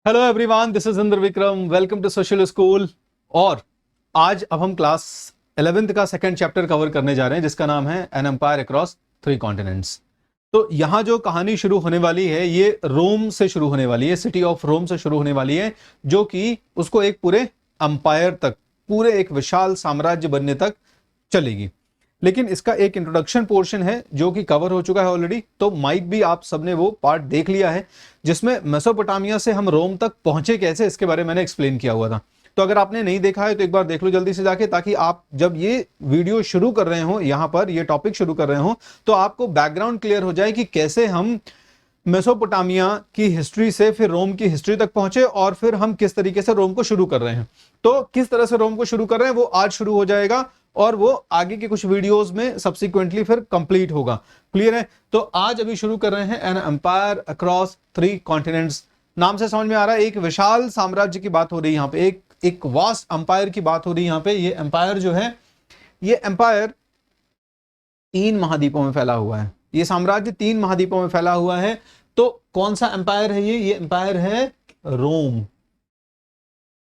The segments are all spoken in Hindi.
Hello everyone, this is Indra Vikram. Welcome to social school. और आज अब हम क्लास 11th का सेकंड चैप्टर कवर करने जा रहे हैं जिसका नाम है एन एम्पायर अक्रॉस 3 कॉन्टिनेंट्स। तो यहाँ जो कहानी शुरू होने वाली है ये रोम से शुरू होने वाली है, सिटी ऑफ रोम से शुरू होने वाली है, जो कि उसको एक पूरे अंपायर तक, पूरे एक विशाल साम्राज्य बनने तक चलेगी। लेकिन इसका एक इंट्रोडक्शन पोर्शन है जो कि कवर हो चुका है ऑलरेडी, तो माइट भी आप सबने वो पार्ट देख लिया है जिसमें मेसोपोटामिया से हम रोम तक पहुंचे कैसे, इसके बारे में मैंने एक्सप्लेन किया हुआ था। तो अगर आपने नहीं देखा है तो एक बार देख लो जल्दी से जाके, ताकि आप जब ये वीडियो शुरू कर रहे हो, यहां पर ये टॉपिक शुरू कर रहे हो, तो आपको बैकग्राउंड क्लियर हो जाए कि कैसे हम मेसोपोटामिया की हिस्ट्री से फिर रोम की हिस्ट्री तक पहुंचे और फिर हम किस तरीके से रोम को शुरू कर रहे हैं। तो किस तरह से रोम को शुरू कर रहे हैं वो आज शुरू हो जाएगा और वो आगे के कुछ वीडियोस में सब्सिक्वेंटली फिर कंप्लीट होगा। क्लियर है? तो आज अभी शुरू कर रहे हैं एन एम्पायर अक्रॉस 3 कॉन्टिनेंट्स। नाम से समझ में आ रहा है एक विशाल साम्राज्य की बात हो रही है यहाँ पे, एक वास्ट अंपायर की बात हो रही है यहाँ पे। ये एम्पायर जो है, ये एम्पायर 3 महाद्वीपों में फैला हुआ है। ये साम्राज्य 3 महाद्वीपों में फैला हुआ है। तो कौन सा एम्पायर है ये एम्पायर है रोम।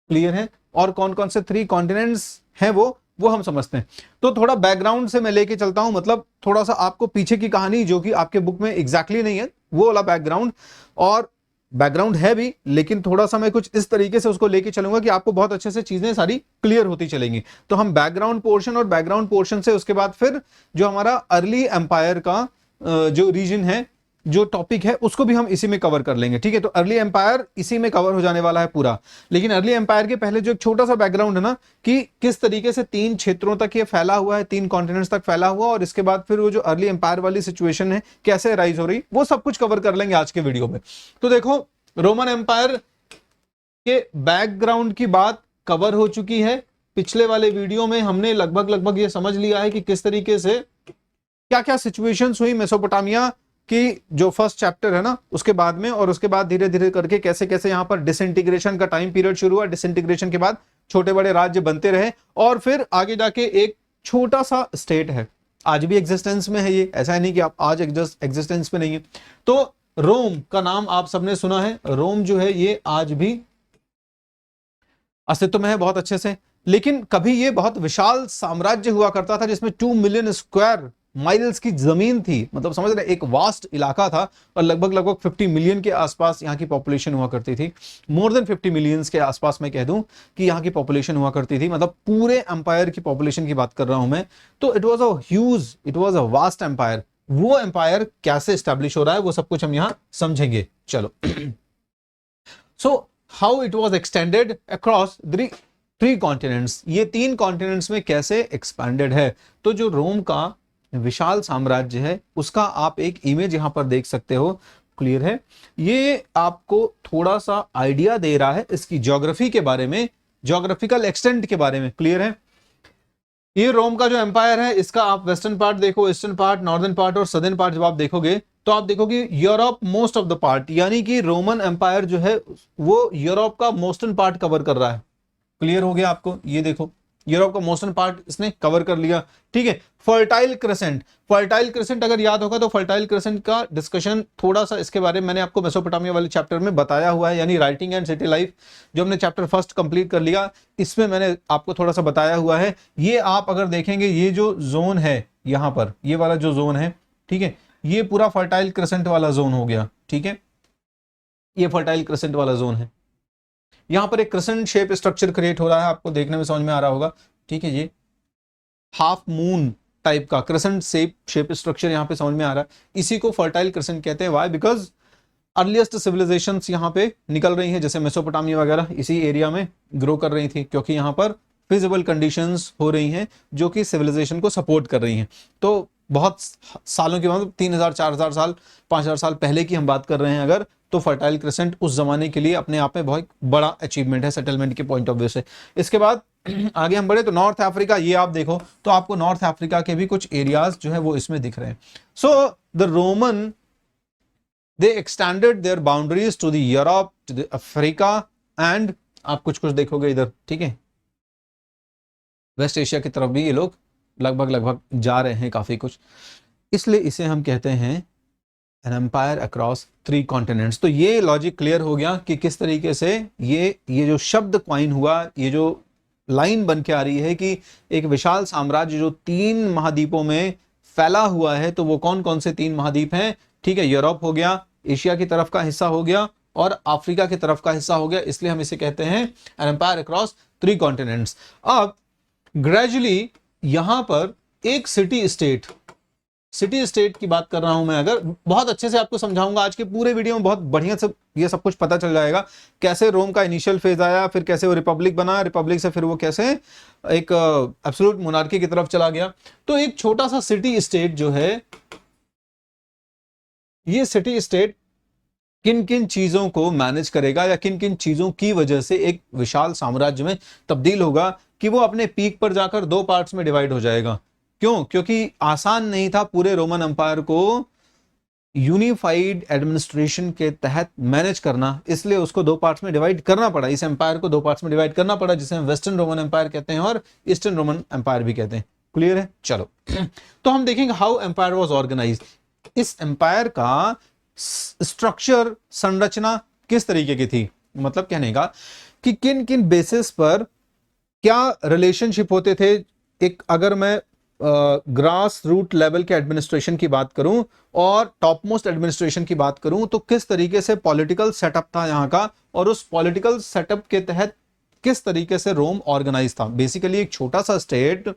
क्लियर है? और कौन कौन से 3 कॉन्टिनेंट्स हैं वो हम समझते हैं। तो थोड़ा बैकग्राउंड से मैं लेके चलता हूं, मतलब थोड़ा सा आपको पीछे की कहानी जो कि आपके बुक में एग्जैक्टली नहीं है वो वाला बैकग्राउंड, और बैकग्राउंड है भी, लेकिन थोड़ा सा मैं कुछ इस तरीके से उसको लेके चलूंगा कि आपको बहुत अच्छे से चीजें सारी क्लियर होती चलेंगी। तो हम बैकग्राउंड पोर्शन और बैकग्राउंड पोर्शन से उसके बाद फिर जो हमारा अर्ली एम्पायर का जो रीजन है, जो टॉपिक है, उसको भी हम इसी में कवर कर लेंगे। ठीक है? तो अर्ली एम्पायर इसी में कवर हो जाने वाला है पूरा। लेकिन अर्ली एम्पायर के पहले जो एक छोटा सा बैकग्राउंड है ना, कि किस तरीके से 3 क्षेत्रों तक ये फैला हुआ है, 3 कॉन्टिनेंट्स तक फैला हुआ, और इसके बाद फिर वो जो अर्ली एम्पायर वाली सिचुएशन है कैसे राइज हो रही, वो सब कुछ कवर कर लेंगे आज के वीडियो में। तो देखो, रोमन एम्पायर के बैकग्राउंड की बात कवर हो चुकी है। पिछले वाले वीडियो में हमने लगभग ये समझ लिया है कि किस तरीके से क्या क्या सिचुएशंस हुई मेसोपोटामिया कि जो फर्स्ट चैप्टर है ना उसके बाद में, और उसके बाद धीरे धीरे करके कैसे कैसे यहां पर डिसइंटीग्रेशन का टाइम पीरियड शुरू हुआ। डिसइंटीग्रेशन के बाद छोटे बड़े राज्य बनते रहे और फिर आगे जाके एक छोटा सा स्टेट है, आज भी एग्जिस्टेंस में है ये, ऐसा है नहीं कि आप आज एग्जिस्टेंस में नहीं है। तो रोम का नाम आप सबने सुना है। रोम जो है ये आज भी अस्तित्व में है बहुत अच्छे से। लेकिन कभी ये बहुत विशाल साम्राज्य हुआ करता था जिसमें 2 मिलियन स्क्वायर माइल्स की जमीन थी, मतलब समझ रहे, एक वास्ट इलाका था, और लगभग 50 मिलियन के आसपास यहाँ की पॉपुलेशन हुआ करती थी। मोर देन 50 मिलियंस के आसपास मैं कह दूं कि यहाँ की पॉपुलेशन हुआ करती थी, मतलब पूरे एम्पायर की पॉपुलेशन की बात कर रहा हूं मैं। तो it was a vast empire. वो एम्पायर कैसे स्टैब्लिश हो रहा है वो सब कुछ हम यहाँ समझेंगे। चलो so how it was extended across 3 continents, ये 3 कॉन्टिनेंट्स में कैसे एक्सपैंडेड है। तो जो रोम का विशाल साम्राज्य है उसका आप एक इमेज यहां पर देख सकते हो। क्लियर है? ये आपको थोड़ा सा आइडिया दे रहा है इसकी ज्योग्राफी के बारे में, ज्योग्राफिकल एक्सटेंट के बारे में। क्लियर है? ये रोम का जो एम्पायर है इसका आप वेस्टर्न पार्ट देखो, ईस्टर्न पार्ट, नॉर्दर्न पार्ट और सदर्न पार्ट जब आप देखोगे तो आप देखोगे Europe most of the part, यानी कि रोमन एम्पायर जो है वो यूरोप का मोस्टर्न पार्ट कवर कर रहा है। क्लियर हो गया आपको? ये देखो, यूरोप का मोस्टर्न पार्ट इसने कवर कर लिया। ठीक है? फर्टाइल क्रेसेंट, फर्टाइल क्रेसेंट अगर याद होगा तो फर्टाइल क्रेसेंट का डिस्कशन थोड़ा सा इसके बारे में मैंने आपको मेसोपोटामिया वाले चैप्टर में बताया हुआ है, यानी राइटिंग एंड सिटी लाइफ जो हमने चैप्टर फर्स्ट कंप्लीट कर लिया, इसमें मैंने आपको थोड़ा सा बताया हुआ है। ये आप अगर देखेंगे, ये जो जोन है यहां पर, ये वाला जो जोन है, ठीक है, ये पूरा फर्टाइल क्रेसेंट वाला जोन हो गया। ठीक है? ये फर्टाइल क्रेसेंट वाला जोन है। यहां पर एक क्रेसेंट शेप स्ट्रक्चर क्रिएट हो रहा है, आपको देखने में समझ में आ रहा होगा। ठीक है? ये हाफ मून टाइप का क्रेसेंट शेप स्ट्रक्चर यहां पे समझ में आ रहा है, इसी को फर्टाइल क्रेसेंट कहते हैं। व्हाई? बिकॉज अर्लीस्ट सिविलाइजेशंस यहां पे निकल रही हैं, जैसे मेसोपोटामिया वगैरह इसी एरिया में ग्रो कर रही थी, क्योंकि यहां पर फिजिबल कंडीशंस हो रही हैं जो कि सिविलाइजेशन को सपोर्ट कर रही हैं। तो बहुत सालों की, मतलब 3000 4000 साल 5000 साल पहले की हम बात कर रहे हैं अगर, तो फर्टाइल क्रेसेंट उस जमाने के लिए अपने आप में बहुत बड़ा अचीवमेंट है सेटलमेंट के पॉइंट ऑफ व्यू से। इसके बाद आगे हम बढ़े तो नॉर्थ अफ्रीका, ये आप देखो तो आपको नॉर्थ अफ्रीका के भी कुछ एरियाज जो है वो इसमें दिख रहे हैं। So the Roman they extended their boundaries to the Europe, to the Africa, and आप कुछ देखोगे इधर, ठीक है, वेस्ट एशिया की तरफ भी ये लोग लगभग जा रहे हैं काफी कुछ, इसलिए इसे हम कहते हैं एन एम्पायर अक्रॉस 3 कॉन्टिनेंट्स। तो ये लॉजिक क्लियर हो गया कि किस तरीके से ये जो शब्द क्वाइन हुआ, ये जो लाइन बन के आ रही है कि एक विशाल साम्राज्य जो 3 महाद्वीपों में फैला हुआ है, तो वो कौन कौन से 3 महाद्वीप हैं? ठीक है, यूरोप हो गया, एशिया की तरफ का हिस्सा हो गया और अफ्रीका की तरफ का हिस्सा हो गया, इसलिए हम इसे कहते हैं एन एम्पायर अक्रॉस 3 कॉन्टिनेंट्स। अब ग्रेजुअली यहां पर एक सिटी स्टेट की बात कर रहा हूं मैं, अगर बहुत अच्छे से आपको समझाऊंगा आज के पूरे वीडियो में, बहुत बढ़िया से ये सब कुछ पता चल जाएगा। कैसे रोम का इनिशियल फेज आया, फिर कैसे वो रिपब्लिक बना, रिपब्लिक से फिर वो कैसे एक एब्सोल्यूट मोनार्की की तरफ चला गया। तो एक छोटा सा सिटी स्टेट जो है, ये सिटी स्टेट किन किन चीजों को मैनेज करेगा या किन किन चीजों की वजह से एक विशाल साम्राज्य में तब्दील होगा कि वो अपने पीक पर जाकर 2 पार्ट्स में डिवाइड हो जाएगा। क्यों? क्योंकि आसान नहीं था पूरे रोमन एम्पायर को यूनिफाइड एडमिनिस्ट्रेशन के तहत मैनेज करना, इसलिए उसको 2 पार्ट्स में डिवाइड करना पड़ा। इस एम्पायर को 2 पार्ट्स में डिवाइड करना पड़ा, जिसे हम वेस्टर्न रोमन एम्पायर कहते हैं और ईस्टर्न रोमन एम्पायर भी कहते हैं। क्लियर है? चलो तो हम देखेंगे हाउ एम्पायर वाज ऑर्गेनाइज्ड। इस एम्पायर का स्ट्रक्चर, संरचना किस तरीके की थी, मतलब कहने का कि किन किन बेसिस पर क्या रिलेशनशिप होते थे। एक अगर मैं ग्रास रूट लेवल के एडमिनिस्ट्रेशन की बात करूं और टॉप मोस्ट एडमिनिस्ट्रेशन की बात करूं, तो किस तरीके से पॉलिटिकल सेटअप था यहां का, और उस पॉलिटिकल सेटअप के तहत किस तरीके से रोम ऑर्गेनाइज था। बेसिकली एक छोटा सा स्टेट,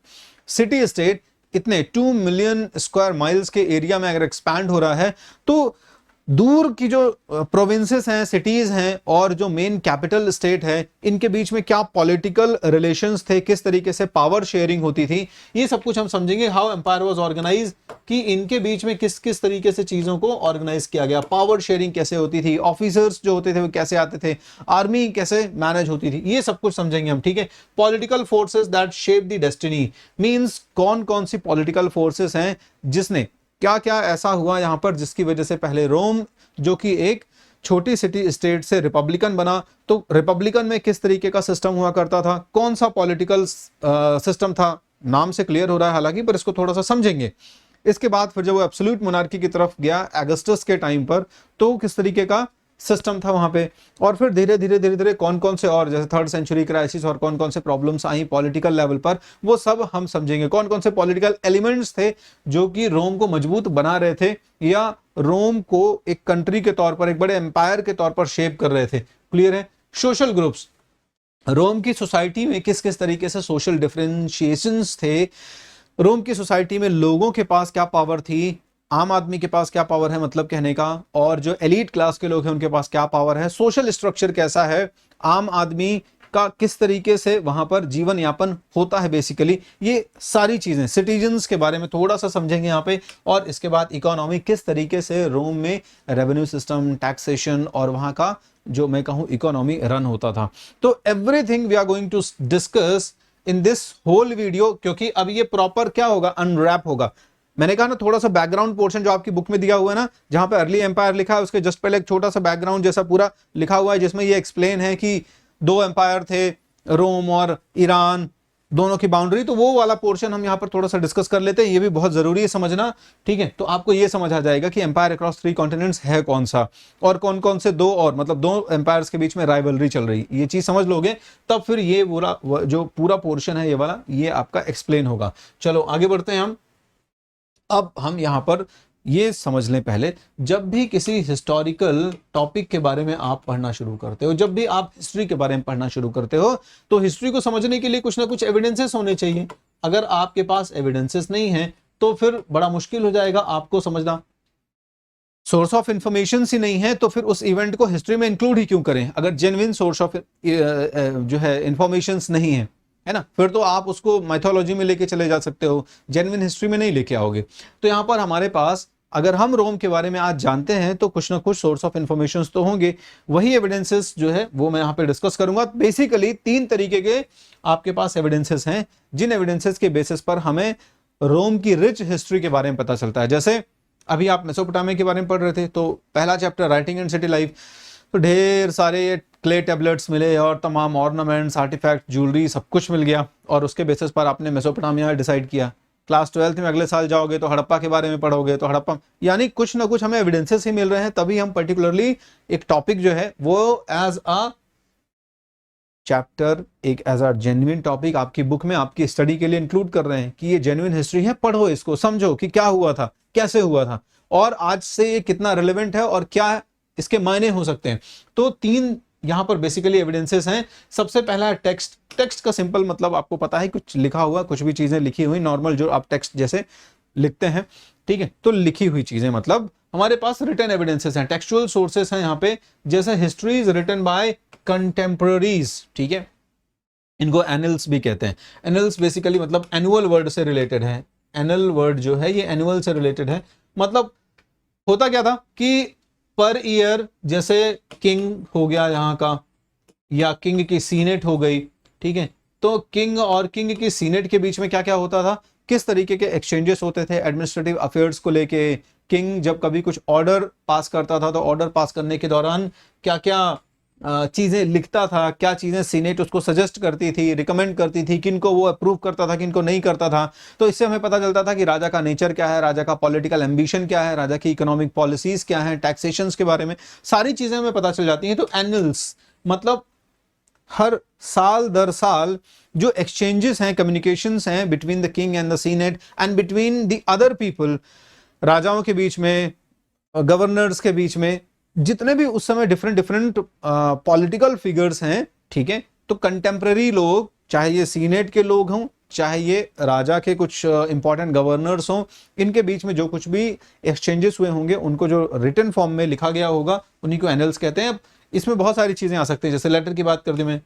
सिटी स्टेट, इतने 2 मिलियन स्क्वायर माइल्स के एरिया में अगर एक्सपैंड हो रहा है, तो दूर की जो प्रोविंसेस हैं, सिटीज हैं और जो मेन कैपिटल स्टेट है, इनके बीच में क्या पॉलिटिकल रिलेशंस थे, किस तरीके से पावर शेयरिंग होती थी, ये सब कुछ हम समझेंगे। हाउ एम्पायर वाज ऑर्गेनाइज, कि इनके बीच में किस किस तरीके से चीजों को ऑर्गेनाइज किया गया, पावर शेयरिंग कैसे होती थी, ऑफिसर्स जो होते थे वो कैसे आते थे, आर्मी कैसे मैनेज होती थी, ये सब कुछ समझेंगे हम। ठीक है, political forces that shape the destiny, means कौन कौन सी पॉलिटिकल फोर्सेस हैं जिसने क्या क्या ऐसा हुआ यहां पर जिसकी वजह से पहले रोम जो कि एक छोटी सिटी स्टेट से रिपब्लिकन बना, तो रिपब्लिकन में किस तरीके का सिस्टम हुआ करता था, कौन सा पॉलिटिकल सिस्टम था, नाम से क्लियर हो रहा है हालांकि, पर इसको थोड़ा सा समझेंगे। इसके बाद फिर जब वो एब्सोल्यूट मोनार्की की तरफ गया अगस्टस के टाइम पर, तो किस तरीके का सिस्टम था वहां पे, और फिर धीरे धीरे कौन कौन से और जैसे 3rd सेंचुरी क्राइसिस और कौन कौन से प्रॉब्लम्स आई पॉलिटिकल लेवल पर, वो सब हम समझेंगे। कौन कौन से पॉलिटिकल एलिमेंट्स थे जो कि रोम को मजबूत बना रहे थे या रोम को एक कंट्री के तौर पर, एक बड़े एम्पायर के तौर पर शेप कर रहे थे। क्लियर है? सोशल ग्रुप्स, रोम की सोसाइटी में किस किस तरीके से सोशल डिफरेंशिएशंस थे, रोम की सोसाइटी में लोगों के पास क्या पावर थी, आम आदमी के पास क्या पावर है, मतलब कहने का, और जो एलीट क्लास के लोग हैं उनके पास क्या पावर है, सोशल स्ट्रक्चर कैसा है, आम आदमी का किस तरीके से वहां पर जीवन यापन होता है। बेसिकली ये सारी चीजें सिटीजन्स के बारे में थोड़ा सा समझेंगे यहाँ पे, और इसके बाद इकोनॉमी, किस तरीके से रोम में रेवेन्यू सिस्टम, टैक्सेशन और वहां का जो मैं कहूं इकोनॉमी रन होता था। तो everything we are going to discuss in this whole video, क्योंकि अब ये प्रॉपर क्या होगा, अनरैप होगा। मैंने कहा ना थोड़ा सा बैकग्राउंड पोर्शन जो आपकी बुक में दिया हुआ है ना, जहां पे अर्ली एम्पायर लिखा है उसके जस्ट पहले एक छोटा सा बैकग्राउंड जैसा पूरा लिखा हुआ है, जिसमें ये एक्सप्लेन है कि 2 एम्पायर थे, रोम और ईरान दोनों की बाउंड्री, तो वो वाला पोर्शन हम यहां पर थोड़ा सा डिस्कस कर लेते हैं। ये भी बहुत जरूरी है समझना। ठीक है, तो आपको ये समझ आ जाएगा कि एम्पायर अक्रॉस 3 कॉन्टिनेंट्स है कौन सा, और कौन कौन से 2 और मतलब 2 एम्पायर्स के बीच में राइवलरी चल रही, ये चीज समझ लोगे तब फिर ये पूरा जो पूरा पोर्शन है ये वाला, ये आपका एक्सप्लेन होगा। चलो आगे बढ़ते हैं हम। अब हम यहां पर ये समझ लें पहले, जब भी किसी हिस्टोरिकल टॉपिक के बारे में आप पढ़ना शुरू करते हो, जब भी आप हिस्ट्री के बारे में पढ़ना शुरू करते हो, तो हिस्ट्री को समझने के लिए कुछ ना कुछ एविडेंसेस होने चाहिए। अगर आपके पास एविडेंसेस नहीं है तो फिर बड़ा मुश्किल हो जाएगा आपको समझना। सोर्स ऑफ इंफॉर्मेशन ही नहीं है तो फिर उस इवेंट को हिस्ट्री में इंक्लूड ही क्यों करें, अगर जेन्युइन सोर्स ऑफ जो है इंफॉर्मेशन नहीं है ना, फिर तो आप उसको माइथोलॉजी में लेके चले जा सकते हो, जेन्युइन हिस्ट्री में नहीं लेके आओगे। तो यहां पर हमारे पास अगर हम रोम के बारे में आज जानते हैं तो कुछ ना कुछ सोर्स ऑफ इंफॉर्मेशन तो होंगे, वही एविडेंसेस जो है वो मैं यहां पे डिस्कस करूंगा। बेसिकली 3 तरीके के आपके पास एविडेंसेस हैं, जिन एविडेंसेस के बेसिस पर हमें रोम की रिच हिस्ट्री के बारे में पता चलता है। जैसे अभी आप मेसोपोटामिया के बारे में पढ़ रहे थे, तो पहला chapter writing and city life, तो ढेर सारे क्ले टेबलेट्स मिले और तमाम ऑर्नामेंट्स, आर्टिफैक्ट, ज्वेलरी सब कुछ मिल गया, और उसके बेसिस पर आपने मेसोपोटामिया डिसाइड किया। क्लास 12th में अगले साल जाओगे तो हड़प्पा के बारे में पढ़ोगे, तो हड़प्पा यानी कुछ ना कुछ हमें एविडेंसेस ही मिल रहे हैं, तभी हम पर्टिकुलरली एक टॉपिक जो है वो एज अ चैप्टर, एक एज अ जेन्युइन टॉपिक आपकी बुक में आपकी स्टडी के लिए इंक्लूड कर रहे हैं कि ये जेन्युइन हिस्ट्री है, पढ़ो इसको, समझो कि क्या हुआ था, कैसे हुआ था और आज से ये कितना रिलेवेंट है और क्या इसके मायने हो सकते हैं। तो 3 यहां पर बेसिकली एविडेंसेस हैं। सबसे पहला है टेक्स्ट। टेक्स्ट का सिंपल मतलब आपको पता है, कुछ लिखा हुआ, कुछ भी चीजें लिखी हुई, नॉर्मल जो आप टेक्स्ट जैसे लिखते हैं, ठीक है, तो लिखी हुई चीजें मतलब हमारे पास रिटन एविडेंसेस हैं, टेक्सचुअल सोर्सेस हैं यहाँ पे, जैसे हिस्ट्रीज रिटन बाय कंटेम्पररीज, ठीक है, इनको एनल्स भी कहते हैं। एनल्स बेसिकली मतलब एनुअल वर्ड से रिलेटेड है, एनुअल वर्ड जो है ये एनुअल से रिलेटेड है। मतलब होता क्या था कि पर ईयर जैसे किंग हो गया यहाँ का, या किंग की सीनेट हो गई, ठीक है, तो किंग और किंग की सीनेट के बीच में क्या क्या होता था, किस तरीके के एक्सचेंजेस होते थे एडमिनिस्ट्रेटिव अफेयर्स को लेके। किंग जब कभी कुछ ऑर्डर पास करता था तो ऑर्डर पास करने के दौरान क्या क्या चीजें लिखता था, क्या चीजें सीनेट उसको सजेस्ट करती थी, रिकमेंड करती थी, किनको वो अप्रूव करता था, किनको नहीं करता था। तो इससे हमें पता चलता था कि राजा का नेचर क्या है, राजा का पॉलिटिकल एम्बिशन क्या है, राजा की इकोनॉमिक पॉलिसीज क्या है, टैक्सेशंस के बारे में सारी चीजें हमें पता चल जाती हैं। तो एनुअल्स मतलब हर साल दर साल जो एक्सचेंजेस हैं, कम्युनिकेशंस हैं between the king and the senate and between the other people, राजाओं के बीच में, गवर्नर्स के बीच में, जितने भी उस समय डिफरेंट पॉलिटिकल फिगर्स हैं, ठीक है, तो कंटेम्पररी लोग, चाहे ये सीनेट के लोग हों, चाहे ये राजा के कुछ इंपॉर्टेंट गवर्नर्स हों, इनके बीच में जो कुछ भी एक्सचेंजेस हुए होंगे उनको जो रिटन फॉर्म में लिखा गया होगा उन्हीं को एनल्स कहते हैं। अब इसमें बहुत सारी चीजें आ सकती हैं, जैसे लेटर की बात कर दी मैं,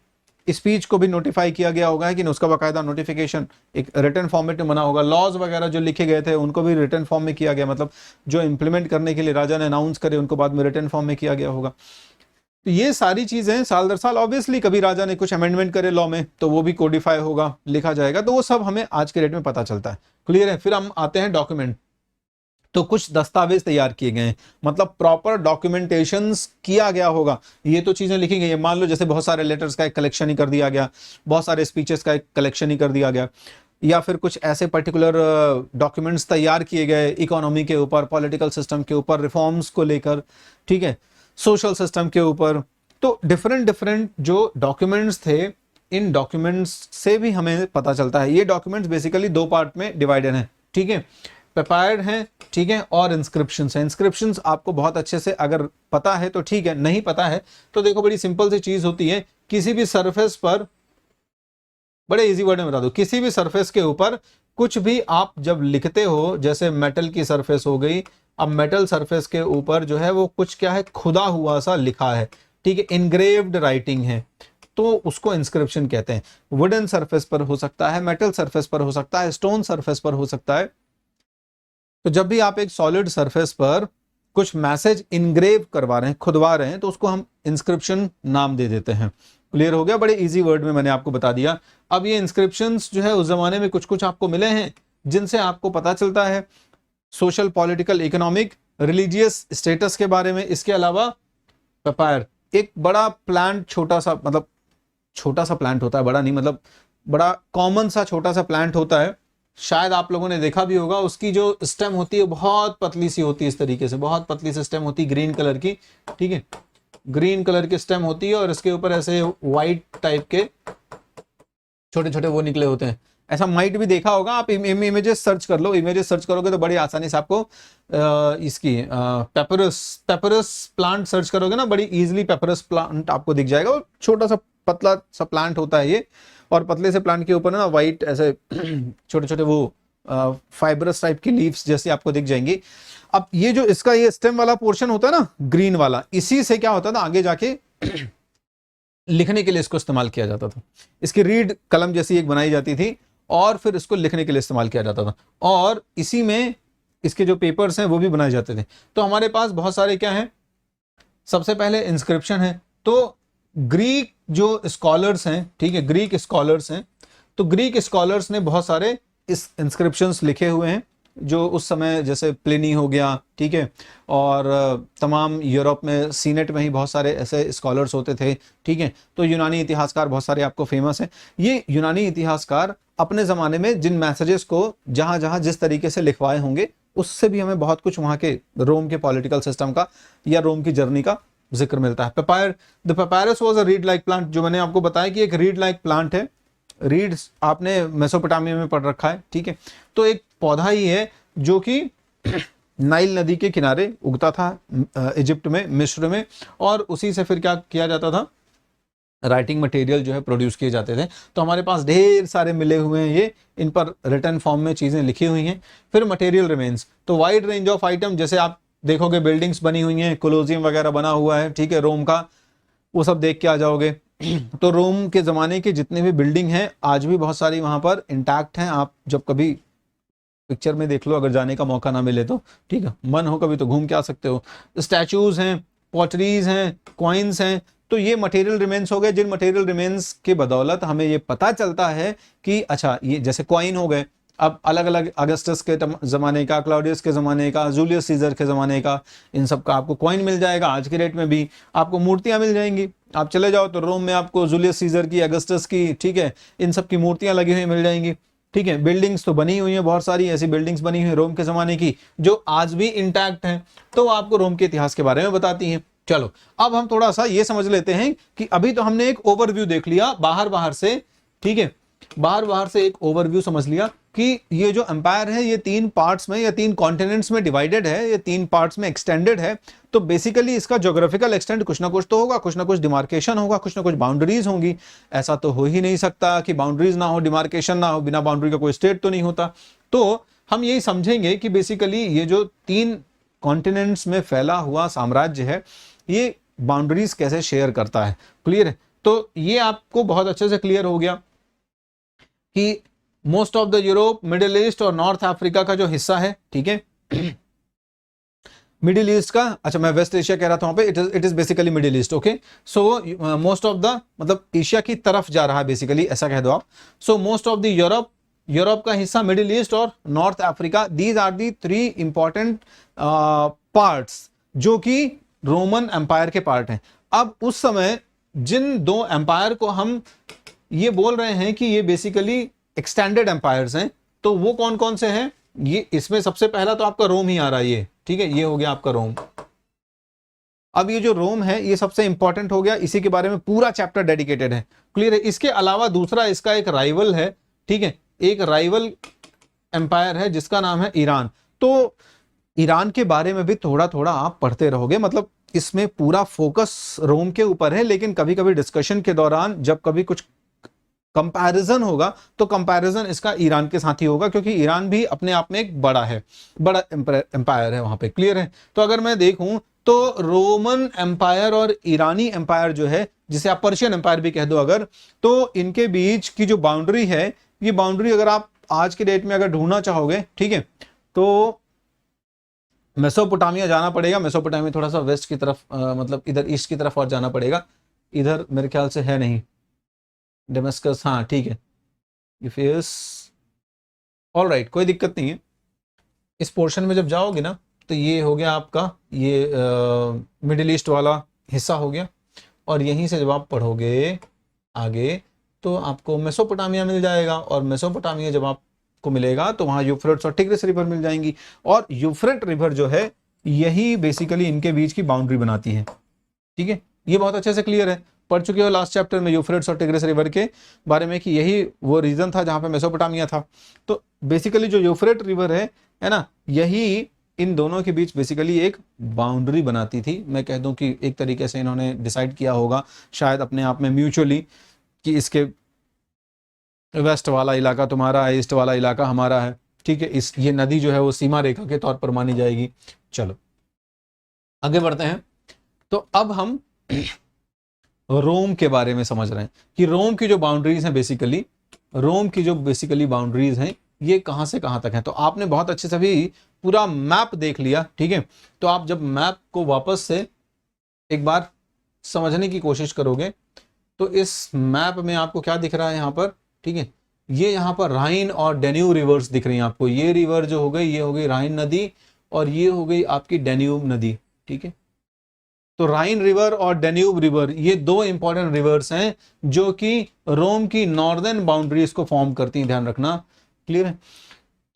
स्पीच को भी नोटिफाई किया गया होगा कि उसका बाकायदा नोटिफिकेशन एक रिटन फॉर्मेट में बना होगा। लॉज वगैरह जो लिखे गए थे उनको भी रिटन फॉर्म में किया गया, मतलब जो इंप्लीमेंट करने के लिए राजा ने अनाउंस करे उनको बाद में रिटन फॉर्म में किया गया होगा। तो ये सारी चीजें साल दर साल, ऑब्वियसली कभी राजा ने कुछ अमेंडमेंट करे लॉ में तो वो भी कोडिफाई होगा, लिखा जाएगा, तो वो सब हमें आज के डेट में पता चलता है। क्लियर है? फिर हम आते हैं डॉक्यूमेंट। तो कुछ दस्तावेज तैयार किए गए हैं, मतलब प्रॉपर डॉक्यूमेंटेशंस किया गया होगा। ये तो चीजें लिखी गई है, मान लो जैसे बहुत सारे लेटर्स का एक कलेक्शन ही कर दिया गया, बहुत सारे स्पीचेस का एक कलेक्शन ही कर दिया गया, या फिर कुछ ऐसे पर्टिकुलर डॉक्यूमेंट्स तैयार किए गए इकोनॉमी के ऊपर, पॉलिटिकल सिस्टम के ऊपर, रिफॉर्म्स को लेकर, ठीक है, सोशल सिस्टम के ऊपर। तो डिफरेंट जो डॉक्यूमेंट्स थे, इन डॉक्यूमेंट्स से भी हमें पता चलता है। ये डॉक्यूमेंट्स बेसिकली 2 पार्ट में डिवाइडेड हैं, ठीक है, पेपायर्ड हैं, ठीक है, और इंस्क्रिप्शंस हैं। इंस्क्रिप्शंस आपको बहुत अच्छे से अगर पता है तो ठीक है, नहीं पता है तो देखो बड़ी सिंपल सी चीज होती है, किसी भी सरफेस पर, बड़े इजी वर्ड में बता दो, किसी भी सरफेस के ऊपर कुछ भी आप जब लिखते हो, जैसे मेटल की सरफेस हो गई, अब मेटल सरफेस के ऊपर जो है वो कुछ क्या है, खुदा हुआ सा लिखा है, ठीक है, इनग्रेव्ड राइटिंग है, तो उसको इंस्क्रिप्शन कहते हैं। वुडन सरफेस पर हो सकता है, मेटल सरफेस पर हो सकता है, स्टोन सरफेस पर हो सकता है। तो जब भी आप एक सॉलिड सरफेस पर कुछ मैसेज इनग्रेव करवा रहे हैं, खुदवा रहे हैं, तो उसको हम इंस्क्रिप्शन नाम दे देते हैं। क्लियर हो गया? बड़े इजी वर्ड में मैंने आपको बता दिया। अब ये इंस्क्रिप्शंस जो है उस जमाने में कुछ कुछ आपको मिले हैं जिनसे आपको पता चलता है social, political, economic, religious status के बारे में। इसके अलावा पेपायर एक बड़ा प्लांट, छोटा सा, मतलब छोटा सा प्लांट होता है, बड़ा नहीं, मतलब बड़ा कॉमन सा छोटा सा प्लांट होता है, शायद आप लोगों ने देखा भी होगा। उसकी जो स्टेम होती है बहुत पतली सी होती है, इस तरीके से बहुत पतली सी स्टेम होती है, ग्रीन कलर की, ठीक है, ग्रीन कलर की स्टेम होती है, और इसके ऊपर ऐसे व्हाइट टाइप के छोटे छोटे वो निकले होते हैं। ऐसा माइट भी देखा होगा, आप इमेजेस सर्च कर लो, इमेजेस सर्च करोगे तो बड़ी आसानी से आपको इसकी पेपरस प्लांट सर्च करोगे ना, बड़ी इजीली पेपरस प्लांट आपको दिख जाएगा। छोटा सा पतला सा प्लांट होता है ये, और पतले से प्लांट के ऊपर ना व्हाइट ऐसे छोटे छोटे वो फाइबरस टाइप की लीव्स जैसी आपको दिख जाएंगी। अब ये जो इसका ये स्टेम वाला पोर्शन होता है ना, ग्रीन वाला, इसी से क्या होता था, आगे जाके लिखने के लिए इसको इस्तेमाल किया जाता था। इसकी रीड कलम जैसी एक बनाई जाती थी, और फिर इसको लिखने के लिए इस्तेमाल किया जाता था, और इसी में इसके जो पेपर्स हैं वो भी बनाए जाते थे। तो हमारे पास बहुत सारे क्या हैं, सबसे पहले इंस्क्रिप्शन है। तो ग्रीक जो स्कॉलर्स हैं, ठीक है, ग्रीक स्कॉलर्स हैं, तो ग्रीक स्कॉलर्स ने बहुत सारे इस इंस्क्रिप्शंस लिखे हुए हैं, जो उस समय जैसे प्लिनी हो गया, ठीक है, और तमाम यूरोप में सीनेट में ही बहुत सारे ऐसे स्कॉलर्स होते थे, ठीक है। तो यूनानी इतिहासकार बहुत सारे आपको फेमस हैं। ये यूनानी इतिहासकार अपने ज़माने में जिन मैसेजेस को जहाँ जहाँ जिस तरीके से लिखवाए होंगे, उससे भी हमें बहुत कुछ वहाँ के रोम के पॉलिटिकल सिस्टम का या रोम की जर्नी का जिक्र मिलता है। पेपायर, the papyrus was a reed like plant, जो मैंने आपको बताया कि एक रीड लाइक प्लांट है। रीड्स आपने मेसोपोटामिया में पढ़ रखा है, ठीक है। तो एक पौधा ही है जो कि नाइल नदी के किनारे उगता था इजिप्ट में, मिस्र में, और उसी से फिर क्या किया जाता था, राइटिंग मटेरियल जो है प्रोड्यूस किए जाते थे। तो हमारे पास ढेर सारे मिले हुए हैं ये, इन पर रिटन फॉर्म में चीज़ें लिखी हुई हैं। फिर मटेरियल रिमेन्स, तो वाइड रेंज ऑफ आइटम, जैसे आप देखोगे बिल्डिंग्स बनी हुई हैं, कोलोजियम वगैरह बना हुआ है, ठीक है, रोम का, वो सब देख के आ जाओगे। तो रोम के ज़माने की जितने भी बिल्डिंग हैं आज भी बहुत सारी वहाँ पर इंटैक्ट हैं। आप जब कभी पिक्चर में देख लो, अगर जाने का मौका ना मिले तो, ठीक है, मन हो कभी तो घूम के आ सकते हो। स्टैचूज हैं, पॉटरीज हैं, कॉइन्स हैं। तो ये मटेरियल रिमेन्स हो गए, जिन मटेरियल रिमेन्स के बदौलत हमें ये पता चलता है कि अच्छा, ये जैसे कॉइन हो गए, अब अलग अलग अगस्टस के ज़माने का, क्लाउडियस के ज़माने का, जूलियस सीजर के ज़माने का, इन सब का आपको कॉइन मिल जाएगा। आज के रेट में भी आपको मूर्तियाँ मिल जाएंगी। आप चले जाओ तो रोम में आपको जूलियस सीजर की, अगस्टस की, ठीक है, इन सब की मूर्तियाँ लगी हुई मिल जाएंगी, ठीक है। बिल्डिंग्स तो बनी हुई हैं, बहुत सारी ऐसी बिल्डिंग्स बनी हुई हैं रोम के ज़माने की जो आज भी इंटैक्ट हैं, तो आपको रोम के इतिहास के बारे में बताती हैं। चलो, अब हम थोड़ा सा ये समझ लेते हैं कि अभी तो हमने एक ओवरव्यू देख लिया बाहर से, ठीक है, बाहर से एक ओवरव्यू समझ लिया कि ये जो एम्पायर है ये 3 पार्ट्स में या 3 कॉन्टिनेंट्स में डिवाइडेड है, ये 3 पार्ट्स में एक्सटेंडेड है। तो बेसिकली इसका ज्योग्राफिकल एक्सटेंट कुछ ना कुछ तो होगा, कुछ ना कुछ डिमार्केशन होगा, कुछ ना कुछ बाउंड्रीज होंगी। ऐसा तो हो ही नहीं सकता कि बाउंड्रीज ना हो, डिमार्केशन ना हो, बिना बाउंड्री का कोई स्टेट तो नहीं होता। तो हम यही समझेंगे कि बेसिकली ये जो 3 कॉन्टिनेंट्स में फैला हुआ साम्राज्य है, ये बाउंड्रीज कैसे शेयर करता है। क्लियर है? तो ये आपको बहुत अच्छे से क्लियर हो गया कि most of the Europe, middle East और नॉर्थ अफ्रीका का जो हिस्सा है, ठीक है, मिडिल ईस्ट का, अच्छा मैं वेस्ट एशिया कह रहा था वहां पे, it is basically middle east, okay. So most of the, मतलब एशिया की तरफ जा रहा है बेसिकली, ऐसा कह दो आप। So most of the Europe का हिस्सा, मिडिल ईस्ट और North Africa, these are the 3 important parts जो कि रोमन एम्पायर के पार्ट हैं। अब उस समय जिन 2 एम्पायर को हम ये बोल रहे हैं कि ये बेसिकली एक्सटेंडेड एम्पायर्स हैं, तो वो कौन कौन से हैं, ये इसमें सबसे पहला तो आपका रोम ही आ रहा है, ये ठीक है, ये हो गया आपका रोम। अब ये जो रोम है ये सबसे इंपॉर्टेंट हो गया, इसी के बारे में पूरा चैप्टर डेडिकेटेड है। क्लियर है? इसके अलावा दूसरा इसका एक राइवल है, ठीक है, एक राइवल एम्पायर है जिसका नाम है ईरान। तो ईरान के बारे में भी थोड़ा थोड़ा आप पढ़ते रहोगे, मतलब इसमें पूरा फोकस रोम के ऊपर है, लेकिन कभी कभी डिस्कशन के दौरान जब कभी कुछ कंपैरिजन होगा तो कंपैरिजन इसका ईरान के साथ ही होगा, क्योंकि ईरान भी अपने आप में एक बड़ा एम्पायर है वहां पे। क्लियर है? तो अगर मैं देखूं तो रोमन एम्पायर और ईरानी एम्पायर जो है, जिसे आप पर्शियन एम्पायर भी कह दो अगर, तो इनके बीच की जो बाउंड्री है, ये बाउंड्री अगर आप आज के डेट में अगर ढूंढना चाहोगे, ठीक है, तो मेसोपोटामिया जाना पड़ेगा। मेसोपोटामिया थोड़ा सा वेस्ट की तरफ, मतलब इधर ईस्ट की तरफ और जाना पड़ेगा। इधर मेरे ख्याल से है नहीं, डेमस्कस, हाँ ठीक है, इफियस, ऑलराइट, कोई दिक्कत नहीं है। इस पोर्शन में जब जाओगे ना तो ये हो गया आपका, ये मिडिल ईस्ट वाला हिस्सा हो गया, और यहीं से जब आप पढ़ोगे आगे तो आपको मेसोपोटामिया मिल जाएगा, और मेसोपोटामिया जब आपको मिलेगा तो वहाँ यूफ्रेट्स और टिग्रिस रिवर मिल जाएंगी, और यूफ्रेट रिवर जो है यही बेसिकली इनके बीच की बाउंड्री बनाती है। ठीक है, ये बहुत अच्छे से क्लियर है, पढ़ चुके हो लास्ट चैप्टर में यूफ्रेट्स और टिग्रिस रिवर के बारे में कि यही वो रीजन था जहाँ पे मेसोपोटामिया था। तो बेसिकली जो यूफ्रेट रिवर है ना, यही इन दोनों के बीच बेसिकली एक बाउंड्री बनाती थी। मैं कह दूं कि एक तरीके से इन्होंने डिसाइड किया होगा शायद अपने आप में म्यूचुअली कि इसके वेस्ट वाला इलाका तुम्हारा है, ईस्ट वाला इलाका हमारा है। ठीक है, इस ये नदी जो है वो सीमा रेखा के तौर पर मानी जाएगी। चलो आगे बढ़ते हैं। तो अब हम रोम के बारे में समझ रहे हैं कि रोम की जो बाउंड्रीज हैं, बेसिकली रोम की जो बेसिकली बाउंड्रीज हैं ये कहां से कहां तक है। तो आपने बहुत अच्छे से भी पूरा मैप देख लिया। ठीक है, तो आप जब मैप को वापस से एक बार समझने की कोशिश करोगे तो इस मैप में आपको क्या दिख रहा है यहाँ पर, ठीक है, ये यहाँ पर राइन और डेन्यूब रिवर्स दिख रही हैं आपको। ये रिवर जो हो गई, ये हो गई राइन नदी और ये हो गई आपकी डेन्यूब नदी, ठीक है। तो राइन रिवर और डेन्यूब रिवर ये दो इंपॉर्टेंट रिवर्स हैं जो कि रोम की नॉर्दर्न बाउंड्रीज को फॉर्म करती हैं, ध्यान रखना, क्लियर है।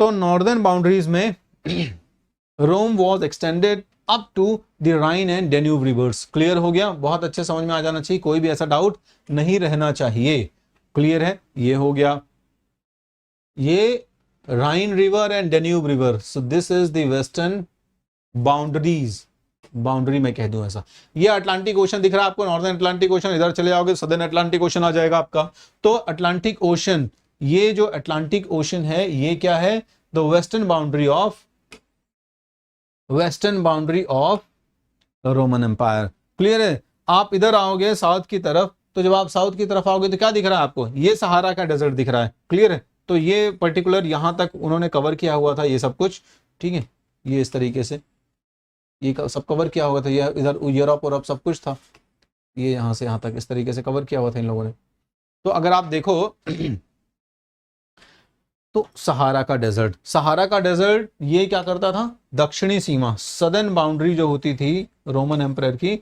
तो नॉर्दर्न बाउंड्रीज में Rome was extended up to the Rhine and Danube rivers. Clear हो गया, बहुत अच्छे समझ में आ जाना चाहिए, कोई भी ऐसा डाउट नहीं रहना चाहिए, क्लियर है। ये हो गया, ये राइन river and Danube river, so this is the western boundaries, boundary में कह दूं ऐसा। ये अटलांटिक ओशन दिख रहा है आपको, नॉर्दर्न अटलांटिक ओशन, इधर चले जाओगे सदर्न अटलांटिक ओशन आ जाएगा आपका। तो अटलांटिक ओशन, ये जो अटलांटिक ओशन है ये क्या है, the western boundary of Roman empire, clear है। आप इधर आओगे साउथ की तरफ, तो जब आप साउथ की तरफ आओगे तो क्या दिख रहा है आपको, ये सहारा का डेजर्ट दिख रहा है, क्लियर है। तो ये पर्टिकुलर यहां तक उन्होंने कवर किया हुआ था ये सब कुछ, ठीक है। ये इस तरीके से ये सब कवर किया हुआ था, ये इधर यूरोप और सब कुछ था, ये यहां से यहां तक इस तरीके से कवर किया हुआ था इन लोगों ने। तो अगर आप देखो तो सहारा का डेजर्ट ये क्या करता था, दक्षिणी सीमा, सदर्न बाउंड्री जो होती थी रोमन एम्पायर की,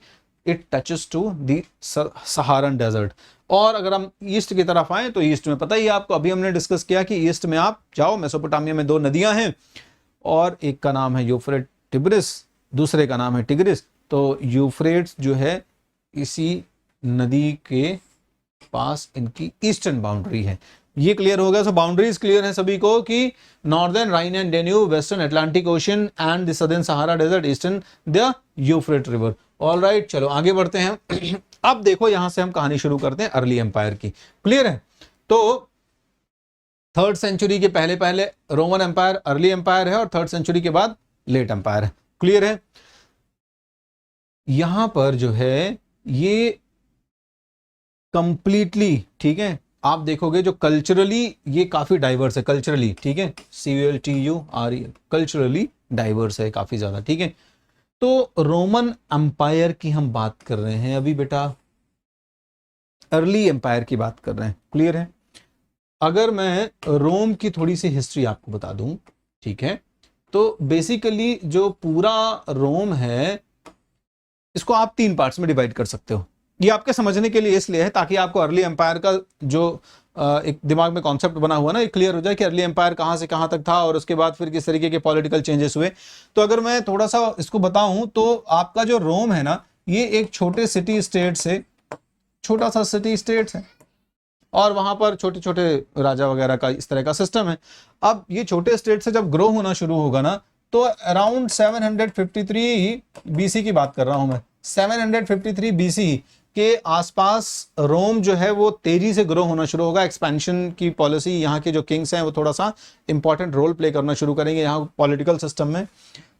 it touches to the Saharan desert. और अगर हम ईस्ट की तरफ आए तो ईस्ट में पता ही आपको, अभी हमने डिस्कस किया कि ईस्ट में आप जाओ, मेसोपोटामिया में दो नदियां हैं और एक का नाम है यूफ्रेट टिग्रिस, दूसरे का नाम है टिग्रिस। तो यूफ्रेट्स जो है इसी नदी के पास इनकी ईस्टर्न बाउंड्री है। ये क्लियर हो गया। सो बाउंड्रीज क्लियर है सभी को कि northern Rhine and Danube, western Atlantic ocean and the southern Sahara desert, eastern the Euphrates river. All right, चलो आगे बढ़ते हैं। अब देखो यहां से हम कहानी शुरू करते हैं अर्ली एम्पायर की, क्लियर है। तो 3rd सेंचुरी के पहले रोमन एम्पायर अर्ली एम्पायर है और 3rd सेंचुरी के बाद लेट एम्पायर है, क्लियर है। यहां पर जो है ये कंप्लीटली, ठीक है, आप देखोगे जो कल्चरली ये काफी डाइवर्स है, कल्चरली, ठीक है, CULTURE, कल्चरली डाइवर्स है काफी ज्यादा, ठीक है। तो रोमन एम्पायर की हम बात कर रहे हैं अभी बेटा, अर्ली एम्पायर की बात कर रहे हैं, क्लियर है। अगर मैं रोम की थोड़ी सी हिस्ट्री आपको बता दूं, ठीक है, तो बेसिकली जो पूरा रोम है इसको आप 3 पार्ट्स में डिवाइड कर सकते हो। ये आपके समझने के लिए इसलिए है ताकि आपको अर्ली एम्पायर का जो एक दिमाग में कॉन्सेप्ट बना हुआ ना, ये क्लियर हो जाए कि अर्ली एम्पायर कहां से कहां तक था और उसके बाद फिर किस तरीके के पॉलिटिकल चेंजेस हुए। तो अगर मैं थोड़ा सा इसको बताऊं तो आपका जो रोम है ना, ये एक छोटे सिटी स्टेट से, छोटा सा सिटी स्टेट है और वहां पर छोटे छोटे राजा वगैरह का इस तरह का सिस्टम है। अब ये छोटे स्टेट से जब ग्रो होना शुरू होगा ना, तो अराउंड 753 BC की बात कर रहा हूं मैं, 753 BC के आसपास रोम जो है वो तेजी से ग्रो होना शुरू होगा। एक्सपेंशन की पॉलिसी, यहाँ के जो किंग्स हैं वो थोड़ा सा इंपॉर्टेंट रोल प्ले करना शुरू करेंगे यहाँ पॉलिटिकल सिस्टम में।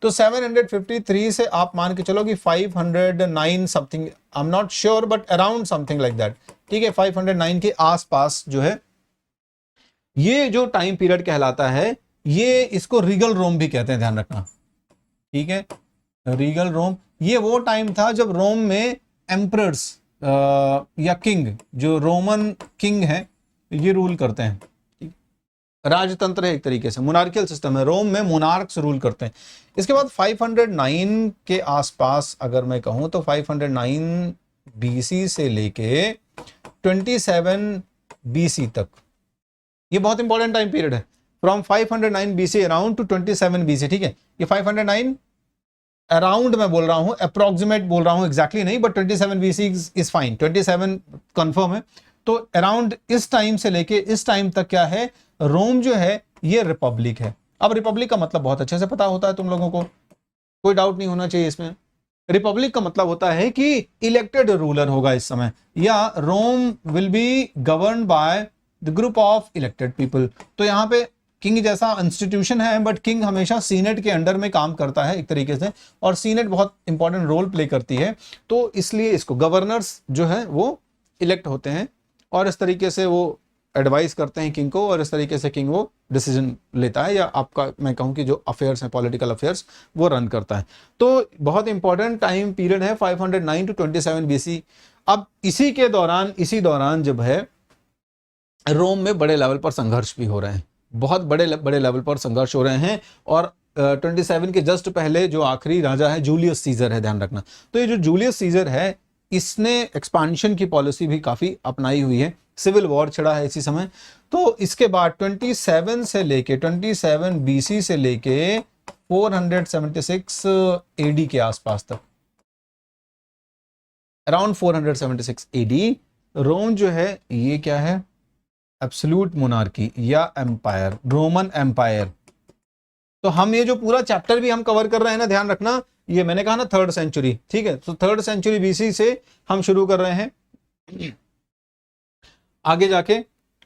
तो 753 से आप मान के चलो कि 509 something, I am not sure but around something like that, ठीक है, 509 के आसपास जो है ये जो टाइम पीरियड कहलाता है, ये इसको रीगल रोम भी कहते हैं, ध्यान रखना, ठीक है। रीगल रोम ये वो टाइम था जब रोम में एम्परर्स या किंग, जो रोमन किंग है ये रूल करते हैं, राजतंत्र है एक तरीके से, मोनार्कियल सिस्टम है, रोम में मोनार्क्स रूल करते हैं। इसके बाद 509 के आसपास अगर मैं कहूं तो 509 BC से लेके 27 BC तक, ये बहुत इंपॉर्टेंट टाइम पीरियड है, from 509 BC around two 27 BC, ठीक है। ये 509 अराउंड मैं बोल रहा हूं, अप्रोक्सीमेट बोल रहा हूं, एग्जैक्टली नहीं, but 27 BC is fine, 27 confirm है। तो अराउंड इस टाइम से लेके इस टाइम तक क्या है, रोम जो है ये रिपब्लिक है। अब रिपब्लिक का मतलब बहुत अच्छे से पता होता है तुम लोगों को, कोई डाउट नहीं होना चाहिए इसमें। रिपब्लिक का मतलब होता है कि इलेक्टेड रूलर होगा इस समय, या Rome will be govern by the group of elected people. तो यहाँ पे किंग जैसा इंस्टीट्यूशन है, बट किंग हमेशा सीनेट के अंडर में काम करता है एक तरीके से, और सीनेट बहुत इंपॉर्टेंट रोल प्ले करती है। तो इसलिए इसको गवर्नर्स जो है वो इलेक्ट होते हैं और इस तरीके से वो एडवाइस करते हैं किंग को, और इस तरीके से किंग वो डिसीजन लेता है, या आपका मैं कहूं कि जो अफेयर्स हैं, पॉलिटिकल अफेयर्स, वो रन करता है। तो बहुत इंपॉर्टेंट टाइम पीरियड है 509 टू 27 BC। अब इसी दौरान जब है रोम में बड़े लेवल पर संघर्ष भी हो रहे हैं, बहुत बड़े बड़े लेवल पर संघर्ष हो रहे हैं। और 27 के जस्ट पहले जो आखिरी राजा है जूलियस सीजर है, ध्यान रखना। तो ये जो जूलियस सीजर है इसने एक्सपांशन की पॉलिसी भी काफी अपनाई हुई है, सिविल वॉर छिड़ा है इसी समय। तो इसके बाद 27 से लेके 27 बीसी से लेके 476 एडी के आसपास तक, अराउंड 476 एडी, रोम जो है ये क्या है, एब्सोल्यूट मोनार्की या एम्पायर, रोमन एम्पायर। तो हम ये जो पूरा चैप्टर भी हम कवर कर रहे हैं ना, ध्यान रखना, ये मैंने कहा ना 3rd सेंचुरी, ठीक है। तो 3rd सेंचुरी बीसी से हम शुरू कर रहे हैं आगे जाके,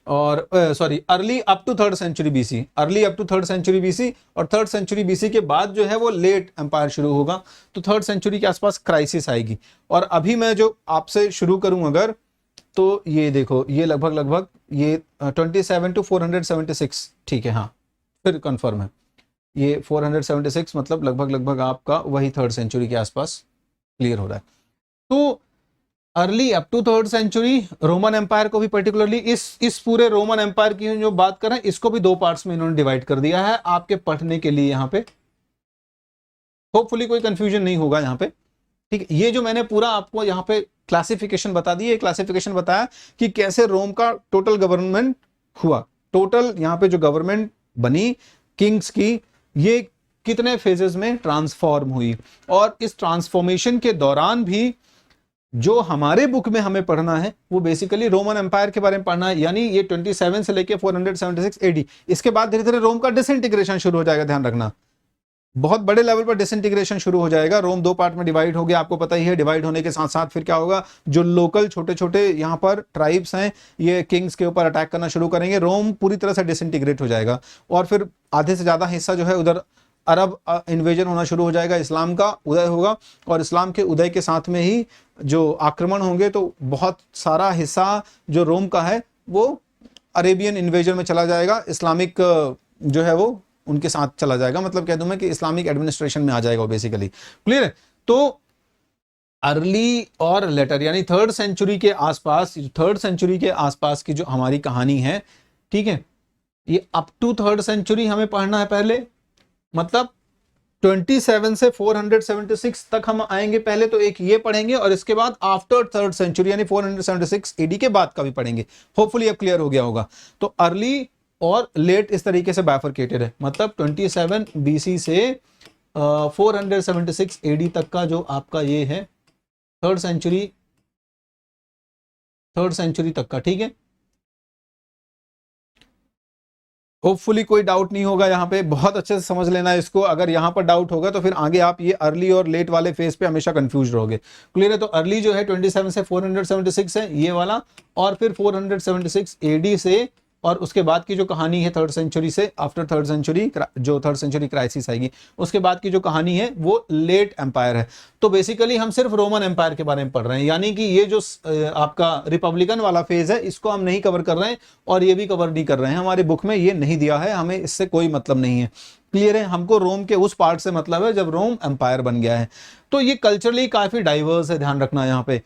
और sorry early up to 3rd century BC, early up to 3rd century BC, और 3rd सेंचुरी बीसी के बाद जो है वो लेट एम्पायर शुरू होगा। तो 3rd सेंचुरी के आसपास क्राइसिस आएगी। और अभी मैं जो आपसे शुरू करूं अगर, तो ये देखो, ये लगभग ये 27 to 476, ठीक है, हाँ फिर कंफर्म है, ये 476 मतलब लगभग आपका वही 3rd सेंचुरी के आसपास क्लियर हो रहा है। तो early up to 3rd century Roman empire को भी पर्टिकुलरली इस पूरे रोमन एम्पायर की जो बात कर रहे हैं इसको भी 2 पार्ट्स में इन्होंने डिवाइड कर दिया है आपके पढ़ने के लिए। यहाँ पे होपफुली कोई कंफ्यूजन नहीं होगा यहाँ पे, ठीक है। ये जो मैंने पूरा आपको यहाँ पे क्लासिफिकेशन बता दी है, क्लासिफिकेशन बताया कि कैसे रोम का टोटल गवर्नमेंट हुआ, टोटल यहाँ पे जो गवर्नमेंट बनी किंग्स की, ये कितने फेजेस में ट्रांसफॉर्म हुई। और इस ट्रांसफॉर्मेशन के दौरान भी जो हमारे बुक में हमें पढ़ना है वो बेसिकली रोमन एम्पायर के बारे में पढ़ना है, यानी ये 27 से लेके 476 एडी। इसके बाद धीरे धीरे रोम का डिसइंटीग्रेशन शुरू हो जाएगा, ध्यान रखना, बहुत बड़े लेवल पर डिसइंटीग्रेशन शुरू हो जाएगा। रोम 2 पार्ट में डिवाइड हो गया, आपको पता ही है। डिवाइड होने के साथ साथ फिर क्या होगा, जो लोकल छोटे छोटे यहाँ पर ट्राइब्स हैं ये किंग्स के ऊपर अटैक करना शुरू करेंगे, रोम पूरी तरह से डिसइंटीग्रेट हो जाएगा। और फिर आधे से ज्यादा हिस्सा जो है उधर अरब इन्वेजन होना शुरू हो जाएगा, इस्लाम का उदय होगा। और इस्लाम के उदय के साथ में ही जो आक्रमण होंगे तो बहुत सारा हिस्सा जो रोम का है वो अरेबियन इन्वेजन में चला जाएगा, इस्लामिक जो है वो उनके साथ चला जाएगा, मतलब कह दूं मैं कि इस्लामिक एडमिनिस्ट्रेशन में आ जाएगा बेसिकली, क्लियर है। तो अर्ली और लेटर यानी 3rd सेंचुरी के आसपास, 3rd सेंचुरी के आसपास की जो हमारी कहानी है, ठीक है, ये अप टू 3rd सेंचुरी हमें पढ़ना है पहले, मतलब 27 से 476 तक हम आएंगे पहले, तो एक ये पढ़ेंगे और इसके बाद आफ्टर 3rd सेंचुरी यानी 476 एडी के बाद का भी पढ़ेंगे। होपफुली अब क्लियर हो गया होगा। तो अर्ली और लेट इस तरीके से बाइफरकेटेड है, मतलब 27 बीसी से 476 एडी तक का जो आपका ये है 3rd सेंचुरी तक का, ठीक है। होपफुली कोई डाउट नहीं होगा यहाँ पे, बहुत अच्छे से समझ लेना है इसको। अगर यहाँ पर डाउट होगा तो फिर आगे आप ये अर्ली और लेट वाले फेज पे हमेशा कंफ्यूज रहोगे, क्लियर है। तो अर्ली जो है 27 से 476 है ये वाला, और फिर 476 एडी से, और उसके बाद की जो कहानी है 3rd सेंचुरी से आफ्टर 3rd सेंचुरी, जो 3rd सेंचुरी क्राइसिस आएगी उसके बाद की जो कहानी है वो लेट एम्पायर है। तो बेसिकली हम सिर्फ रोमन एम्पायर के बारे में पढ़ रहे हैं, यानी कि ये जो आपका रिपब्लिकन वाला फेज है इसको हम नहीं कवर कर रहे हैं, और ये भी कवर नहीं कर रहे हैं, हमारी बुक में ये नहीं दिया है, हमें इससे कोई मतलब नहीं है, क्लियर है। हमको रोम के उस पार्ट से मतलब है जब रोम एम्पायर बन गया है। तो ये कल्चरली काफी डाइवर्स है, ध्यान रखना यहाँ पे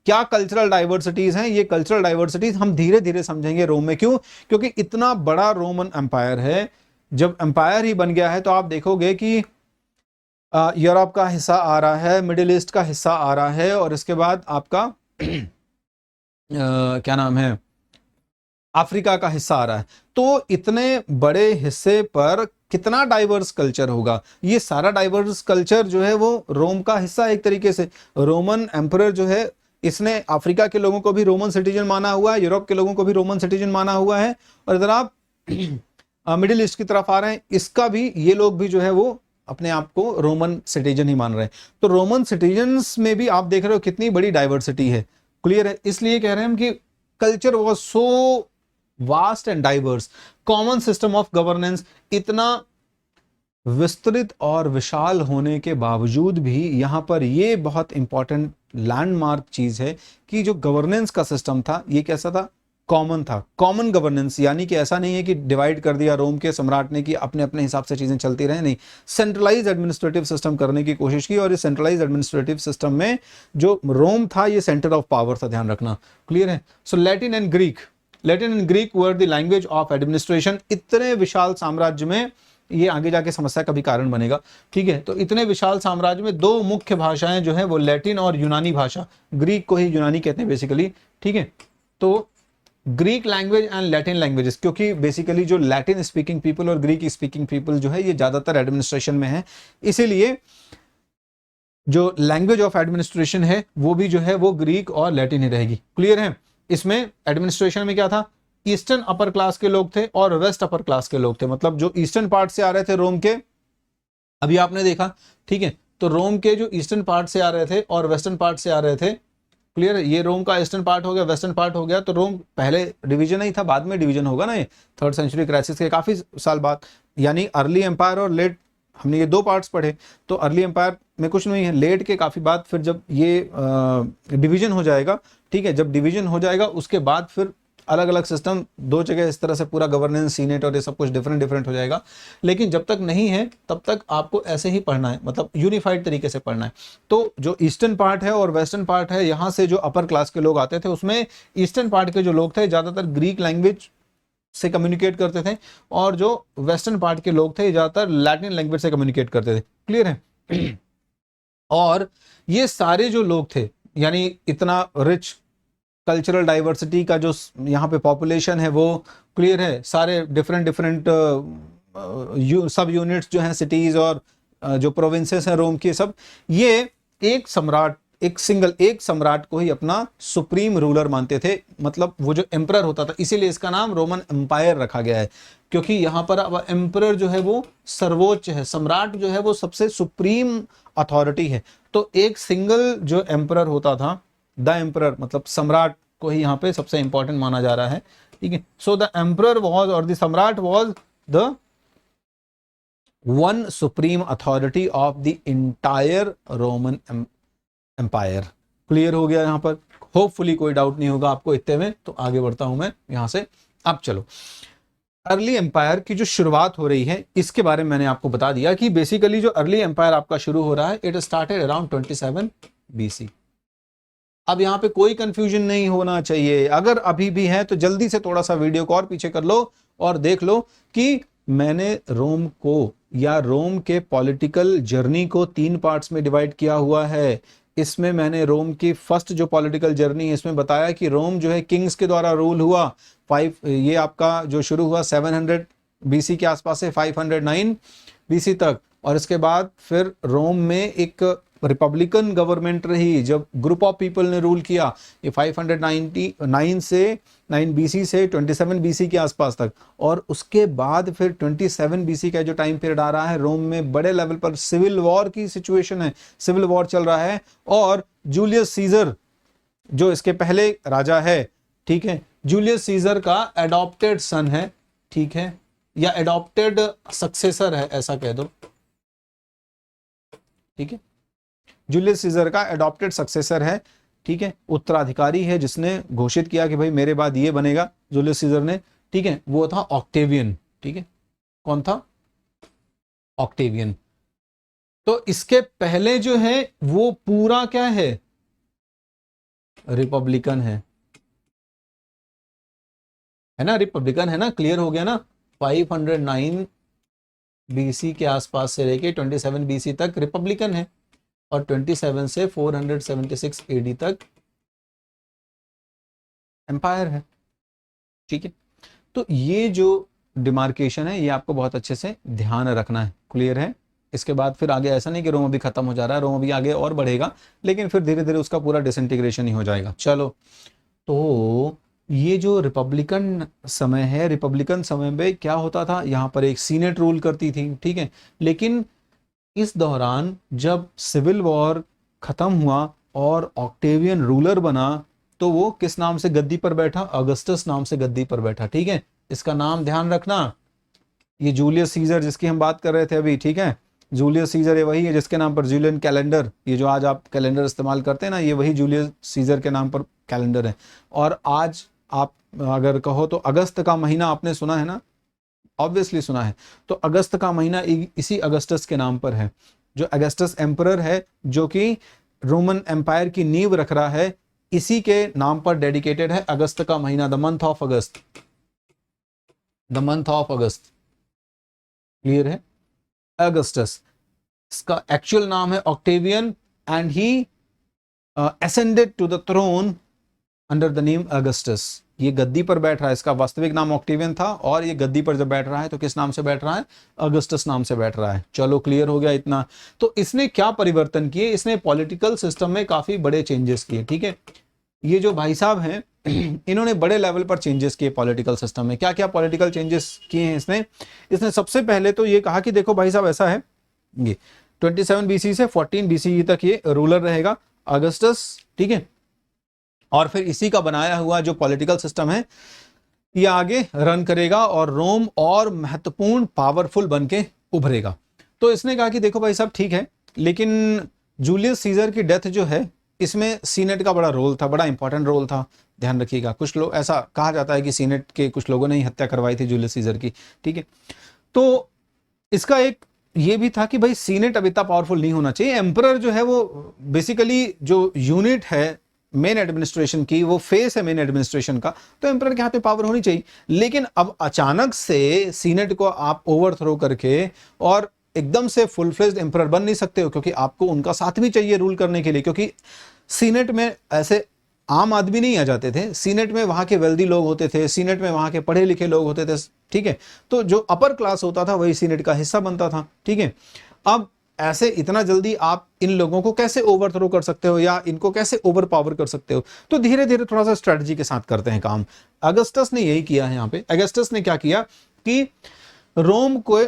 क्या कल्चरल डाइवर्सिटीज हैं। ये कल्चरल डाइवर्सिटीज हम धीरे धीरे समझेंगे रोम में, क्यों, क्योंकि इतना बड़ा रोमन एम्पायर है, जब एम्पायर ही बन गया है तो आप देखोगे कि यूरोप का हिस्सा आ रहा है, मिडिल ईस्ट का हिस्सा आ रहा है, और इसके बाद आपका क्या नाम है, अफ्रीका का हिस्सा आ रहा है। तो इतने बड़े हिस्से पर कितना डाइवर्स कल्चर होगा। ये सारा डाइवर्स कल्चर जो है वो रोम का हिस्सा, एक तरीके से रोमन एम्परर जो है इसने अफ्रीका के लोगों को भी रोमन सिटीजन माना हुआ है, यूरोप के लोगों को भी रोमन सिटीजन माना हुआ है, और इधर आप मिडिल ईस्ट की तरफ आ रहे हैं, इसका भी ये लोग भी जो है वो अपने आप को रोमन सिटीजन ही मान रहे हैं। तो रोमन सिटीजन्स में भी आप देख रहे हो कितनी बड़ी डाइवर्सिटी है, क्लियर है। इसलिए कह रहे हैं हम कि culture was so vast and diverse, common system of governance इतना विस्तृत और विशाल होने के बावजूद भी यहाँ पर ये बहुत इंपॉर्टेंट लैंडमार्क चीज है कि जो गवर्नेंस का सिस्टम था ये कैसा था, कॉमन था, कॉमन गवर्नेंस, यानी कि ऐसा नहीं है कि डिवाइड कर दिया रोम के सम्राट ने कि अपने अपने हिसाब से चीजें चलती रहे, नहीं, सेंट्रलाइज एडमिनिस्ट्रेटिव सिस्टम करने की कोशिश की, और इस सेंट्रलाइज एडमिनिस्ट्रेटिव सिस्टम में जो रोम था ये सेंटर ऑफ पावर था, ध्यान रखना, क्लियर है। So Latin and Greek, Latin and Greek were the language of administration. इतने विशाल साम्राज्य में, ये आगे जाके समस्या का भी कारण बनेगा, ठीक है। तो इतने विशाल साम्राज्य में दो मुख्य भाषाएं जो है वो लैटिन और यूनानी भाषा, ग्रीक को ही यूनानी कहते हैं बेसिकली, ठीक है। तो Greek language and Latin languages, क्योंकि बेसिकली जो लैटिन स्पीकिंग पीपल और ग्रीक स्पीकिंग पीपल जो है ये ज्यादातर एडमिनिस्ट्रेशन में है, इसीलिए जो लैंग्वेज ऑफ एडमिनिस्ट्रेशन है वो भी जो है वो ग्रीक और लैटिन ही रहेगी। क्लियर है। इसमें एडमिनिस्ट्रेशन में क्या था, ईस्टर्न अपर क्लास के लोग थे और वेस्ट अपर क्लास के लोग थे, मतलब जो ईस्टर्न पार्ट से आ रहे थे रोम के, अभी आपने देखा, ठीक है। तो रोम के जो ईस्टर्न पार्ट से आ रहे थे और वेस्टर्न पार्ट से आ रहे थे, क्लियर है। ये रोम का ईस्टर्न पार्ट हो गया, वेस्टर्न पार्ट हो गया। तो रोम पहले डिवीजन नहीं था, बाद में डिवीजन होगा ना, ये 3rd सेंचुरी क्राइसिस के काफी साल बाद, यानी अर्ली एम्पायर और लेट, हमने ये 2 पार्ट्स पढ़े। तो अर्ली एम्पायर में कुछ नहीं है, लेट के काफी बाद फिर जब ये डिवीजन हो जाएगा, ठीक है, जब डिवीजन हो जाएगा उसके बाद फिर अलग अलग सिस्टम, 2 जगह इस तरह से पूरा गवर्नेंस, सीनेट और ये सब कुछ डिफरेंट हो जाएगा। लेकिन जब तक नहीं है तब तक आपको ऐसे ही पढ़ना है, मतलब यूनिफाइड तरीके से पढ़ना है। तो जो ईस्टर्न पार्ट है और वेस्टर्न पार्ट है, यहाँ से जो अपर क्लास के लोग आते थे, उसमें ईस्टर्न पार्ट के जो लोग थे ज्यादातर ग्रीक लैंग्वेज से कम्युनिकेट करते थे, और जो वेस्टर्न पार्ट के लोग थे ज्यादातर लैटिन लैंग्वेज से कम्युनिकेट करते थे। क्लियर है। और ये सारे जो लोग थे, यानी इतना रिच कल्चरल डाइवर्सिटी का जो यहाँ पे पॉपुलेशन है वो, क्लियर है, सारे डिफरेंट सब यूनिट्स जो हैं, सिटीज और जो प्रोविंसेस हैं रोम के, सब ये एक सम्राट, एक सम्राट को ही अपना सुप्रीम रूलर मानते थे, मतलब वो जो एम्परर होता था। इसीलिए इसका नाम रोमन एम्पायर रखा गया है, क्योंकि यहाँ पर अब एम्परर जो है वो सर्वोच्च है, सम्राट जो है वो सबसे सुप्रीम अथॉरिटी है। तो एक सिंगल जो एम्परर होता था, द एम्परर, मतलब सम्राट को ही यहाँ पे सबसे इंपॉर्टेंट माना जा रहा है, ठीक है। सो द एम्परर वाज, और the samrat was the one supreme authority of the entire Roman empire. Clear हो गया यहाँ पर, होपफुली कोई डाउट नहीं होगा आपको इतने में। तो आगे बढ़ता हूं मैं यहां से। अब चलो, अर्ली एम्पायर की जो शुरुआत हो रही है इसके बारे में मैंने आपको बता दिया कि बेसिकली जो अर्ली एम्पायर आपका शुरू हो रहा है, इट स्टार्टेड अराउंड 27 BC। अब यहाँ पे कोई कंफ्यूजन नहीं होना चाहिए, अगर अभी भी है तो जल्दी से थोड़ा सा वीडियो को और पीछे कर लो और देख लो कि मैंने रोम को या रोम के पॉलिटिकल जर्नी को 3 पार्ट्स में डिवाइड किया हुआ है। इसमें मैंने रोम की फर्स्ट जो पॉलिटिकल जर्नी है इसमें बताया कि रोम जो है किंग्स के द्वारा रूल हुआ, ये आपका जो शुरू हुआ 700 BC के आसपास से 509 BC तक, और इसके बाद फिर रोम में एक रिपब्लिकन गवर्नमेंट रही जब ग्रुप ऑफ पीपल ने रूल किया, ये 599 से 9 BC से 27 BC के आसपास तक। और उसके बाद फिर 27 BC का जो टाइम पीरियड आ रहा है, रोम में बड़े लेवल पर सिविल वॉर की सिचुएशन है, सिविल वॉर चल रहा है। और जूलियस सीजर जो इसके पहले राजा है, ठीक है, जूलियस सीजर का एडॉप्टेड सन है, ठीक है, या एडॉप्टेड सक्सेसर है, ऐसा कह दो, ठीक है। जूलियस सीजर का एडॉप्टेड सक्सेसर है, ठीक है, उत्तराधिकारी है, जिसने घोषित किया कि भाई मेरे बाद ये बनेगा, जूलियस सीजर ने, ठीक है, वो था ऑक्टेवियन, ठीक है। कौन था? ऑक्टेवियन। तो इसके पहले जो है वो पूरा क्या है? रिपब्लिकन है ना, रिपब्लिकन है ना, क्लियर हो गया ना। 509 BC के आसपास से लेके 27 BC तक रिपब्लिकन है, और 27 से 476 AD तक एम्पायर है, ठीक है। तो ये जो डिमार्केशन है ये आपको बहुत अच्छे से ध्यान रखना है, क्लियर है। इसके बाद फिर आगे ऐसा नहीं कि रोम अभी खत्म हो जा रहा है, रोम अभी आगे और बढ़ेगा, लेकिन फिर धीरे धीरे उसका पूरा डिसइंटीग्रेशन ही हो जाएगा। चलो, तो ये जो रिपब्लिकन समय है, रिपब्लिकन समय में क्या होता था, यहाँ पर एक सीनेट रूल करती थी, ठीक है। लेकिन इस दौरान जब सिविल वॉर खत्म हुआ और ऑक्टेवियन रूलर बना, तो वो किस नाम से गद्दी पर बैठा? अगस्टस नाम से गद्दी पर बैठा, ठीक है। इसका नाम ध्यान रखना, ये जूलियस सीजर जिसकी हम बात कर रहे थे अभी, ठीक है, जूलियस सीजर ये वही है जिसके नाम पर जूलियन कैलेंडर, ये जो आज आप कैलेंडर इस्तेमाल करते हैं ना, ये वही जूलियस सीजर के नाम पर कैलेंडर है। और आज आप अगर कहो तो अगस्त का महीना आपने सुना है ना, ऑब्वियसली सुना है। तो अगस्त का महीना इसी अगस्टस के नाम पर है, जो अगस्टस एम्परर है, जो कि रोमन एम्पायर की नींव रख रहा है। इसी के नाम पर डेडिकेटेड है। अगस्त का महीना, the month of August, the month of August, clear है, अगस्टस। इसका एक्चुअल नाम है Octavian and he ascended to the throne under the name Augustus। ये गद्दी पर बैठ रहा है, इसका वास्तविक नाम ऑक्टेवियन था और ये गद्दी पर जब बैठ रहा है तो किस नाम से बैठ रहा है, अगस्टस नाम से बैठ रहा है। चलो क्लियर हो गया इतना। तो इसने क्या परिवर्तन किए, इसने पॉलिटिकल सिस्टम में काफी बड़े चेंजेस किए, ठीक है। ये जो भाई साहब हैं इन्होंने बड़े लेवल पर चेंजेस किए पॉलिटिकल सिस्टम में। क्या क्या पॉलिटिकल चेंजेस किए हैं इसने सबसे पहले तो ये कहा कि देखो भाई साहब ऐसा है, ये 27 बीसी से 14 बीसी तक ये रूलर रहेगा अगस्टस, ठीक है। और फिर इसी का बनाया हुआ जो पॉलिटिकल सिस्टम है ये आगे रन करेगा और रोम और महत्वपूर्ण पावरफुल बन के उभरेगा। तो इसने कहा कि देखो भाई साहब ठीक है, लेकिन जूलियस सीजर की डेथ जो है इसमें सीनेट का बड़ा रोल था, बड़ा इंपॉर्टेंट रोल था, ध्यान रखिएगा। कुछ लोग, ऐसा कहा जाता है कि सीनेट के कुछ लोगों ने ही हत्या करवाई थी जूलियस सीजर की, ठीक है। तो इसका एक ये भी था कि भाई सीनेट अब इतना पावरफुल नहीं होना चाहिए। एम्परर जो है वो बेसिकली जो यूनिट है मेन एडमिनिस्ट्रेशन की, वो फेस है मेन एडमिनिस्ट्रेशन का, तो एम्परर के हाथ में पावर होनी चाहिए। लेकिन अब अचानक से सीनेट को आप ओवरथ्रो करके और एकदम से फुल फ्लेज्ड एम्परर बन नहीं सकते हो, क्योंकि आपको उनका साथ भी चाहिए रूल करने के लिए, क्योंकि सीनेट में ऐसे आम आदमी नहीं आ जाते थे, सीनेट में वहां के वेल्दी लोग होते थे, सीनेट में वहां के पढ़े लिखे लोग होते थे, ठीक है। तो जो अपर क्लास होता था वही सीनेट का हिस्सा बनता था, ठीक है। अब ऐसे इतना जल्दी आप इन लोगों को कैसे ओवरथ्रो कर सकते हो या इनको कैसे ओवर पावर कर सकते हो, तो धीरे धीरे थोड़ा सा स्ट्रेटजी के साथ करते हैं काम। अगस्टस ने यही किया है। यहाँ पे अगस्टस ने क्या किया कि रोम को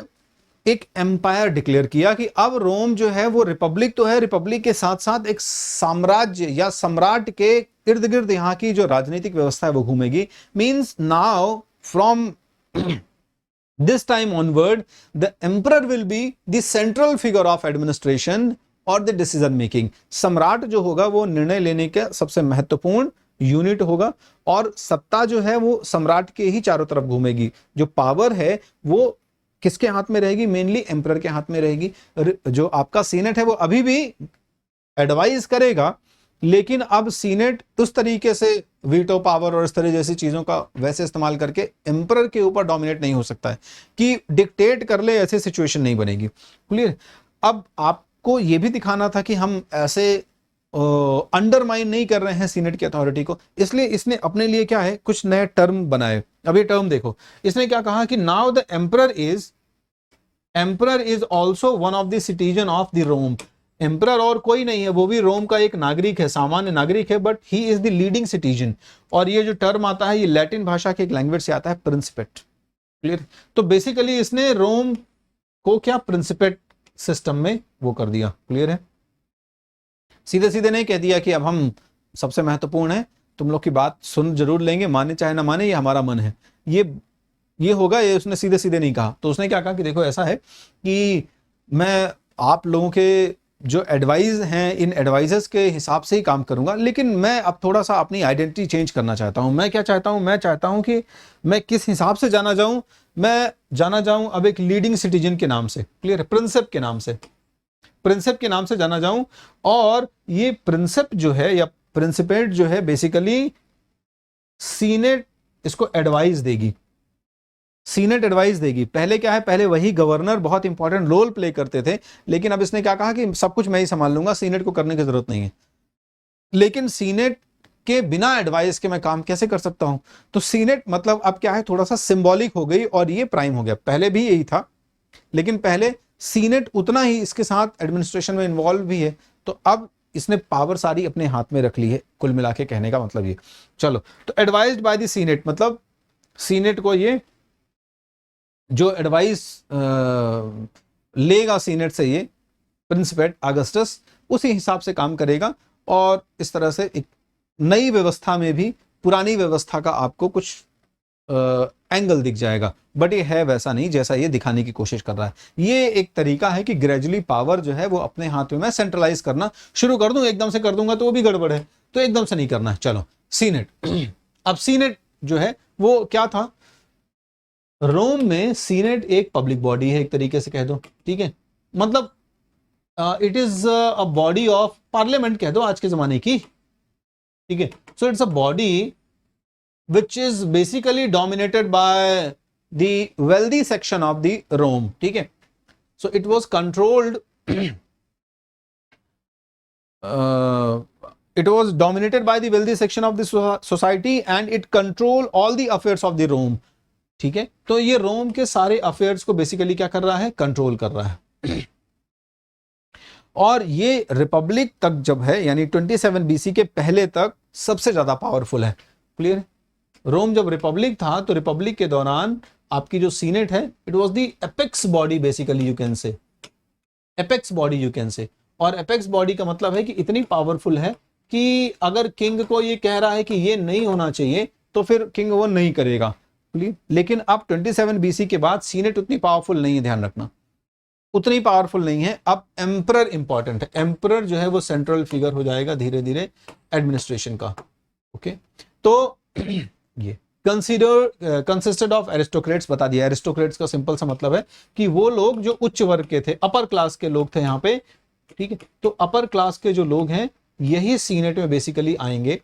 एक एम्पायर डिक्लेयर किया कि अब रोम जो है वो रिपब्लिक तो है, रिपब्लिक के साथ साथ एक साम्राज्य या सम्राट के इर्द गिर्द यहाँ की जो राजनीतिक व्यवस्था है वो घूमेगी। Means now from this time onward the emperor will be the central figure of administration और the decision making। सम्राट जो होगा वो निर्णय लेने का सबसे महत्वपूर्ण यूनिट होगा और सत्ता जो है वो सम्राट के ही चारों तरफ घूमेगी। जो पावर है वो किसके हाथ में रहेगी, मेनली एम्परर के हाथ में रहेगी। जो आपका सीनेट है वो अभी भी एडवाइस करेगा, लेकिन अब सीनेट उस तरीके से वीटो पावर और इस तरह जैसी चीजों का वैसे इस्तेमाल करके एम्परर के ऊपर डोमिनेट नहीं हो सकता है कि डिक्टेट कर ले, ऐसी सिचुएशन नहीं बनेगी। क्लियर। अब आपको यह भी दिखाना था कि हम ऐसे अंडरमाइन नहीं कर रहे हैं सीनेट की अथॉरिटी को, इसलिए इसने अपने लिए क्या है कुछ नए टर्म बनाए। अब ये टर्म देखो, इसने क्या कहा कि now the emperor is also one of the citizen of the Rome. Emperor और कोई नहीं है, वो भी रोम का एक नागरिक है, सामान्य नागरिक है, but he is the leading citizen. और ये जो टर्म आता है ये लैटिन भाषा के एक लैंग्वेज से आता है, प्रिंसिपेट। क्लियर। तो बेसिकली इसने रोम को क्या प्रिंसिपेट सिस्टम में वो कर दिया। क्लियर है। सीधे सीधे नहीं कह दिया कि अब हम सबसे महत्वपूर्ण है, तुम लोग की बात सुन जरूर लेंगे, माने चाहे ना माने, ये हमारा मन है, ये होगा, ये उसने सीधे सीधे नहीं कहा। तो उसने क्या कहा कि देखो ऐसा है कि मैं आप लोगों के जो एडवाइस हैं इन एडवाइजर्स के हिसाब से ही काम करूंगा, लेकिन मैं अब थोड़ा सा अपनी आइडेंटिटी चेंज करना चाहता हूं। मैं क्या चाहता हूं, मैं चाहता हूं कि मैं किस हिसाब से जाना जाऊं, मैं जाना जाऊं अब एक लीडिंग सिटीजन के नाम से। क्लियर है। प्रिंसेप के नाम से, प्रिंसेप के नाम से जाना जाऊं। और ये प्रिंसेप जो है या प्रिंसिपेट जो है बेसिकली सीनेट इसको एडवाइस देगी, सीनेट एडवाइस देगी। पहले क्या है, पहले वही गवर्नर बहुत इंपॉर्टेंट रोल प्ले करते थे, लेकिन अब इसने क्या कहा कि सब कुछ मैं ही संभाल लूंगा, सीनेट को करने की जरूरत नहीं है। लेकिन सीनेट के बिना एडवाइस के मैं काम कैसे कर सकता हूं, तो सीनेट मतलब अब क्या है थोड़ा सा सिंबॉलिक हो गई और ये प्राइम हो गया। पहले भी यही था, लेकिन पहले सीनेट उतना ही इसके साथ एडमिनिस्ट्रेशन में इन्वॉल्व भी है, तो अब इसने पावर सारी अपने हाथ में रख ली है। कुल मिला के कहने का मतलब ये। चलो, तो एडवाइज्ड बाय द सीनेट मतलब सीनेट को ये जो एडवाइस लेगा सीनेट से, ये प्रिंसिपेट अगस्टस उसी हिसाब से काम करेगा। और इस तरह से एक नई व्यवस्था में भी पुरानी व्यवस्था का आपको कुछ एंगल दिख जाएगा, बट ये है वैसा नहीं जैसा ये दिखाने की कोशिश कर रहा है। ये एक तरीका है कि ग्रेजुअली पावर जो है वो अपने हाथ में मैं सेंट्रलाइज करना शुरू कर दूं। एकदम से कर दूंगा तो वो भी गड़बड़ है, तो एकदम से नहीं करना है। चलो, सीनेट। अब सीनेट जो है वो क्या था, रोम में सीनेट एक पब्लिक बॉडी है, एक तरीके से कह दो, ठीक है। मतलब it is a body of parliament कह दो आज के जमाने की, ठीक है। So it's a body which is basically dominated by the wealthy section of the Rome, ठीक है। So it was controlled, it was dominated by the wealthy section of the society and it control all the affairs of the Rome, ठीक है। तो ये रोम के सारे अफेयर्स को बेसिकली क्या कर रहा है, कंट्रोल कर रहा है। और ये रिपब्लिक तक जब है, यानी 27 बीसी के पहले तक सबसे ज्यादा पावरफुल है। क्लियर है? रोम जब रिपब्लिक था तो रिपब्लिक के दौरान आपकी जो सीनेट है, it was the apex body, basically you can say apex body you can say. और एपेक्स बॉडी का मतलब है कि इतनी पावरफुल है कि अगर किंग को ये कह रहा है कि ये नहीं होना चाहिए तो फिर किंग वो नहीं करेगा। लेकिन अब 27 बीसी के बाद सीनेट उतनी पावरफुल नहीं है, ध्यान रखना, उतनी पावरफुल नहीं है। अब एम्परर इंपॉर्टेंट है। एम्परर जो है वो सेंट्रल फिगर हो जाएगा धीरे धीरे एडमिनिस्ट्रेशन का। ओके, तो ये कंसिस्टेड ऑफ एरिस्टोक्रेट्स बता दिया। एरिस्टोक्रेट्स का सिंपल सा मतलब है कि वो लोग जो उच्च वर्ग के थे, अपर क्लास के लोग थे यहाँ पे, ठीक है। तो अपर क्लास के जो लोग हैं यही सीनेट में बेसिकली आएंगे।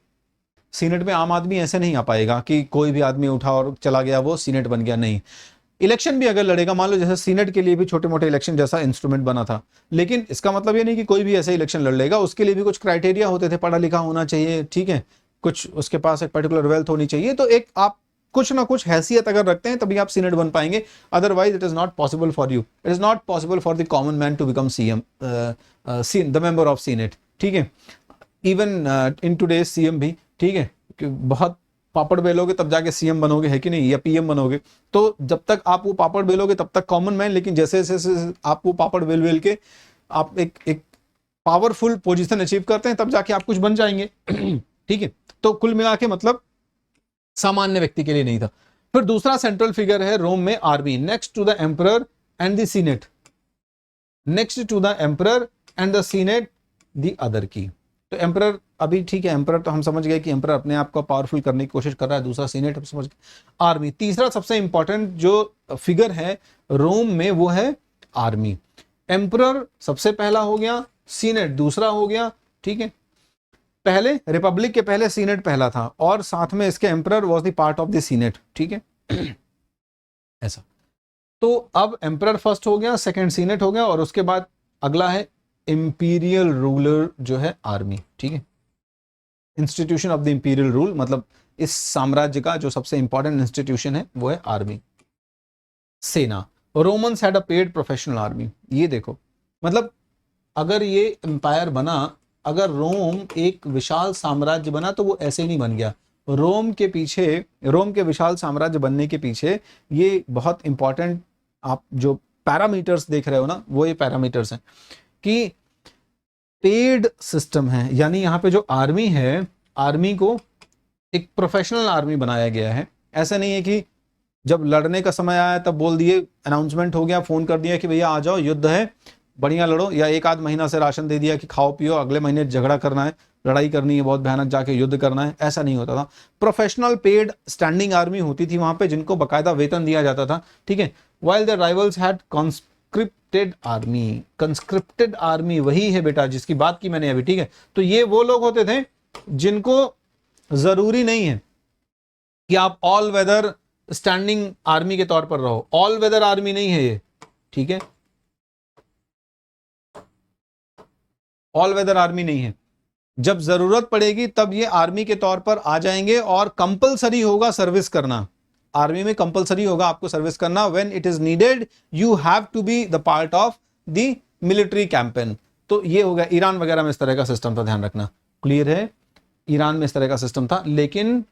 सीनेट में आम आदमी ऐसे नहीं आ पाएगा कि कोई भी आदमी उठा और चला गया वो सीनेट बन गया, नहीं। इलेक्शन भी अगर लड़ेगा, मान लो जैसे सीनेट के लिए भी छोटे मोटे इलेक्शन जैसा इंस्ट्रूमेंट बना था, लेकिन इसका मतलब ये नहीं कि कोई भी ऐसे इलेक्शन लड़ लेगा। उसके लिए भी कुछ क्राइटेरिया होते थे, पढ़ा लिखा होना चाहिए, ठीक है, कुछ उसके पास एक पर्टिकुलर वेल्थ होनी चाहिए। तो एक आप कुछ ना कुछ हैसियत अगर रखते हैं तभी आप सीनेट बन पाएंगे, otherwise it is not possible for you, it is not possible for the common man to become CM, the member of senate, ठीक है। इवन इन टुडेज सीएम भी, ठीक है, कि बहुत पापड़ बेलोगे तब जाके सीएम बनोगे, है कि नहीं, या पीएम बनोगे। तो जब तक आप वो पापड़ बेलोगे तब तक कॉमन मैन, लेकिन जैसे जैसे आप वो पापड़ बेल बेल के आप एक पावरफुल पोजीशन अचीव करते हैं तब जाके आप कुछ बन जाएंगे, ठीक है। तो कुल मिला के मतलब सामान्य व्यक्ति के लिए नहीं था। फिर दूसरा सेंट्रल फिगर है रोम में army, next to the emperor and the senate, next to the emperor and the senate the other की। तो एम्परर अभी ठीक है, एम्परर तो हम समझ गए कि एम्परर अपने आप को पावरफुल करने की कोशिश कर रहा है, दूसरा सीनेट हम समझ गए, आर्मी। तीसरा सबसे इंपॉर्टेंट जो फिगर है रोम में वो है आर्मी। एम्परर सबसे पहला हो गया, सीनेट दूसरा हो गया, ठीक है। पहले रिपब्लिक के पहले सीनेट पहला था और साथ में इसके emperor was the part of the senate, ठीक है। ऐसा, तो अब एम्परर फर्स्ट हो गया, सेकंड सीनेट हो गया, और उसके बाद अगला है इंपीरियल रूलर जो है आर्मी, ठीक है। Institution of the imperial rule, मतलब इस साम्राज्य का जो सबसे इंपॉर्टेंट इंस्टीट्यूशन है वो है आर्मी, सेना। Romans had a paid professional army. ये देखो, मतलब अगर ये एम्पायर बना, अगर रोम एक विशाल साम्राज्य बना तो वो ऐसे नहीं बन गया। रोम के पीछे, रोम के विशाल साम्राज्य बनने के पीछे ये बहुत इंपॉर्टेंट आप जो पैरामीटर्स देख रहे हो ना, वो ये पैरामीटर्स हैं कि पेड सिस्टम है, यानी यहाँ पे जो आर्मी है, आर्मी को एक प्रोफेशनल आर्मी बनाया गया है। ऐसा नहीं है कि जब लड़ने का समय आया तब बोल दिए, अनाउंसमेंट हो गया, फोन कर दिया कि भैया आ जाओ, युद्ध है, बढ़िया लड़ो, या एक आध महीना से राशन दे दिया कि खाओ पियो, अगले महीने झगड़ा करना है, लड़ाई करनी है, बहुत भयानक जाके युद्ध करना है। ऐसा नहीं होता था। प्रोफेशनल पेड स्टैंडिंग आर्मी होती थी वहां पे, जिनको बकायदा वेतन दिया जाता था, ठीक है। While the rivals had conscripted army. Conscripted army वही है बेटा जिसकी बात की मैंने अभी, ठीक है। तो ये वो लोग होते थे जिनको जरूरी नहीं है कि आप ऑल वेदर स्टैंडिंग आर्मी के तौर पर रहो, ऑल वेदर आर्मी नहीं है ये, ठीक है, ऑल वेदर आर्मी नहीं है। जब जरूरत पड़ेगी तब ये आर्मी के तौर पर आ जाएंगे और कंपलसरी होगा सर्विस करना, आर्मी में कंपलसरी होगा आपको सर्विस करना। When it is needed you have to be the part of the military campaign. तो ये हो गया। ईरान वगैरह में इस तरह का सिस्टम था, ध्यान रखना, क्लियर है, ईरान में इस तरह का सिस्टम था। लेकिन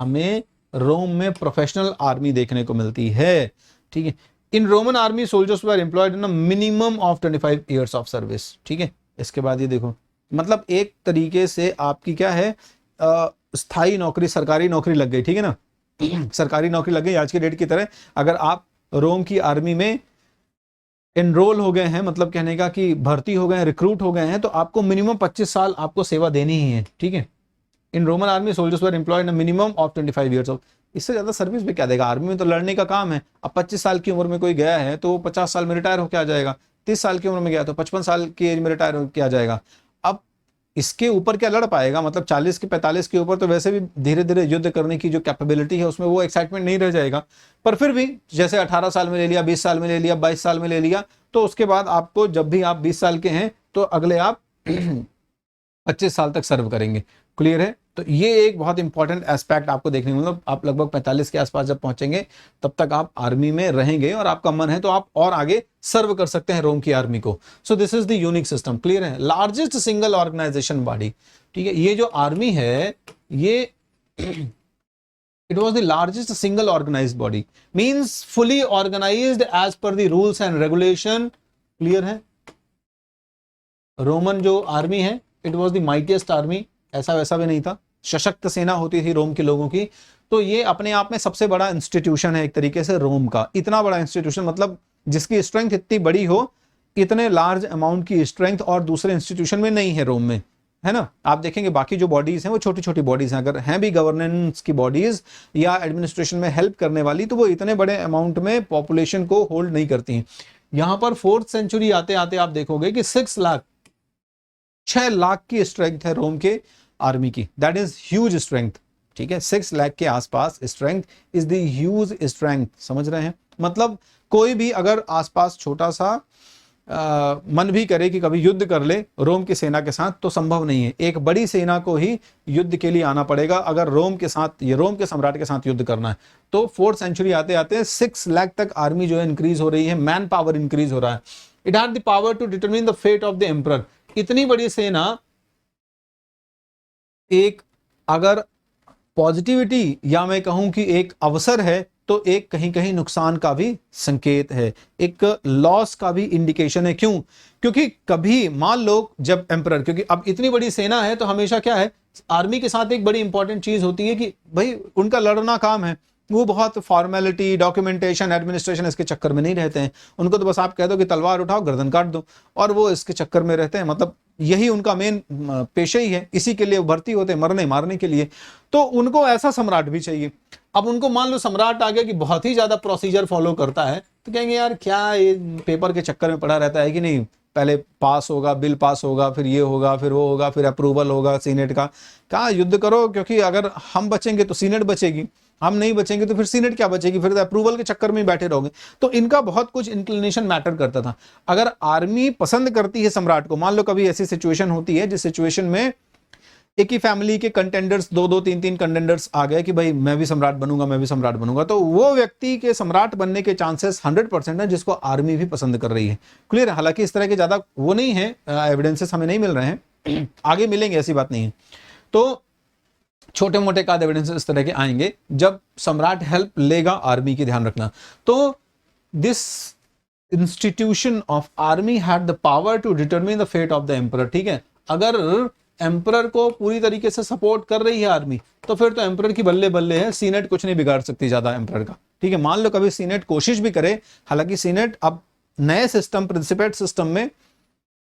हमें रोम में प्रोफेशनल आर्मी देखने को मिलती है, ठीक है। In Roman army soldiers were employed in a minimum of 25 years of service, ठीक है। इसके बाद ये देखो, मतलब एक तरीके से आपकी क्या है, स्थायी नौकरी, सरकारी नौकरी लग गई, ठीक है ना। सरकारी नौकरी लग गई आज की डेट की तरह। अगर आप रोम की आर्मी में एनरोल हो गए हैं, मतलब कहने का कि भर्ती हो गए हैं, रिक्रूट हो गए हैं, तो आपको मिनिमम 25 साल आपको सेवा देनी ही है, ठीक है। In Roman army soldiers were employed in minimum of 25 years of. इससे ज्यादा सर्विस भी क्या देगा, आर्मी में तो लड़ने का काम है। अब 25 साल की उम्र में कोई गया है तो 50 साल में रिटायर होकर आ जाएगा, 30 साल की उम्र में गया तो 55 साल की एज में रिटायर होकर आ जाएगा। अब इसके ऊपर क्या लड़ पाएगा, मतलब 40 के 45 के ऊपर तो वैसे भी धीरे धीरे युद्ध करने की जो कैपेबिलिटी है उसमें वो एक्साइटमेंट नहीं रह जाएगा। पर फिर भी जैसे 18 साल में ले लिया, 20 साल में ले लिया, 22 साल में ले लिया, तो उसके बाद आपको जब भी आप 20 साल के हैं तो अगले आप 25 साल तक सर्व करेंगे। क्लियर है? तो ये एक बहुत इंपॉर्टेंट एस्पेक्ट आपको देखने को, मतलब आप लगभग 45 के आसपास जब पहुंचेंगे तब तक आप आर्मी में रहेंगे और आपका मन है तो आप और आगे सर्व कर सकते हैं रोम की आर्मी को। So this is the unique system. Clear है? लार्जेस्ट सिंगल ऑर्गेनाइजेशन बॉडी, ठीक है। ये जो आर्मी है ये it was the largest single organised body, means fully organised as per the rules and regulation. Clear है? रोमन जो आर्मी है it was the mightiest army, ऐसा वैसा भी नहीं था, सशक्त सेना होती थी रोम के लोगों की। तो ये अपने आप में सबसे बड़ा इंस्टीट्यूशन है एक तरीके से रोम का। इतना बड़ा इंस्टीट्यूशन, मतलब जिसकी स्ट्रेंथ इतनी बड़ी हो, इतने लार्ज अमाउंट की स्ट्रेंथ और दूसरे इंस्टीट्यूशन में नहीं है रोम में, है ना। आप देखेंगे बाकी जो बॉडीज हैं वो छोटी छोटी बॉडीज हैं, अगर हैं भी गवर्नेंस की बॉडीज या एडमिनिस्ट्रेशन में हेल्प करने वाली, तो वो इतने बड़े अमाउंट में पॉपुलेशन को होल्ड नहीं करती हैं। यहां पर 4th सेंचुरी आते आते आप देखोगे कि 6 लाख की स्ट्रेंथ है रोम के आर्मी की। दैट इज ह्यूज स्ट्रेंथ, ठीक है। 6 लाख के आसपास strength is the huge strength, समझ रहे हैं। मतलब कोई भी अगर आसपास छोटा सा मन भी करे कि कभी युद्ध कर ले रोम की सेना के साथ, तो संभव नहीं है। एक बड़ी सेना को ही युद्ध के लिए आना पड़ेगा अगर रोम के साथ, ये रोम के सम्राट के साथ युद्ध करना है। तो 4th सेंचुरी आते आते 6 लाख तक आर्मी जो है इंक्रीज हो रही है, मैन पावर इंक्रीज हो रहा है। It had the power to determine the fate of the emperor. इतनी बड़ी सेना एक अगर पॉजिटिविटी या मैं कहूं कि एक अवसर है, तो एक कहीं कहीं नुकसान का भी संकेत है, एक लॉस का भी इंडिकेशन है। क्यों? क्योंकि कभी मान लो जब एम्परर, क्योंकि अब इतनी बड़ी सेना है तो हमेशा क्या है, आर्मी के साथ एक बड़ी इंपॉर्टेंट चीज होती है कि भाई उनका लड़ना काम है, वो बहुत फॉर्मेलिटी, डॉक्यूमेंटेशन, एडमिनिस्ट्रेशन इसके चक्कर में नहीं रहते हैं। उनको तो बस आप कह दो कि तलवार उठाओ गर्दन काट दो, और वो इसके चक्कर में रहते हैं। मतलब यही उनका मेन पेशा ही है, इसी के लिए भर्ती होते हैं, मरने मारने के लिए। तो उनको ऐसा सम्राट भी चाहिए। अब उनको मान लो सम्राट आ गया कि बहुत ही ज्यादा प्रोसीजर फॉलो करता है, तो कहेंगे यार क्या ये पेपर के चक्कर में पड़ा रहता है कि नहीं, पहले पास होगा, बिल पास होगा, फिर ये होगा, फिर वो होगा, फिर अप्रूवल होगा सीनेट का। कहा युद्ध करो, क्योंकि अगर हम बचेंगे तो सीनेट बचेगी, हम नहीं बचेंगे तो फिर सीनेट क्या बचेगी, फिर अप्रूवल के चक्कर में बैठे रहोगे। तो इनका बहुत कुछ इंक्लिनेशन मैटर करता था। अगर आर्मी पसंद करती है सम्राट को, मान लो कभी ऐसी सिचुएशन होती है जिस सिचुएशन में एक ही फैमिली के कंटेंडर्स, 2-2, 3-3 कंटेंडर्स आ गए कि भाई मैं भी सम्राट बनूंगा, मैं भी सम्राट बनूंगा, तो वो व्यक्ति के सम्राट बनने के चांसेस 100% है जिसको आर्मी भी पसंद कर रही है। क्लियर है? हालांकि इस तरह के ज्यादा वो नहीं है, एविडेंसेस हमें नहीं मिल रहे हैं, आगे मिलेंगे, ऐसी बात नहीं है। तो छोटे मोटे का एविडेंसेस इस तरह के आएंगे जब सम्राट हेल्प लेगा आर्मी की, ध्यान रखना। तो this institution of army had the power to determine the fate of the emperor. ठीक है, अगर एम्परर को पूरी तरीके से सपोर्ट कर रही है आर्मी, तो फिर तो एम्परर की बल्ले बल्ले है, सीनेट कुछ नहीं बिगाड़ सकती ज्यादा एम्परर का। ठीक है, मान लो कभी सीनेट कोशिश भी करे, हालांकि सीनेट अब नए सिस्टम, प्रिंसिपेट सिस्टम में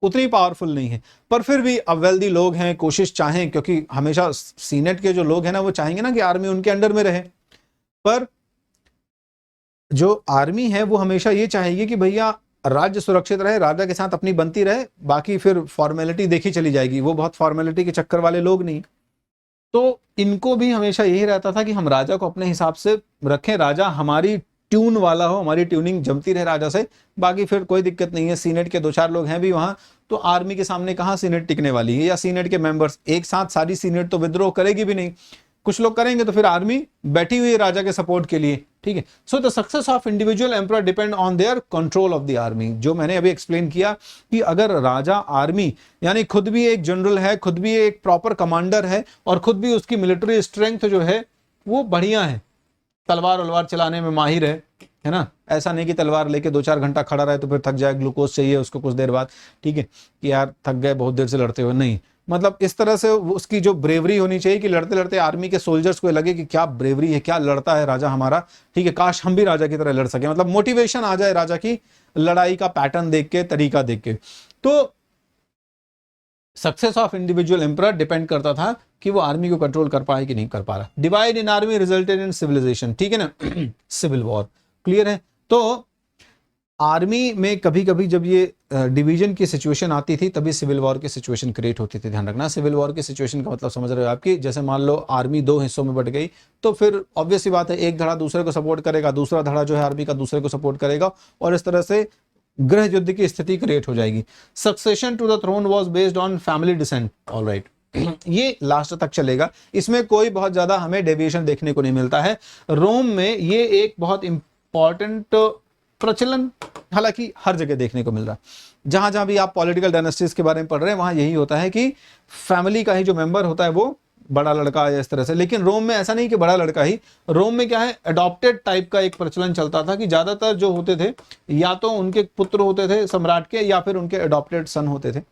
उतनी पावरफुल नहीं है, पर फिर भी अब वेल्दी लोग हैं, कोशिश चाहें, क्योंकि हमेशा सीनेट के जो लोग हैं ना वो चाहेंगे ना कि आर्मी उनके अंडर में रहे, पर जो आर्मी है वो हमेशा ये चाहेगी कि भैया राज्य सुरक्षित रहे, राजा के साथ अपनी बनती रहे, बाकी फिर फॉर्मेलिटी देखी चली जाएगी। वो बहुत फॉर्मेलिटी के चक्कर वाले लोग नहीं। तो इनको भी हमेशा यही रहता था कि हम राजा को अपने हिसाब से रखें, राजा हमारी ट्यून वाला हो, हमारी ट्यूनिंग जमती रहे राजा से, बाकी फिर कोई दिक्कत नहीं है। सीनेट के 2-4 लोग हैं भी वहां, तो आर्मी के सामने कहां सीनेट टिकने वाली है, या सीनेट के मेंबर्स एक साथ सारी सीनेट तो विद्रोह करेगी भी नहीं, कुछ लोग करेंगे, तो फिर आर्मी बैठी हुई है राजा के सपोर्ट के लिए। ठीक है, so the success of individual emperor depend on their control of the army. जो मैंने अभी एक्सप्लेन किया कि अगर राजा आर्मी यानी खुद भी एक जनरल है, खुद भी एक प्रॉपर कमांडर है, और खुद भी उसकी मिलिट्री स्ट्रेंथ जो है वो बढ़िया है, तलवार वलवार चलाने में माहिर है ना, ऐसा नहीं कि तलवार लेके 2-4 घंटा खड़ा रहे तो फिर थक जाए, ग्लूकोज चाहिए उसको कुछ देर बाद, ठीक है, कि यार थक गए बहुत देर से लड़ते हुए, नहीं, मतलब इस तरह से उसकी जो ब्रेवरी होनी चाहिए कि लड़ते लड़ते आर्मी के सोल्जर्स को लगे कि क्या ब्रेवरी है, क्या लड़ता है राजा हमारा, ठीक है, काश हम भी राजा की तरह लड़ सके, मतलब मोटिवेशन आ जाए राजा की लड़ाई का पैटर्न देख के, तरीका देख के। तो success of individual emperor depend करता था कि वो आर्मी को कंट्रोल कर पाए कि नहीं कर पा रहा। Divide in army resulted in civilisation, ठीक है ना, सिविल वॉर। क्लियर है? तो आर्मी में कभी कभी जब ये डिवीजन की सिचुएशन आती थी तभी सिविल वॉर की सिचुएशन क्रिएट होती थी। ध्यान रखना, सिविल वॉर की सिचुएशन का मतलब समझ रहे हो आपकी, जैसे मान लो आर्मी दो हिस्सों में बट गई तो फिर ऑब्वियस सी बात है एक धड़ा दूसरे को सपोर्ट करेगा, दूसरा धड़ा जो है आर्मी का दूसरे को सपोर्ट करेगा और इस तरह से गृह युद्ध की स्थिति क्रिएट हो जाएगी। Succession to the throne was based on family descent. Alright, ये लास्ट तक चलेगा, इसमें कोई बहुत ज्यादा हमें डेविएशन देखने को नहीं मिलता है। रोम में ये एक बहुत इंपॉर्टेंट प्रचलन हालांकि हर जगह देखने को मिल रहा है। जहां जहां भी आप पॉलिटिकल डायनेस्टीज के बारे में पढ़ रहे हैं वहां यही होता है कि फैमिली का ही जो मेंबर होता है वो बड़ा लड़का या इस तरह से। लेकिन रोम में ऐसा नहीं कि बड़ा लड़का ही, रोम में क्या है, अडॉप्टेड टाइप का एक प्रचलन चलता था कि ज्यादातर जो होते थे या तो उनके पुत्र होते थे सम्राट के या फिर उनके अडॉप्टेड सन होते थे।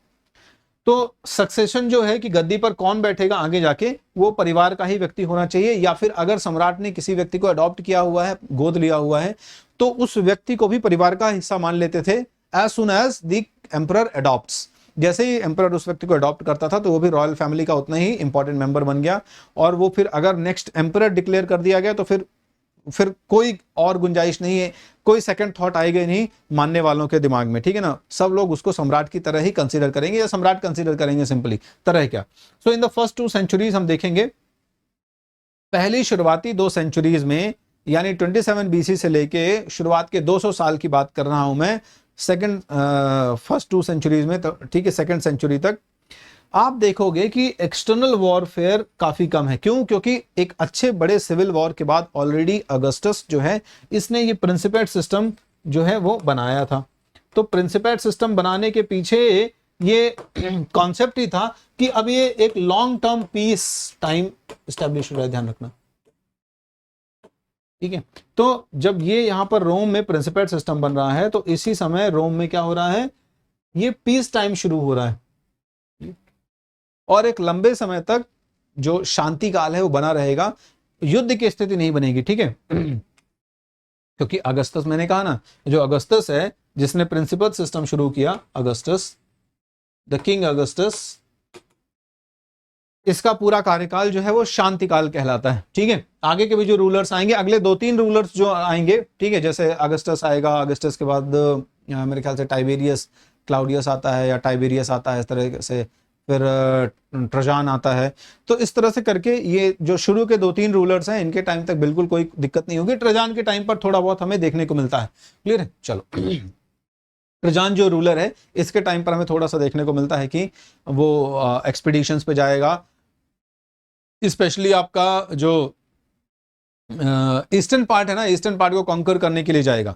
तो सक्सेशन जो है कि गद्दी पर कौन बैठेगा आगे जाके वो परिवार का ही व्यक्ति होना चाहिए, या फिर अगर सम्राट ने किसी व्यक्ति को अडॉप्ट किया हुआ है, गोद लिया हुआ है, तो उस व्यक्ति को भी परिवार का हिस्सा मान लेते थे as son as the emperor adopts. जैसे ही एम्परर उस व्यक्ति को अडॉप्ट करता था तो वो भी रॉयल फैमिली का उतना ही इंपॉर्टेंट मेंबर बन गया, और वो फिर अगर नेक्स्ट एम्परर डिक्लेयर कर दिया गया तो फिर कोई और गुंजाइश नहीं है, कोई सेकंड थॉट आएगा नहीं मानने वालों के दिमाग में, ठीक है ना। सब लोग उसको सम्राट की तरह ही कंसीडर करेंगे या सम्राट कंसीडर करेंगे सिंपली, तरह क्या। सो इन द फर्स्ट 2 सेंचुरीज हम देखेंगे, पहली शुरुआती 2 सेंचुरीज में यानी 27 बीसी से लेके शुरुआत के 200 साल की बात कर रहा हूं मैं, फर्स्ट 2 सेंचुरीज में, ठीक है, सेकंड सेंचुरी तक आप देखोगे कि एक्सटर्नल वॉरफेयर काफी कम है। क्यों? क्योंकि एक अच्छे बड़े सिविल वॉर के बाद ऑलरेडी अगस्टस जो है इसने ये प्रिंसिपेट सिस्टम जो है वो बनाया था। तो प्रिंसिपेट सिस्टम बनाने के पीछे ये कॉन्सेप्ट ही था कि अब ये एक long term peace time establish हो रहा है, ध्यान रखना, ठीक है। तो जब ये यहां पर रोम में प्रिंसिपेट सिस्टम बन रहा है तो इसी समय रोम में क्या हो रहा है, ये पीस टाइम शुरू हो रहा है और एक लंबे समय तक जो शांति काल है वो बना रहेगा, युद्ध की स्थिति नहीं बनेगी, ठीक है। क्योंकि अगस्टस, मैंने कहा ना, जो अगस्टस है जिसने प्रिंसिपल सिस्टम शुरू किया, अगस्टस द किंग अगस्टस, इसका पूरा कार्यकाल जो है वो शांति काल कहलाता है, ठीक है। आगे के भी जो रूलर्स आएंगे, अगले 2-3 रूलर्स जो आएंगे, ठीक है, जैसे अगस्टस आएगा, अगस्टस के बाद मेरे ख्याल से टाइबेरियस क्लाउडियस आता है या टाइबेरियस आता है, इस तरह से, फिर ट्रजान आता है। तो इस तरह से करके ये जो शुरू के 2-3 रूलर्स हैं इनके टाइम तक बिल्कुल कोई दिक्कत नहीं होगी। ट्रजान के टाइम पर थोड़ा बहुत हमें देखने को मिलता है, क्लियर है। चलो, ट्रजान जो रूलर है इसके टाइम पर हमें थोड़ा सा देखने को मिलता है कि वो एक्सपीडिशंस पे जाएगा, स्पेशली आपका जो ईस्टर्न पार्ट है ना, ईस्टर्न पार्ट को कॉन्कर करने के लिए जाएगा।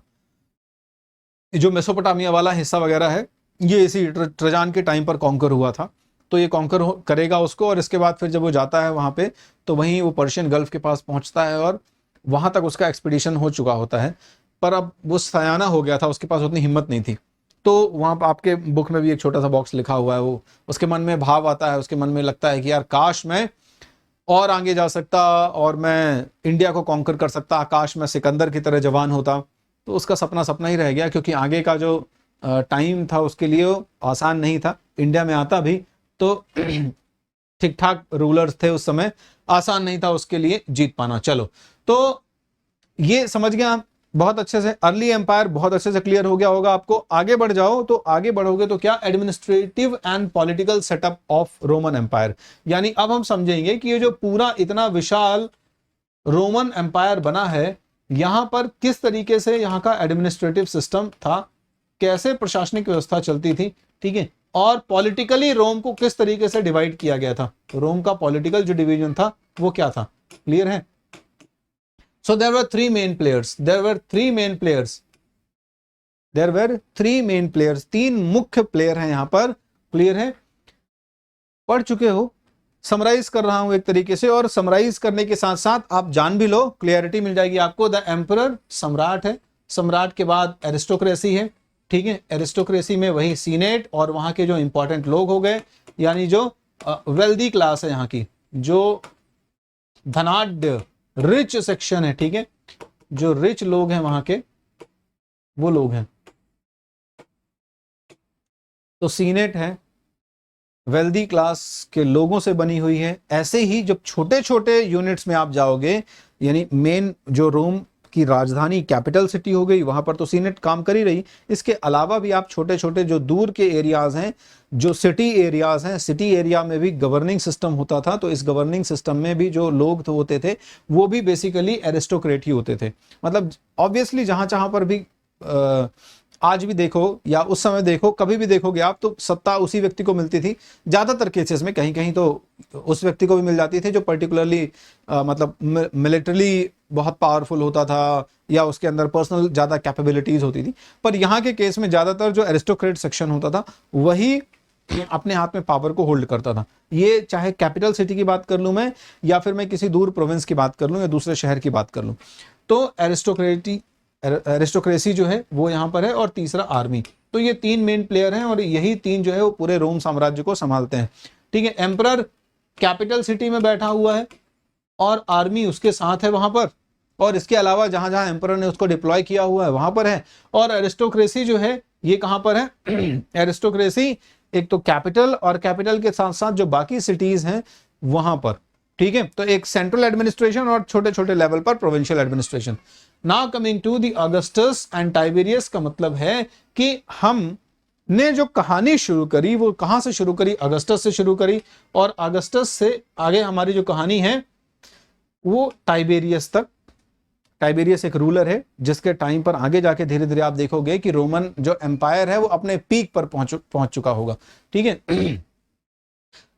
जो मेसोपोटामिया वाला हिस्सा वगैरह है ये इसी ट्रजान के टाइम पर कॉन्कर हुआ था, तो ये कॉन्कर करेगा उसको, और इसके बाद फिर जब वो जाता है वहां पे तो वहीं वो पर्शियन गल्फ के पास पहुंचता है और वहां तक उसका एक्सपीडिशन हो चुका होता है। पर अब वो सयाना हो गया था, उसके पास उतनी हिम्मत नहीं थी। तो वहां पर आपके बुक में भी एक छोटा सा बॉक्स लिखा हुआ है, वो उसके मन में भाव आता है, उसके मन में लगता है कि यार काश मैं और आगे जा सकता और मैं इंडिया को कॉन्कर कर सकता, काश मैं सिकंदर की तरह जवान होता। तो उसका सपना सपना ही रह गया, क्योंकि आगे का जो टाइम था उसके लिए आसान नहीं था। इंडिया में आता भी तो ठीक ठाक रूलर्स थे उस समय, आसान नहीं था उसके लिए जीत पाना। चलो, तो ये समझ गया बहुत अच्छे से, अर्ली एम्पायर बहुत अच्छे से क्लियर हो गया होगा आपको। आगे बढ़ जाओ, तो आगे बढ़ोगे तो क्या, administrative and political setup of Roman empire, यानी अब हम समझेंगे कि ये जो पूरा इतना विशाल रोमन एम्पायर बना है, यहां पर किस तरीके से यहाँ का एडमिनिस्ट्रेटिव सिस्टम था, कैसे प्रशासनिक व्यवस्था चलती थी, ठीक है, और पॉलिटिकली रोम को किस तरीके से डिवाइड किया गया था। रोम का पॉलिटिकल जो डिवीजन था वो क्या था, क्लियर है। So there were 3 main players. There were 3 main players. 3 मुख्य प्लेयर हैं यहां पर, क्लियर है, पढ़ चुके हो। समराइज कर रहा हूं एक तरीके से, और समराइज करने के साथ साथ आप जान भी लो, क्लियरिटी मिल जाएगी आपको। द एम्परर सम्राट है, सम्राट के बाद एरिस्टोक्रेसी है, ठीक है, एरिस्टोक्रेसी में वही सीनेट और वहां के जो इंपॉर्टेंट लोग हो गए, यानी जो वेल्दी क्लास है यहाँ की, जो धनाढ्य रिच सेक्शन है, ठीक है, जो रिच लोग हैं वहां के वो लोग हैं। तो सीनेट है, वेल्दी क्लास के लोगों से बनी हुई है। ऐसे ही जब छोटे छोटे यूनिट्स में आप जाओगे, यानी मेन जो रोम की राजधानी कैपिटल सिटी हो गई, वहां पर तो सीनेट काम कर ही रही। इसके अलावा भी आप छोटे छोटे जो दूर के एरियाज हैं, जो सिटी एरियाज हैं, सिटी एरिया में भी गवर्निंग सिस्टम होता था। तो इस गवर्निंग सिस्टम में भी जो लोग होते थे वो भी बेसिकली एरिस्टोक्रेट ही होते थे। मतलब ऑब्वियसली जहां जहां पर भी आज भी देखो या उस समय देखो, कभी भी देखोगे आप, तो सत्ता उसी व्यक्ति को मिलती थी। ज्यादातर केसेस में कहीं कहीं तो उस व्यक्ति को भी मिल जाती थी जो पर्टिकुलरली मतलब मिलिट्रली बहुत पावरफुल होता था या उसके अंदर पर्सनल ज्यादा कैपेबिलिटीज होती थी। पर यहाँ के केस में ज्यादातर जो एरिस्टोक्रेट सेक्शन होता था वही अपने हाथ में पावर को होल्ड करता था। ये चाहे कैपिटल सिटी की बात कर लूं मैं, या फिर मैं किसी दूर प्रोविंस की बात कर लूं या दूसरे शहर की बात कर लूं, तो एरिस्टोक्रेसी जो है वो यहां पर है। और तीसरा आर्मी। तो ये तीन मेन प्लेयर हैं और यही तीन जो है वो पूरे रोम साम्राज्य को संभालते हैं। ठीक है, एम्परर कैपिटल सिटी में बैठा हुआ है और आर्मी उसके साथ है वहां पर, और इसके अलावा जहां जहां एम्परर ने उसको डिप्लॉय किया हुआ है वहां पर है। और एरिस्टोक्रेसी जो है ये कहां पर है? एरिस्टोक्रेसी एक तो कैपिटल और कैपिटल के साथ साथ जो बाकी सिटीज हैं वहां पर। ठीक है, तो एक सेंट्रल एडमिनिस्ट्रेशन और छोटे छोटे लेवल पर provincial administration. Now coming to the Augustus and Tiberius का मतलब है कि हम ने जो कहानी शुरू करी वो कहां से शुरू करी? अगस्टस से शुरू करी, और अगस्टस से आगे हमारी जो कहानी है वो टाइबेरियस तक। टाइबेरियस एक रूलर है जिसके टाइम पर आगे जाके धीरे धीरे आप देखोगे कि रोमन जो एम्पायर है वो अपने पीक पर पहुंच चुका होगा। ठीक है,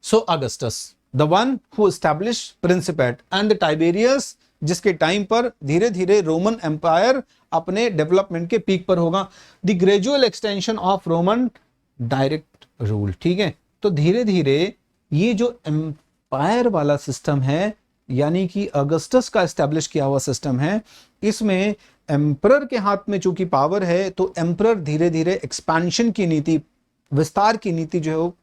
so Augustus the one who establish principate, and Tiberius जिसके टाइम पर धीरे धीरे रोमन एम्पायर अपने डेवलपमेंट के पीक पर होगा। The gradual extension of Roman direct rule. ठीक है, तो धीरे धीरे ये जो एम्पायर वाला सिस्टम है, यानी कि अगस्टस का एस्टैब्लिश किया हुआ सिस्टम है, इसमें एम्परर के हाथ में चूंकि पावर है तो एम्परर धीरे धीरे एक्सपेंशन की नीति, विस्तार की नीति जो है वो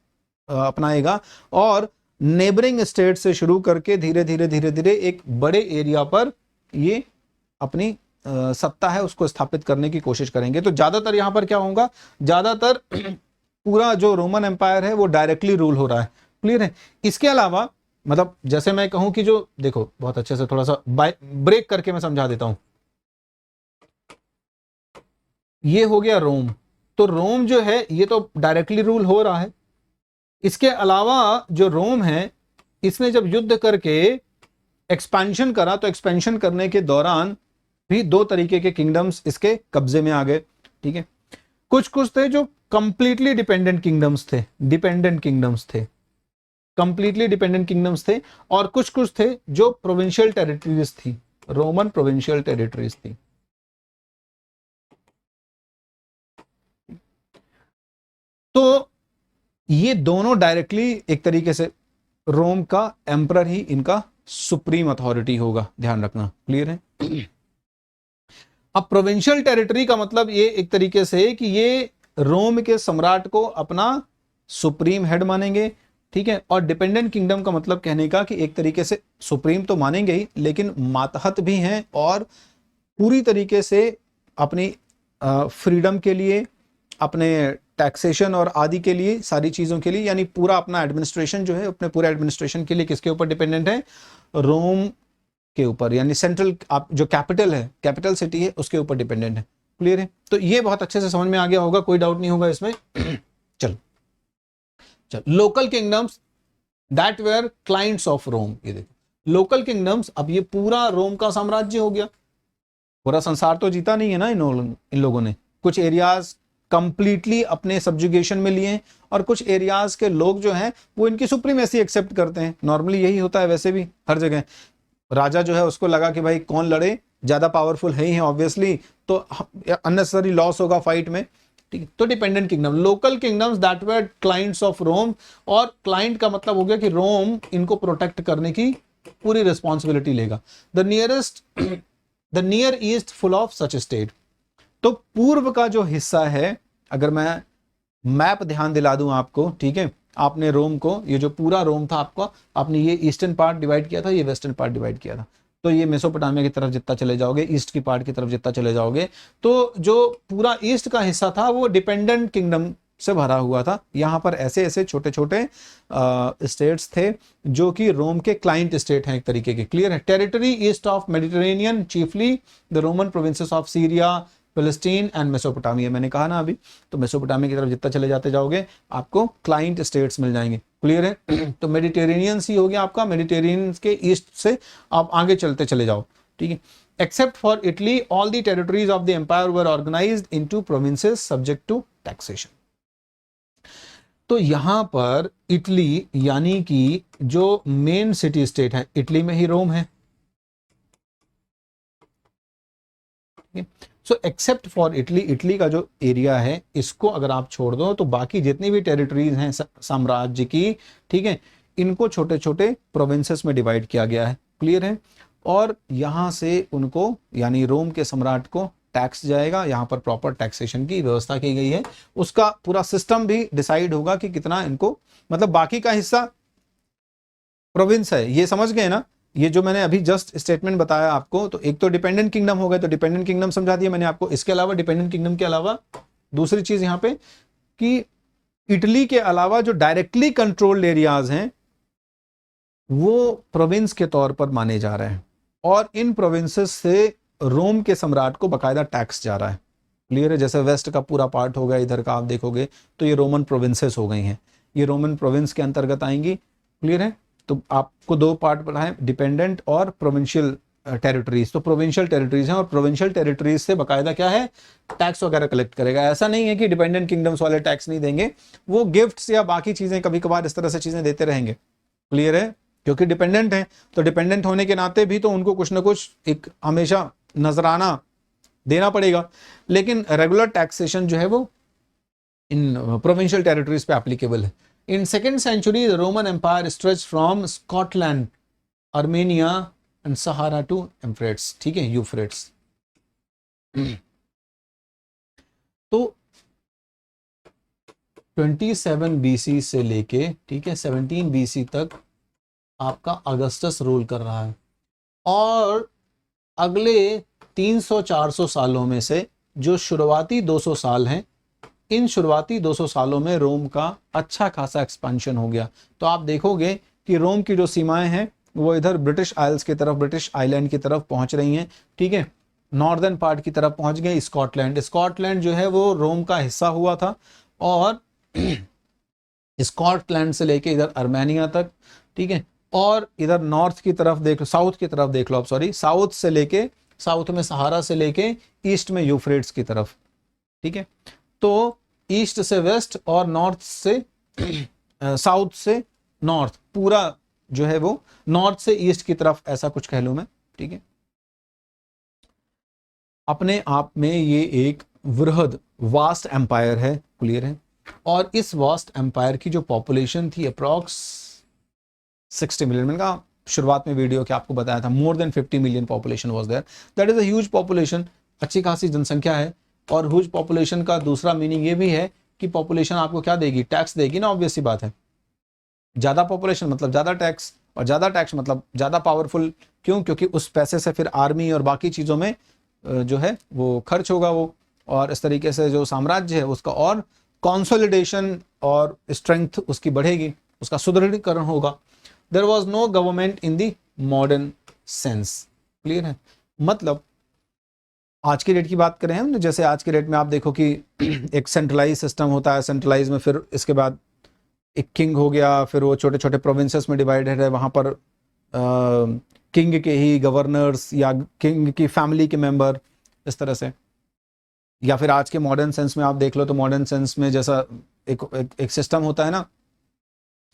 अपनाएगा, और नेबरिंग स्टेट से शुरू करके धीरे धीरे एक बड़े एरिया पर ये अपनी सत्ता है उसको स्थापित करने की कोशिश करेंगे। तो ज्यादातर यहां पर क्या होगा? ज्यादातर पूरा जो रोमन एम्पायर है वो डायरेक्टली रूल हो रहा है। क्लियर है? इसके अलावा मतलब जैसे मैं कहूं कि जो देखो बहुत अच्छे से थोड़ा सा ब्रेक करके मैं समझा देता हूं। ये हो गया रोम। तो रोम जो है ये तो डायरेक्टली रूल हो रहा है। इसके अलावा जो रोम है इसने जब युद्ध करके एक्सपेंशन करा, तो एक्सपेंशन करने के दौरान भी दो तरीके के किंगडम्स इसके कब्जे में आ गए। ठीक है, कुछ थे जो कंप्लीटली डिपेंडेंट किंगडम्स थे, कंप्लीटली डिपेंडेंट किंगडम्स थे, और कुछ थे जो प्रोविंशियल टेरिटरीज थी, रोमन प्रोविंशियल टेरिटरीज थी। तो ये दोनों डायरेक्टली एक तरीके से रोम का एम्परर ही इनका सुप्रीम अथॉरिटी होगा, ध्यान रखना। क्लियर है? अब प्रोविंशियल टेरिटरी का मतलब ये एक तरीके से कि ये रोम के सम्राट को अपना सुप्रीम हेड मानेंगे। ठीक है, और डिपेंडेंट किंगडम का मतलब कहने का कि एक तरीके से सुप्रीम तो मानेंगे ही, लेकिन मातहत भी हैं और पूरी तरीके से अपनी फ्रीडम के लिए, अपने टैक्सेशन और आदि के लिए, सारी चीजों के लिए, यानी पूरा अपना एडमिनिस्ट्रेशन जो है, अपने पूरे एडमिनिस्ट्रेशन के लिए किसके ऊपर डिपेंडेंट है? रोम के ऊपर, यानी सेंट्रल जो कैपिटल है, कैपिटल सिटी है, उसके ऊपर डिपेंडेंट है। क्लियर है? तो ये बहुत अच्छे से समझ में आ गया होगा, कोई डाउट नहीं होगा इसमें। चलो local kingdoms that were clients of Rome. ये देखो लोकल किंगडम्स, अब ये पूरा रोम का साम्राज्य हो गया। पूरा संसार तो जीता नहीं है ना इन लोगों ने। कुछ एरियाज कंप्लीटली अपने सब्जुगेशन में लिए, और कुछ एरियाज के लोग जो हैं वो इनकी सुप्रीमेसी एक्सेप्ट करते हैं। नॉर्मली यही होता है वैसे भी हर जगह। राजा जो है उसको लगा कि भाई कौन लड़े, ज्यादा पावरफुल है ही है ऑब्वियसली, तो अननेसेसरी लॉस होगा फाइट में। ठीक, तो dependent kingdom, local kingdoms that were clients of Rome, और क्लाइंट का मतलब हो गया कि रोम इनको प्रोटेक्ट करने की पूरी रिस्पॉन्सिबिलिटी लेगा। The near east full of such state. तो पूर्व का जो हिस्सा है, अगर मैं मैप ध्यान दिला दूं आपको, ठीक है, आपने रोम को, ये जो पूरा रोम था आपका, आपने ये ईस्टर्न पार्ट डिवाइड किया था, ये वेस्टर्न पार्ट डिवाइड किया था। तो ये मेसोपोटामिया की तरफ जितना चले जाओगे, ईस्ट की पार्ट की तरफ जितना चले जाओगे, तो जो पूरा ईस्ट का हिस्सा था वो डिपेंडेंट किंगडम से भरा हुआ था। यहाँ पर ऐसे ऐसे छोटे छोटे स्टेट्स थे जो कि रोम के क्लाइंट स्टेट हैं एक तरीके के। क्लियर है? Territory east of Mediterranean, chiefly the Roman provinces of Syria, फिलिस्तीन एंड मेसोपोटामिया। मैंने कहा ना अभी, तो मेसोपोटामिया की तरफ जितना चले जाते जाओगे आपको क्लाइंट स्टेट्स मिल जाएंगे। क्लियर है? तो मेडिटेरेनियन सी हो गया आपका, मेडिटेरेनियन के ईस्ट से आप आगे चलते चले जाओ। ठीक है? Except for Italy, all the territories of the empire were organized into provinces subject to taxation. तो यहां पर इटली यानी कि जो मेन सिटी स्टेट है, इटली में ही रोम है। So except for Italy, Italy का जो एरिया है इसको अगर आप छोड़ दो तो बाकी जितनी भी टेरिटरीज हैं साम्राज्य की, ठीक है, इनको छोटे छोटे प्रोविंसेस में डिवाइड किया गया है। क्लियर है? और यहां से उनको यानी रोम के सम्राट को टैक्स जाएगा। यहां पर प्रॉपर टैक्सेशन की व्यवस्था की गई है, उसका पूरा सिस्टम भी डिसाइड होगा कि कितना इनको, मतलब बाकी का हिस्सा प्रोविंस है। ये समझ गए ना? ये जो मैंने अभी जस्ट स्टेटमेंट बताया आपको, तो एक तो डिपेंडेंट किंगडम हो गए, तो डिपेंडेंट किंगडम समझा दिया मैंने आपको। इसके अलावा डिपेंडेंट किंगडम के अलावा दूसरी चीज यहां पे कि इटली के अलावा जो डायरेक्टली कंट्रोल्ड एरियाज हैं वो प्रोविंस के तौर पर माने जा रहे हैं, और इन प्रोविंसेस से रोम के सम्राट को बकायदा टैक्स जा रहा है। क्लियर है? जैसे वेस्ट का पूरा पार्ट हो गया इधर का, आप देखोगे तो ये रोमन प्रोविंसेस हो गई हैं, ये रोमन प्रोविंस के अंतर्गत आएंगी। क्लियर है? तो आपको दो पार्ट पढ़ाए, डिपेंडेंट और प्रोविंशियल टेरिटरीज। तो प्रोविंशियल टेरिटरीज हैं, और प्रोविंशियल टेरिटरीज से बकायदा क्या है, टैक्स वगैरह कलेक्ट करेगा। ऐसा नहीं है कि डिपेंडेंट किंगडम्स वाले टैक्स नहीं देंगे, वो गिफ्ट्स या बाकी चीजें कभी कभार इस तरह से चीजें देते रहेंगे। क्लियर है? क्योंकि डिपेंडेंट हैं, तो डिपेंडेंट होने के नाते भी तो उनको कुछ ना कुछ एक हमेशा नजराना देना पड़ेगा। लेकिन रेगुलर टैक्सेशन जो है वो इन प्रोविंशियल टेरिटरीज पे एप्लीकेबल है। In second century the Roman empire stretch from Scotland, Armenia and Sahara to Euphrates. ठीक है? यूफ्रेट्स। तो 27 BC से लेके, ठीक है, 17 BC तक आपका अगस्टस रूल कर रहा है, और अगले 300-400 सालों में से जो शुरुआती 200 साल हैं, इन शुरुआती 200 सालों में रोम का अच्छा खासा एक्सपेंशन हो गया। तो आप देखोगे कि रोम की जो सीमाएं हैं वो इधर ब्रिटिश आइल्स की तरफ, ब्रिटिश आइलैंड की तरफ पहुंच रही हैं। ठीक है? नॉर्दर्न पार्ट की तरफ पहुंच गए। स्कॉटलैंड, स्कॉटलैंड जो है वो रोम का हिस्सा हुआ था, और स्कॉटलैंड से लेके इधर आर्मेनिया तक, ठीक है, और इधर नॉर्थ की तरफ देख लो, साउथ की तरफ देख लो आप, सॉरी, साउथ से लेके, साउथ में सहारा से लेके ईस्ट में यूफ्रेट्स की तरफ। ठीक है? तो ईस्ट से वेस्ट और नॉर्थ से साउथ से नॉर्थ, पूरा जो है वो नॉर्थ से ईस्ट की तरफ, ऐसा कुछ कह लूं मैं। ठीक है? अपने आप में ये एक वृहद वास्ट एम्पायर है। क्लियर है? और इस वास्ट एम्पायर की जो पॉपुलेशन थी अप्रॉक्स 60 मिलियन, मैंने कहा शुरुआत में वीडियो के आपको बताया था, more than 50 million population was there. That is a huge population, अच्छी खासी जनसंख्या है। और ह्यूज पॉपुलेशन का दूसरा मीनिंग ये भी है कि पॉपुलेशन आपको क्या देगी, टैक्स देगी ना, ऑब्वियस सी बात है। ज्यादा पॉपुलेशन मतलब ज्यादा टैक्स, और ज्यादा टैक्स मतलब ज्यादा पावरफुल। क्यों? क्योंकि उस पैसे से फिर आर्मी और बाकी चीजों में जो है वो खर्च होगा वो, और इस तरीके से जो साम्राज्य है उसका और कंसोलिडेशन और स्ट्रेंथ उसकी बढ़ेगी, उसका सुदृढ़ीकरण होगा। There was no government in the modern sense. Clear है? मतलब आज की डेट की बात करें हम, जैसे आज के डेट में आप देखो कि एक सेंट्रलाइज सिस्टम होता है, सेंट्रलाइज में फिर इसके बाद एक किंग हो गया, फिर वो छोटे छोटे प्रोविंसेस में डिवाइडेड है, वहां पर किंग के ही गवर्नर्स या किंग की फैमिली के मेंबर, इस तरह से। या फिर आज के मॉडर्न सेंस में आप देख लो, तो मॉडर्न सेंस में जैसा एक सिस्टम होता है ना,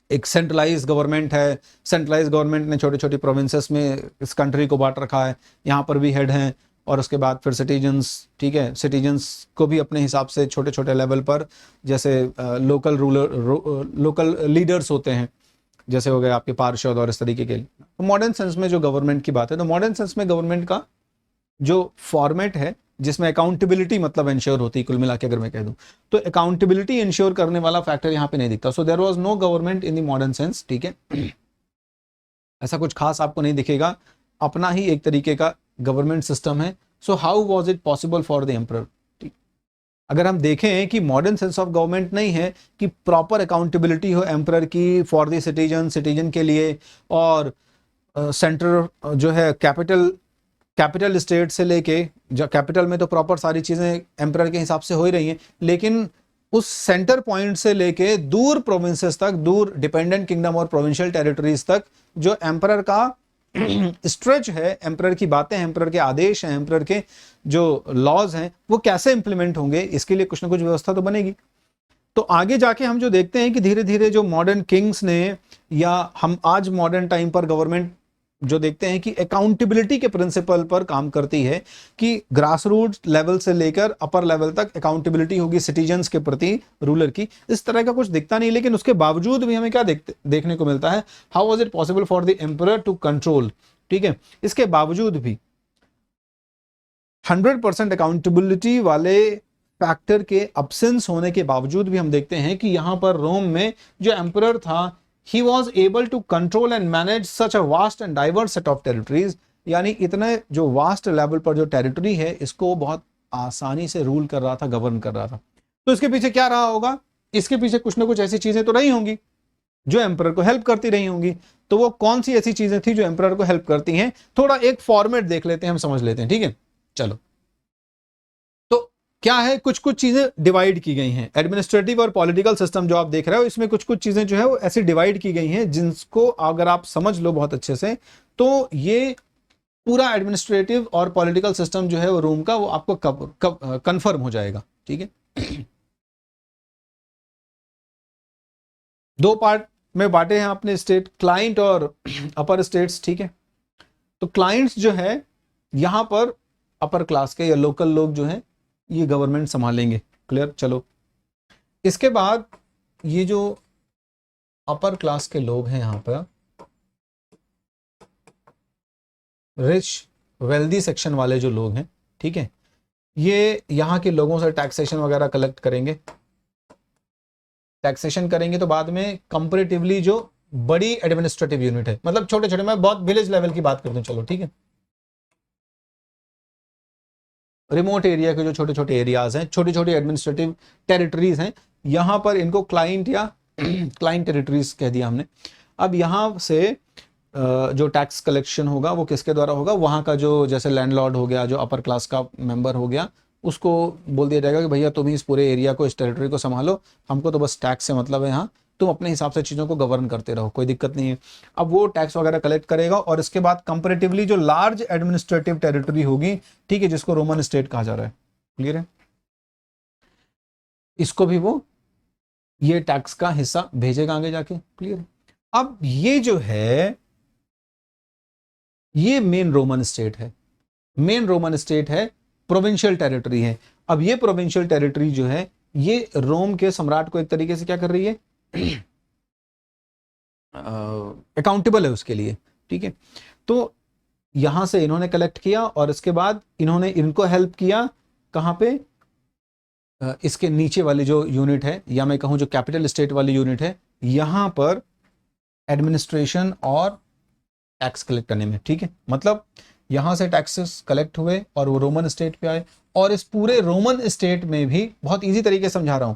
एक सेंट्रलाइज गवर्नमेंट है, सेंट्रलाइज गवर्नमेंट ने छोटी छोटी प्रोविंसेस में इस कंट्री को बांट रखा है, यहाँ पर भी हेड हैं, और उसके बाद फिर सिटीजन्स। ठीक है? सिटीजन्स को भी अपने हिसाब से छोटे छोटे लेवल पर, जैसे लोकल लोकल लीडर्स होते हैं, जैसे हो गए आपके पार्षद और इस तरीके के। तो मॉडर्न सेंस में जो गवर्नमेंट की बात है, तो मॉडर्न सेंस में गवर्नमेंट का जो फॉर्मेट है जिसमें अकाउंटेबिलिटी मतलब इंश्योर होती है, कुल मिला के अगर मैं कह दूं तो अकाउंटेबिलिटी इंश्योर करने वाला फैक्टर यहाँ पे नहीं दिखता। So there was no government in the modern sense. ठीक है? ऐसा कुछ खास आपको नहीं दिखेगा, अपना ही एक तरीके का गवर्नमेंट सिस्टम है। So how was it possible for the emperor? अगर हम देखें कि मॉडर्न सेंस ऑफ गवर्नमेंट नहीं है कि प्रॉपर अकाउंटेबिलिटी हो एम्परर की फॉर द सिटीजन के लिए, और सेंटर जो है कैपिटल स्टेट से लेके, जो कैपिटल में तो प्रॉपर सारी चीजें एम्परर के हिसाब से हो ही रही हैं, लेकिन उस सेंटर पॉइंट से लेके दूर प्रोविंसेस तक, दूर डिपेंडेंट किंगडम और प्रोविंशियल टेरिटरीज तक जो एम्परर का स्ट्रेच है, एम्परर की बातें, एम्परर के आदेश हैं, एम्परर के जो लॉज हैं, वो कैसे इंप्लीमेंट होंगे, इसके लिए कुछ ना कुछ व्यवस्था तो बनेगी। तो आगे जाके हम जो देखते हैं कि धीरे धीरे जो मॉडर्न किंग्स ने, या हम आज मॉडर्न टाइम पर गवर्नमेंट जो देखते हैं कि अकाउंटेबिलिटी के प्रिंसिपल पर काम करती है, कि ग्रास रूट लेवल से लेकर अपर लेवल तक अकाउंटेबिलिटी होगी सिटीजन्स के प्रति रूलर की। इस तरह का कुछ दिखता नहीं, लेकिन उसके बावजूद भी हमें क्या देखने को मिलता है, how was it possible for the emperor to control, ठीक है। इसके बावजूद भी 100% अकाउंटेबिलिटी वाले फैक्टर के अब्सेंस होने के बावजूद भी हम देखते हैं कि यहां पर रोम में जो एम्परर था, he was able to control and manage such a vast and diverse set of territories, यानी इतने जो वास्ट लेवल पर जो टेरिटरी है, इसको बहुत आसानी से रूल कर रहा था, गवर्न कर रहा था। तो इसके पीछे क्या रहा होगा? इसके पीछे कुछ ना कुछ ऐसी चीजें तो रही होंगी जो एम्परर को हेल्प करती रही होंगी। तो वो कौन सी ऐसी चीजें थी जो एम्परर को हेल्प करती हैं? थोड़ा एक फॉर्मेट देख लेते हैं, हम समझ लेते हैं, ठीक है। चलो, क्या है, कुछ कुछ चीजें डिवाइड की गई हैं। एडमिनिस्ट्रेटिव और पॉलिटिकल सिस्टम जो आप देख रहे हो, इसमें कुछ कुछ चीजें जो है वो ऐसी डिवाइड की गई हैं, जिनको अगर आप समझ लो बहुत अच्छे से, तो ये पूरा एडमिनिस्ट्रेटिव और पॉलिटिकल सिस्टम जो है वो रोम का, वो आपको कब कंफर्म हो जाएगा, ठीक है। दो पार्ट में बांटे हैं आपने स्टेट, क्लाइंट और अपर स्टेट्स, ठीक है। तो क्लाइंट्स जो है यहां पर अपर क्लास के या लोकल लोग जो है, ये गवर्नमेंट संभालेंगे, क्लियर। चलो, इसके बाद ये जो अपर क्लास के लोग हैं, यहां पर रिच वेल्दी सेक्शन वाले जो लोग हैं, ठीक है, ये यहां के लोगों से टैक्सेशन वगैरह कलेक्ट करेंगे। टैक्सेशन करेंगे तो बाद में कंपैरेटिवली जो बड़ी एडमिनिस्ट्रेटिव यूनिट है, मतलब छोटे छोटे, मैं बहुत विलेज लेवल की बात करता हूं, चलो ठीक है, रिमोट एरिया के जो छोटे छोटे एरियाज हैं, छोटी छोटी एडमिनिस्ट्रेटिव टेरिटरीज हैं, यहां पर इनको क्लाइंट या क्लाइंट टेरिटरीज कह दिया हमने। अब यहां से जो टैक्स कलेक्शन होगा वो किसके द्वारा होगा? वहां का जो, जैसे लैंडलॉर्ड हो गया, जो अपर क्लास का मेंबर हो गया, उसको बोल दिया जाएगा कि भैया तुम ही इस पूरे एरिया को, इस टेरिटरी को संभालो, हमको तो बस टैक्स से मतलब है, यहाँ तुम अपने हिसाब से चीज़ों को गवर्न करते रहो, कोई दिक्कत नहीं है। अब वो टैक्स वगैरह कलेक्ट करेगा, और इसके बाद कंपैरेटिवली जो लार्ज एडमिनिस्ट्रेटिव टेरिटरी होगी, ठीक है, जिसको रोमन स्टेट कहा जा रहा है, क्लियर है, इसको भी वो ये टैक्स का हिस्सा भेजेगा आगे जाके, क्लियर है। अब ये जो है, ये मेन रोमन स्टेट है, मेन रोमन स्टेट है, प्रोविंशियल टेरिटरी है। अब ये प्रोविंशियल टेरिटरी जो है, ये रोम के सम्राट को एक तरीके से क्या कर रही है, अकाउंटेबल है उसके लिए, ठीक है। तो यहां से इन्होंने कलेक्ट किया, और इसके बाद इन्होंने इनको हेल्प किया, कहां पे? इसके नीचे वाली जो यूनिट है, या मैं कहूं जो कैपिटल स्टेट वाली यूनिट है, यहां पर एडमिनिस्ट्रेशन और टैक्स कलेक्ट करने में, ठीक है। मतलब यहां से टैक्सेस कलेक्ट हुए और वो रोमन स्टेट पे आए, और इस पूरे रोमन स्टेट में भी, बहुत इजी तरीके से समझा रहा हूं,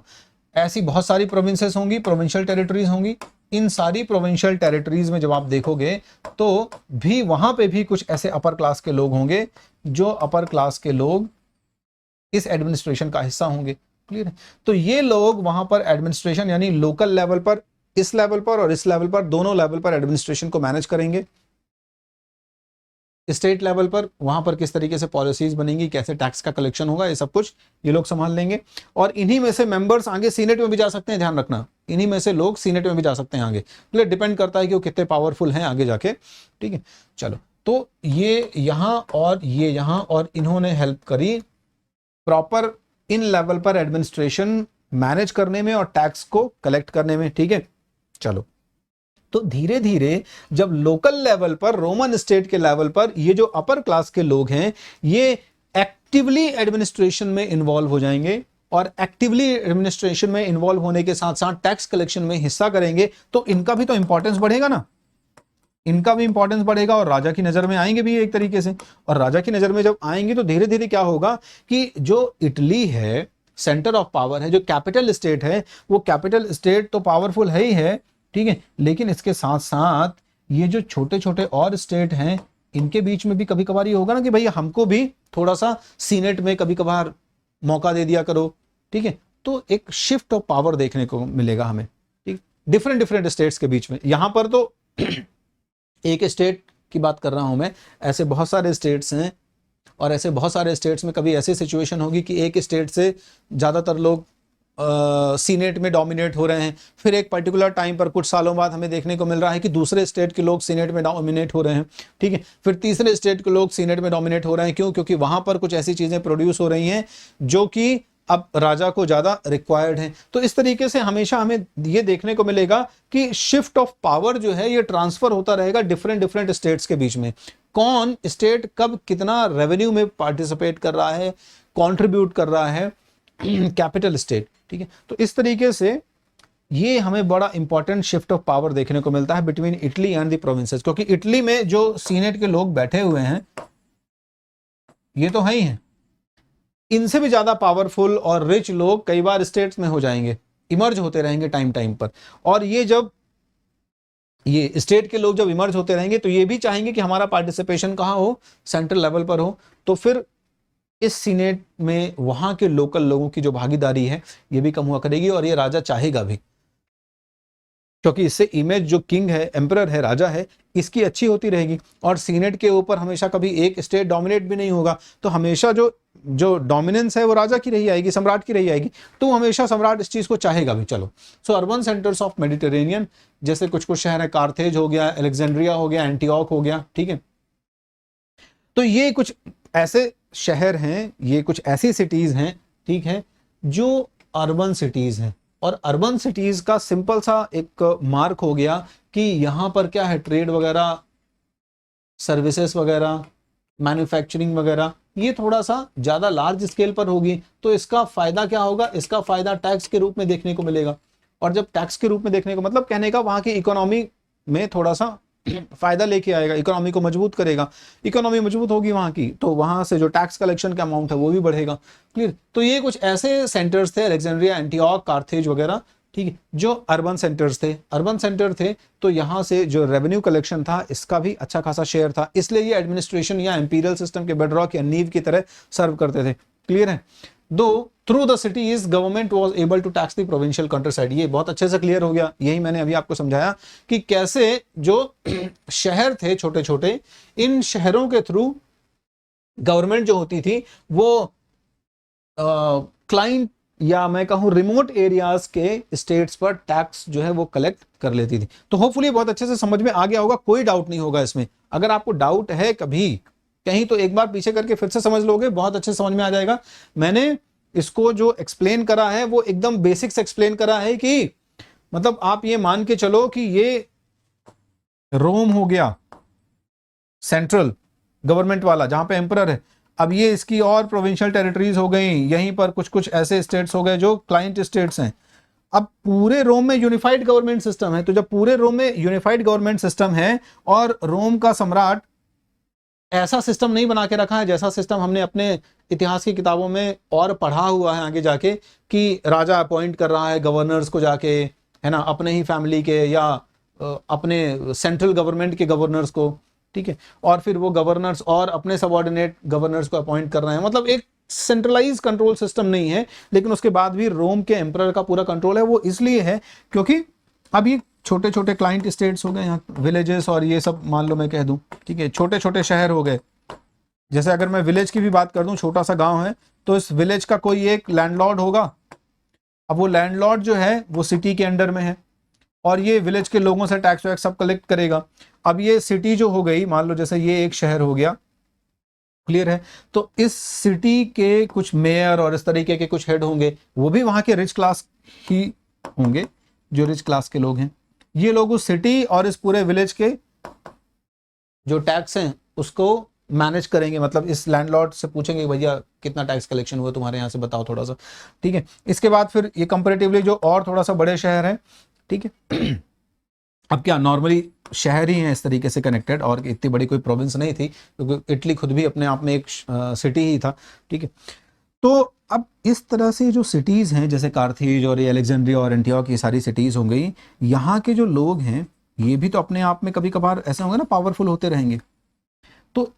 ऐसी बहुत सारी प्रोविंसेस होंगी, प्रोविंशियल टेरिटरीज होंगी। इन सारी प्रोविंशियल टेरिटरीज में जब आप देखोगे तो भी वहां पे भी कुछ ऐसे अपर क्लास के लोग होंगे, जो अपर क्लास के लोग इस एडमिनिस्ट्रेशन का हिस्सा होंगे, क्लियर है। तो ये लोग वहां पर एडमिनिस्ट्रेशन, यानी लोकल लेवल पर, इस लेवल पर और इस लेवल पर, दोनों लेवल पर एडमिनिस्ट्रेशन को मैनेज करेंगे। स्टेट लेवल पर वहां पर किस तरीके से पॉलिसीज बनेंगी, कैसे टैक्स का कलेक्शन होगा, ये सब कुछ ये लोग संभाल लेंगे। और इन्हीं में से मेंबर्स आगे सीनेट में भी जा सकते हैं, ध्यान रखना, इन्हीं में से लोग सीनेट में भी जा सकते हैं आगे, मतलब डिपेंड करता है कि वो कितने पावरफुल हैं आगे जाके, ठीक है। चलो, तो ये यहां और ये यहां, और इन्होंने हेल्प करी प्रॉपर इन लेवल पर एडमिनिस्ट्रेशन मैनेज करने में और टैक्स को कलेक्ट करने में, ठीक है। चलो, तो धीरे धीरे जब लोकल लेवल पर, रोमन स्टेट के लेवल पर, ये जो अपर क्लास के लोग हैं, ये एक्टिवली एडमिनिस्ट्रेशन में इन्वॉल्व हो जाएंगे, और एक्टिवली एडमिनिस्ट्रेशन में इन्वॉल्व होने के साथ साथ टैक्स कलेक्शन में हिस्सा करेंगे, तो इनका भी तो इंपॉर्टेंस बढ़ेगा ना, इनका भी इंपॉर्टेंस बढ़ेगा, और राजा की नजर में आएंगे भी एक तरीके से। और राजा की नजर में जब आएंगे तो धीरे धीरे क्या होगा कि जो इटली है, सेंटर ऑफ पावर है, जो कैपिटल स्टेट है, वो कैपिटल स्टेट तो पावरफुल है ही है, ठीक है, लेकिन इसके साथ साथ ये जो छोटे छोटे और स्टेट हैं, इनके बीच में भी कभी कभार ये होगा ना कि भैया हमको भी थोड़ा सा सीनेट में कभी कभार मौका दे दिया करो, ठीक है। तो एक शिफ्ट ऑफ पावर देखने को मिलेगा हमें, ठीक, डिफरेंट डिफरेंट स्टेट्स के बीच में। यहां पर तो एक स्टेट की बात कर रहा हूं मैं, ऐसे बहुत सारे स्टेट्स हैं, और ऐसे बहुत सारे स्टेट्स में कभी ऐसी सिचुएशन होगी कि एक स्टेट से ज़्यादातर लोग सीनेट में डोमिनेट हो रहे हैं, फिर एक पर्टिकुलर टाइम पर कुछ सालों बाद हमें देखने को मिल रहा है कि दूसरे स्टेट के लोग सीनेट में डोमिनेट हो रहे हैं, ठीक है, फिर तीसरे स्टेट के लोग सीनेट में डोमिनेट हो रहे हैं। क्यों? क्योंकि वहां पर कुछ ऐसी चीजें प्रोड्यूस हो रही हैं जो कि अब राजा को ज्यादा रिक्वायर्ड है। तो इस तरीके से हमेशा हमें ये देखने को मिलेगा कि शिफ्ट ऑफ पावर जो है ये ट्रांसफर होता रहेगा डिफरेंट डिफरेंट स्टेट्स के बीच में। कौन स्टेट कब कितना रेवेन्यू में पार्टिसिपेट कर रहा है, कंट्रीब्यूट कर रहा है, कैपिटल स्टेट, ठीक है। तो इस तरीके से ये हमें बड़ा इंपॉर्टेंट शिफ्ट ऑफ पावर देखने को मिलता है between Italy and the provinces, क्योंकि इटली में जो सीनेट के लोग बैठे हुए हैं ये तो है ही हैं, इनसे भी ज्यादा पावरफुल और रिच लोग कई बार स्टेट्स में हो जाएंगे, इमर्ज होते रहेंगे टाइम टाइम पर। और ये जब ये स्टेट के लोग जब इमर्ज होते रहेंगे तो ये भी चाहेंगे कि हमारा पार्टिसिपेशन कहाँ हो, सेंट्रल लेवल पर हो। तो फिर इस सीनेट में वहां के लोकल लोगों की जो भागीदारी है ये भी कम हुआ करेगी, और ये राजा चाहेगा भी, क्योंकि इससे इमेज जो किंग है, एम्परर है, राजा है, इसकी अच्छी होती रहेगी। और सीनेट के ऊपर हमेशा कभी एक स्टेट डोमिनेट भी नहीं होगा, तो हमेशा जो डोमिनेंस है वो राजा की रही आएगी, सम्राट की रही आएगी, तो हमेशा सम्राट इस चीज को चाहेगा भी। चलो, सो अर्बन सेंटर्स ऑफ मेडिटेरेनियन, जैसे कुछ कुछ शहर है, कार्थेज हो गया, अलेक्जेंड्रिया हो गया, एंटीओक हो गया, ठीक है। तो ये कुछ ऐसे शहर हैं, ये कुछ ऐसी सिटीज हैं, ठीक है, जो अर्बन सिटीज हैं। और अर्बन सिटीज का सिंपल सा एक मार्क हो गया कि यहां पर क्या है, ट्रेड वगैरह, सर्विसेज वगैरह, मैन्युफैक्चरिंग वगैरह, ये थोड़ा सा ज्यादा लार्ज स्केल पर होगी। तो इसका फायदा क्या होगा, इसका फायदा टैक्स के रूप में देखने को मिलेगा। और जब टैक्स के रूप में देखने को मतलब कहने का वहां की इकोनॉमी में थोड़ा सा फायदा लेके आएगा, इकोनॉमी को मजबूत करेगा। इकोनॉमी मजबूत होगी वहां की, तो वहां से जो टैक्स कलेक्शन का अमाउंट है वो भी बढ़ेगा। क्लियर? तो ये कुछ ऐसे सेंटर्स थे, अलेक्जेंड्रिया, एंटीओक, कार्थेज वगैरह, ठीक है, जो अर्बन सेंटर्स थे। अर्बन सेंटर थे तो यहां से जो रेवेन्यू कलेक्शन था इसका भी अच्छा खासा शेयर था, इसलिए ये एडमिनिस्ट्रेशन या इंपीरियल सिस्टम के बेडरॉक या नींव की तरह सर्व करते थे। क्लियर है? दो through the cities government was able to tax the provincial countryside. ये बहुत अच्छे से क्लियर हो गया, यही मैंने अभी आपको समझाया कि कैसे जो शहर थे छोटे छोटे, इन शहरों के थ्रू गवर्नमेंट जो होती थी वो क्लाइंट या मैं कहूं रिमोट एरियाज के स्टेट्स पर टैक्स जो है वो कलेक्ट कर लेती थी। तो होपफुली बहुत अच्छे से समझ में आ गया होगा, कोई डाउट नहीं होगा इसमें। अगर आपको डाउट है कभी कहीं तो एक बार पीछे करके फिर से समझ लोगे, बहुत अच्छे से समझ में आ जाएगा। मैंने इसको जो एक्सप्लेन करा है वो एकदम बेसिक्स एक्सप्लेन करा है कि मतलब आप ये मान के चलो कि ये रोम हो गया सेंट्रल गवर्नमेंट वाला जहां पे एम्परर है, अब ये इसकी और प्रोविंशियल टेरिटरीज हो गई, यहीं पर कुछ कुछ ऐसे स्टेट्स हो गए जो क्लाइंट स्टेट्स हैं। अब पूरे रोम में यूनिफाइड गवर्नमेंट सिस्टम है, तो जब पूरे रोम में यूनिफाइड गवर्नमेंट सिस्टम है और रोम का सम्राट ऐसा सिस्टम नहीं बना के रखा है जैसा सिस्टम हमने अपने इतिहास की किताबों में और पढ़ा हुआ है आगे जाके, कि राजा अपॉइंट कर रहा है गवर्नर्स को जाके, है ना, अपने ही फैमिली के या अपने सेंट्रल गवर्नमेंट के गवर्नर्स को, ठीक है, और फिर वो गवर्नर्स और अपने सबऑर्डिनेट गवर्नर्स को अपॉइंट कर रहे हैं। मतलब एक सेंट्रलाइज कंट्रोल सिस्टम नहीं है, लेकिन उसके बाद भी रोम के एम्परर का पूरा कंट्रोल है। वो इसलिए है क्योंकि अब ये छोटे छोटे क्लाइंट स्टेट्स हो गए, यहाँ विलेजेस और ये सब मान लो मैं कह दूं, ठीक है, छोटे छोटे शहर हो गए। जैसे अगर मैं विलेज की भी बात कर दूं, छोटा सा गांव है तो इस विलेज का कोई एक लैंडलॉर्ड होगा। अब वो लैंडलॉर्ड जो है वो सिटी के अंडर में है और ये विलेज के लोगों से टैक्स वैक्स सब कलेक्ट करेगा। अब ये सिटी जो हो गई, मान लो जैसे ये एक शहर हो गया, क्लियर है, तो इस सिटी के कुछ मेयर और इस तरीके के कुछ हेड होंगे, वो भी वहां के रिच क्लास ही होंगे, जो रिच क्लास के लोग हैं। ये लोग उस सिटी और इस पूरे विलेज के जो टैक्स हैं उसको मैनेज करेंगे। मतलब इस लैंडलॉर्ड से पूछेंगे भैया कितना टैक्स कलेक्शन हुआ तुम्हारे यहाँ से, बताओ थोड़ा सा, ठीक है। इसके बाद फिर ये कंपैरेटिवली जो और थोड़ा सा बड़े शहर हैं, ठीक है, अब क्या नॉर्मली शहर ही हैं इस तरीके से कनेक्टेड, और इतनी बड़ी कोई प्रोविंस नहीं थी क्योंकि इटली खुद भी अपने आप में एक सिटी ही था, ठीक है। तो अब इस तरह से जो सिटीज़ हैं जैसे कार्थेज और ये अलेक्जेंड्रिया और एंटियोक, ये सारी सिटीज़ हो गई, यहाँ के जो लोग हैं ये भी तो अपने आप में कभी कभार ऐसा होगा ना, पावरफुल होते रहेंगे। तो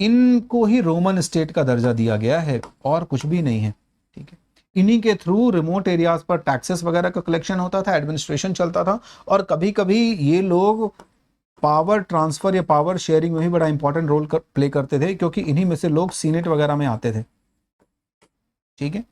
इनको ही रोमन स्टेट का दर्जा दिया गया है और कुछ भी नहीं है, ठीक है। इन्हीं के थ्रू रिमोट एरियाज पर टैक्सेस वगैरह का कलेक्शन होता था, एडमिनिस्ट्रेशन चलता था, और कभी कभी ये लोग पावर ट्रांसफर या पावर शेयरिंग में भी बड़ा इंपॉर्टेंट रोल प्ले करते थे, क्योंकि इन्हीं में से लोग सीनेट वगैरह में आते थे, ठीक है।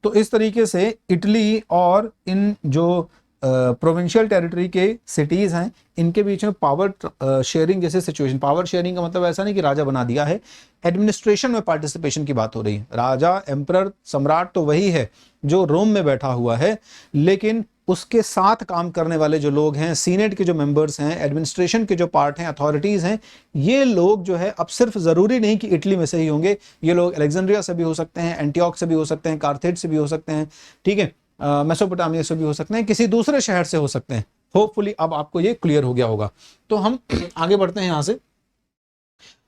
तो इस तरीके से इटली और इन जो प्रोविंशियल टेरिटरी के सिटीज हैं इनके बीच में पावर शेयरिंग जैसे सिचुएशन, पावर शेयरिंग का मतलब ऐसा नहीं कि राजा बना दिया है, एडमिनिस्ट्रेशन में पार्टिसिपेशन की बात हो रही है। राजा, एम्परर, सम्राट तो वही है जो रोम में बैठा हुआ है, लेकिन उसके साथ काम करने वाले जो लोग हैं, सीनेट के जो मेंबर्स हैं, एडमिनिस्ट्रेशन के जो पार्ट हैं, अथॉरिटीज हैं, ये लोग जो है अब सिर्फ जरूरी नहीं कि इटली में से ही होंगे, ये लोग अलेक्जेंड्रिया से भी हो सकते हैं, एंटियोक से भी हो सकते हैं, कार्थेज से भी हो सकते हैं, ठीक है, मेसोपोटामिया से भी हो सकते हैं, किसी दूसरे शहर से हो सकते हैं। होपफुली अब आपको ये क्लियर हो गया होगा। तो हम आगे बढ़ते हैं यहां से।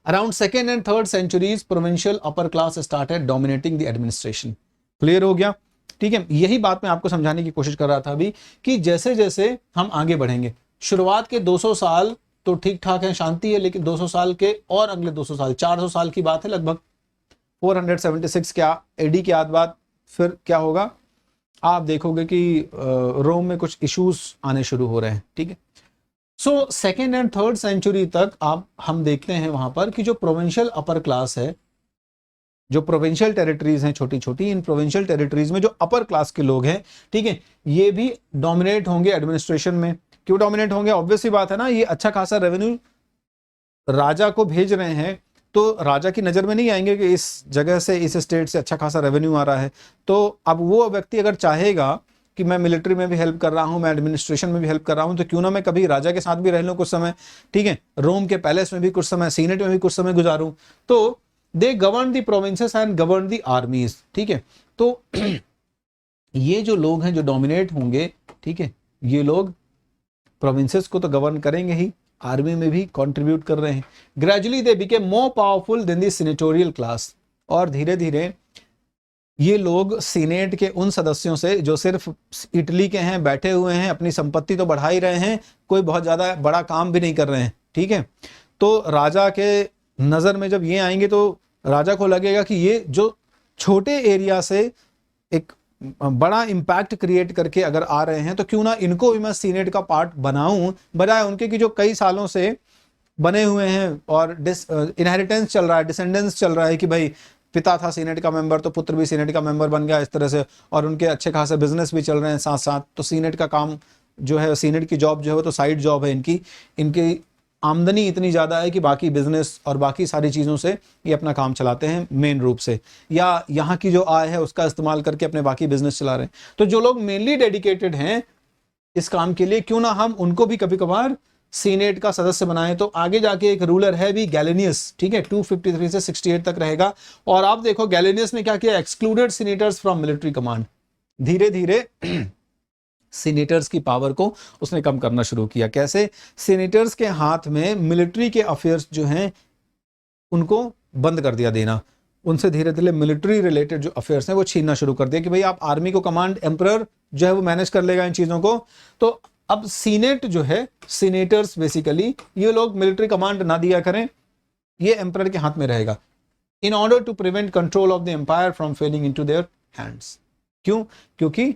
Around second and third centuries provincial upper class started dominating the administration. Clear हो गया, ठीक है। यही बात मैं आपको समझाने की कोशिश कर रहा था अभी कि जैसे जैसे हम आगे बढ़ेंगे, शुरुआत के 200 साल तो ठीक ठाक है, शांति है, लेकिन 200 साल के और अगले 200 साल, 400 साल की बात है लगभग, 476 क्या एडी के बाद फिर क्या होगा, आप देखोगे कि रोम में कुछ इश्यूज आने शुरू हो रहे हैं, ठीक है। So second and third century तक आप हम देखते हैं वहां पर कि जो प्रोविंशियल अपर क्लास है, जो प्रोविंशियल टेरिटरीज हैं छोटी छोटी, इन प्रोविंशियल टेरिटरीज में जो अपर क्लास के लोग हैं, ठीक है, ये भी डोमिनेट होंगे एडमिनिस्ट्रेशन में। क्यों डोमिनेट होंगे? ऑब्वियस सी बात है ना, ये अच्छा खासा रेवेन्यू राजा को भेज रहे हैं, तो राजा की नजर में नहीं आएंगे कि इस जगह से, इस स्टेट से अच्छा खासा रेवेन्यू आ रहा है। तो अब वो व्यक्ति अगर चाहेगा कि मैं मिलिट्री में भी हेल्प कर रहा हूं, मैं एडमिनिस्ट्रेशन में भी हेल्प कर रहा हूं, तो क्यों ना मैं कभी राजा के साथ भी रह लूं कुछ समय, ठीक है, रोम के पैलेस में भी कुछ समय, सीनेट में भी कुछ समय गुजारूं। तो they govern the provinces and govern the armies, ठीक है। तो ये जो लोग हैं जो डोमिनेट होंगे, ठीक है, ये लोग प्रोविंसेस को तो गवर्न करेंगे ही, आर्मी में भी कंट्रीब्यूट कर रहे हैं। Gradually they became more powerful than the senatorial class, और धीरे धीरे ये लोग सीनेट के उन सदस्यों से जो सिर्फ इटली के हैं, बैठे हुए हैं, अपनी संपत्ति तो बढ़ा ही रहे हैं, कोई बहुत ज्यादा बड़ा काम भी नहीं कर रहे हैं, ठीक है। तो राजा के नजर में जब ये आएंगे तो राजा को लगेगा कि ये जो छोटे एरिया से एक बड़ा इंपैक्ट क्रिएट करके अगर आ रहे हैं, तो क्यों ना इनको भी मैं सीनेट का पार्ट बनाऊं, बजाय उनके कि जो कई सालों से बने हुए हैं और इनहेरिटेंस चल रहा है, डिसेंडेंस चल रहा है कि भाई पिता था सीनेट का मेंबर तो पुत्र भी सीनेट का मेंबर बन गया, इस तरह से, और उनके अच्छे खासे बिजनेस भी चल रहे हैं साथ साथ। तो सीनेट का काम जो है, सीनेट की जॉब जो है वो तो साइड जॉब है इनकी, इनकी आमदनी इतनी ज़्यादा है कि बाकी बिजनेस और बाकी सारी चीज़ों से ये अपना काम चलाते हैं मेन रूप से, या यहाँ की जो आय है उसका इस्तेमाल करके अपने बाकी बिजनेस चला रहे हैं। तो जो लोग मेनली डेडिकेटेड हैं इस काम के लिए, क्यों ना हम उनको भी कभी कभार सीनेट का सदस्य बनाएं। तो आगे जाके एक रूलर है भी गैलेनियस, ठीक है, 253 से 68 तक रहेगा। और आप देखो गैलेनियस ने क्या किया, excluded senators from military command. धीरे धीरे सीनेटर्स की पावर को उसने कम करना शुरू किया। कैसे? सीनेटर्स के हाथ में मिलिट्री के अफेयर्स जो हैं उनको बंद कर दिया देना, उनसे धीरे धीरे मिलिट्री रिलेटेड जो अफेयर्स हैं वो छीनना शुरू कर दिया कि भाई आप आर्मी को कमांड, एम्परर जो है वो मैनेज कर लेगा इन चीजों को। तो अब सीनेट जो है, सीनेटर्स बेसिकली ये लोग मिलिट्री कमांड ना दिया करें, ये एम्परर के हाथ में रहेगा, in order to prevent control of the empire from falling into their hands. क्यों? क्योंकि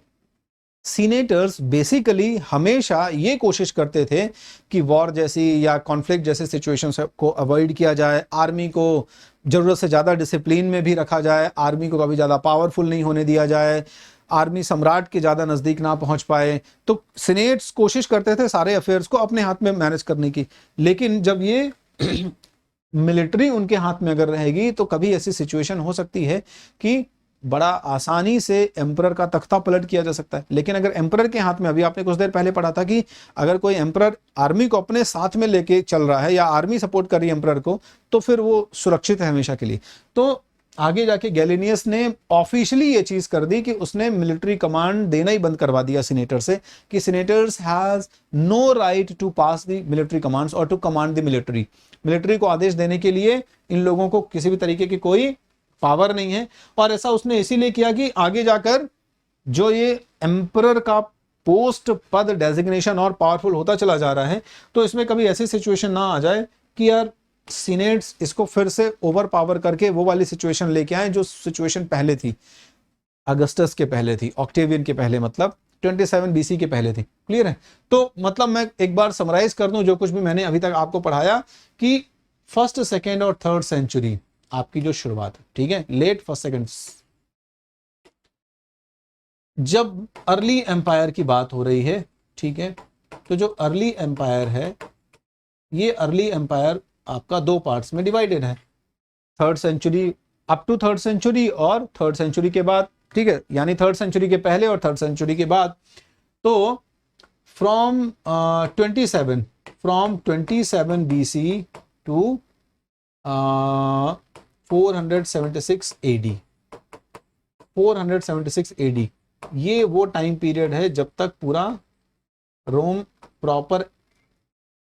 सीनेटर्स बेसिकली हमेशा ये कोशिश करते थे कि वॉर जैसी या कॉन्फ्लिक्ट जैसे सिचुएशंस को अवॉइड किया जाए, आर्मी को जरूरत से ज़्यादा डिसिप्लिन में भी रखा जाए, आर्मी को कभी ज़्यादा पावरफुल नहीं होने दिया जाए, आर्मी सम्राट के ज़्यादा नज़दीक ना पहुंच पाए। तो सीनेट्स कोशिश करते थे सारे अफेयर्स को अपने हाथ में मैनेज करने की। लेकिन जब ये मिलिट्री उनके हाथ में अगर रहेगी तो कभी ऐसी सिचुएशन हो सकती है कि बड़ा आसानी से एम्परर का तख्ता पलट किया जा सकता है। लेकिन अगर एम्परर के हाथ में, अभी आपने कुछ देर पहले पढ़ा था कि अगर कोई एम्परर आर्मी को अपने साथ में लेके चल रहा है या आर्मी सपोर्ट कर रही है एम्परर को, तो फिर वो सुरक्षित है हमेशा के लिए। तो आगे जाके गैलेनियस ने ऑफिशियली ये चीज कर दी कि उसने मिलिट्री कमांड देना ही बंद करवा दिया सीनेटर से, कि senators has no right to pass the military commands और to command the military. Military को आदेश देने के लिए इन लोगों को किसी भी तरीके की कोई पावर नहीं है, और ऐसा उसने इसीलिए किया कि आगे जाकर जो ये एम्परर का पोस्ट पद डेजिग्नेशन और पावरफुल होता चला जा रहा है, तो इसमें कभी ऐसी सिचुएशन ना आ जाए कि यार सीनेट्स इसको फिर से ओवर पावर करके वो वाली सिचुएशन लेके आए जो सिचुएशन पहले थी, अगस्टस के पहले थी, ऑक्टेवियन के पहले, मतलब 27 बीसी के पहले थी। क्लियर है? तो मतलब मैं एक बार समराइज कर दूं जो कुछ भी मैंने अभी तक आपको पढ़ाया कि फर्स्ट, सेकेंड और थर्ड सेंचुरी आपकी जो शुरुआत है, ठीक है, लेट फर्स्ट सेकेंड, जब अर्ली एम्पायर की बात हो रही है, ठीक है, तो जो अर्ली एम्पायर है, ये अर्ली एम्पायर आपका दो पार्ट्स में डिवाइडेड है, third century up to third century और थर्ड सेंचुरी के बाद, ठीक है, यानी थर्ड सेंचुरी के पहले और थर्ड सेंचुरी के बाद। तो from 27 BC to 476 AD, 476 AD, ये वो टाइम पीरियड है जब तक पूरा रोम प्रॉपर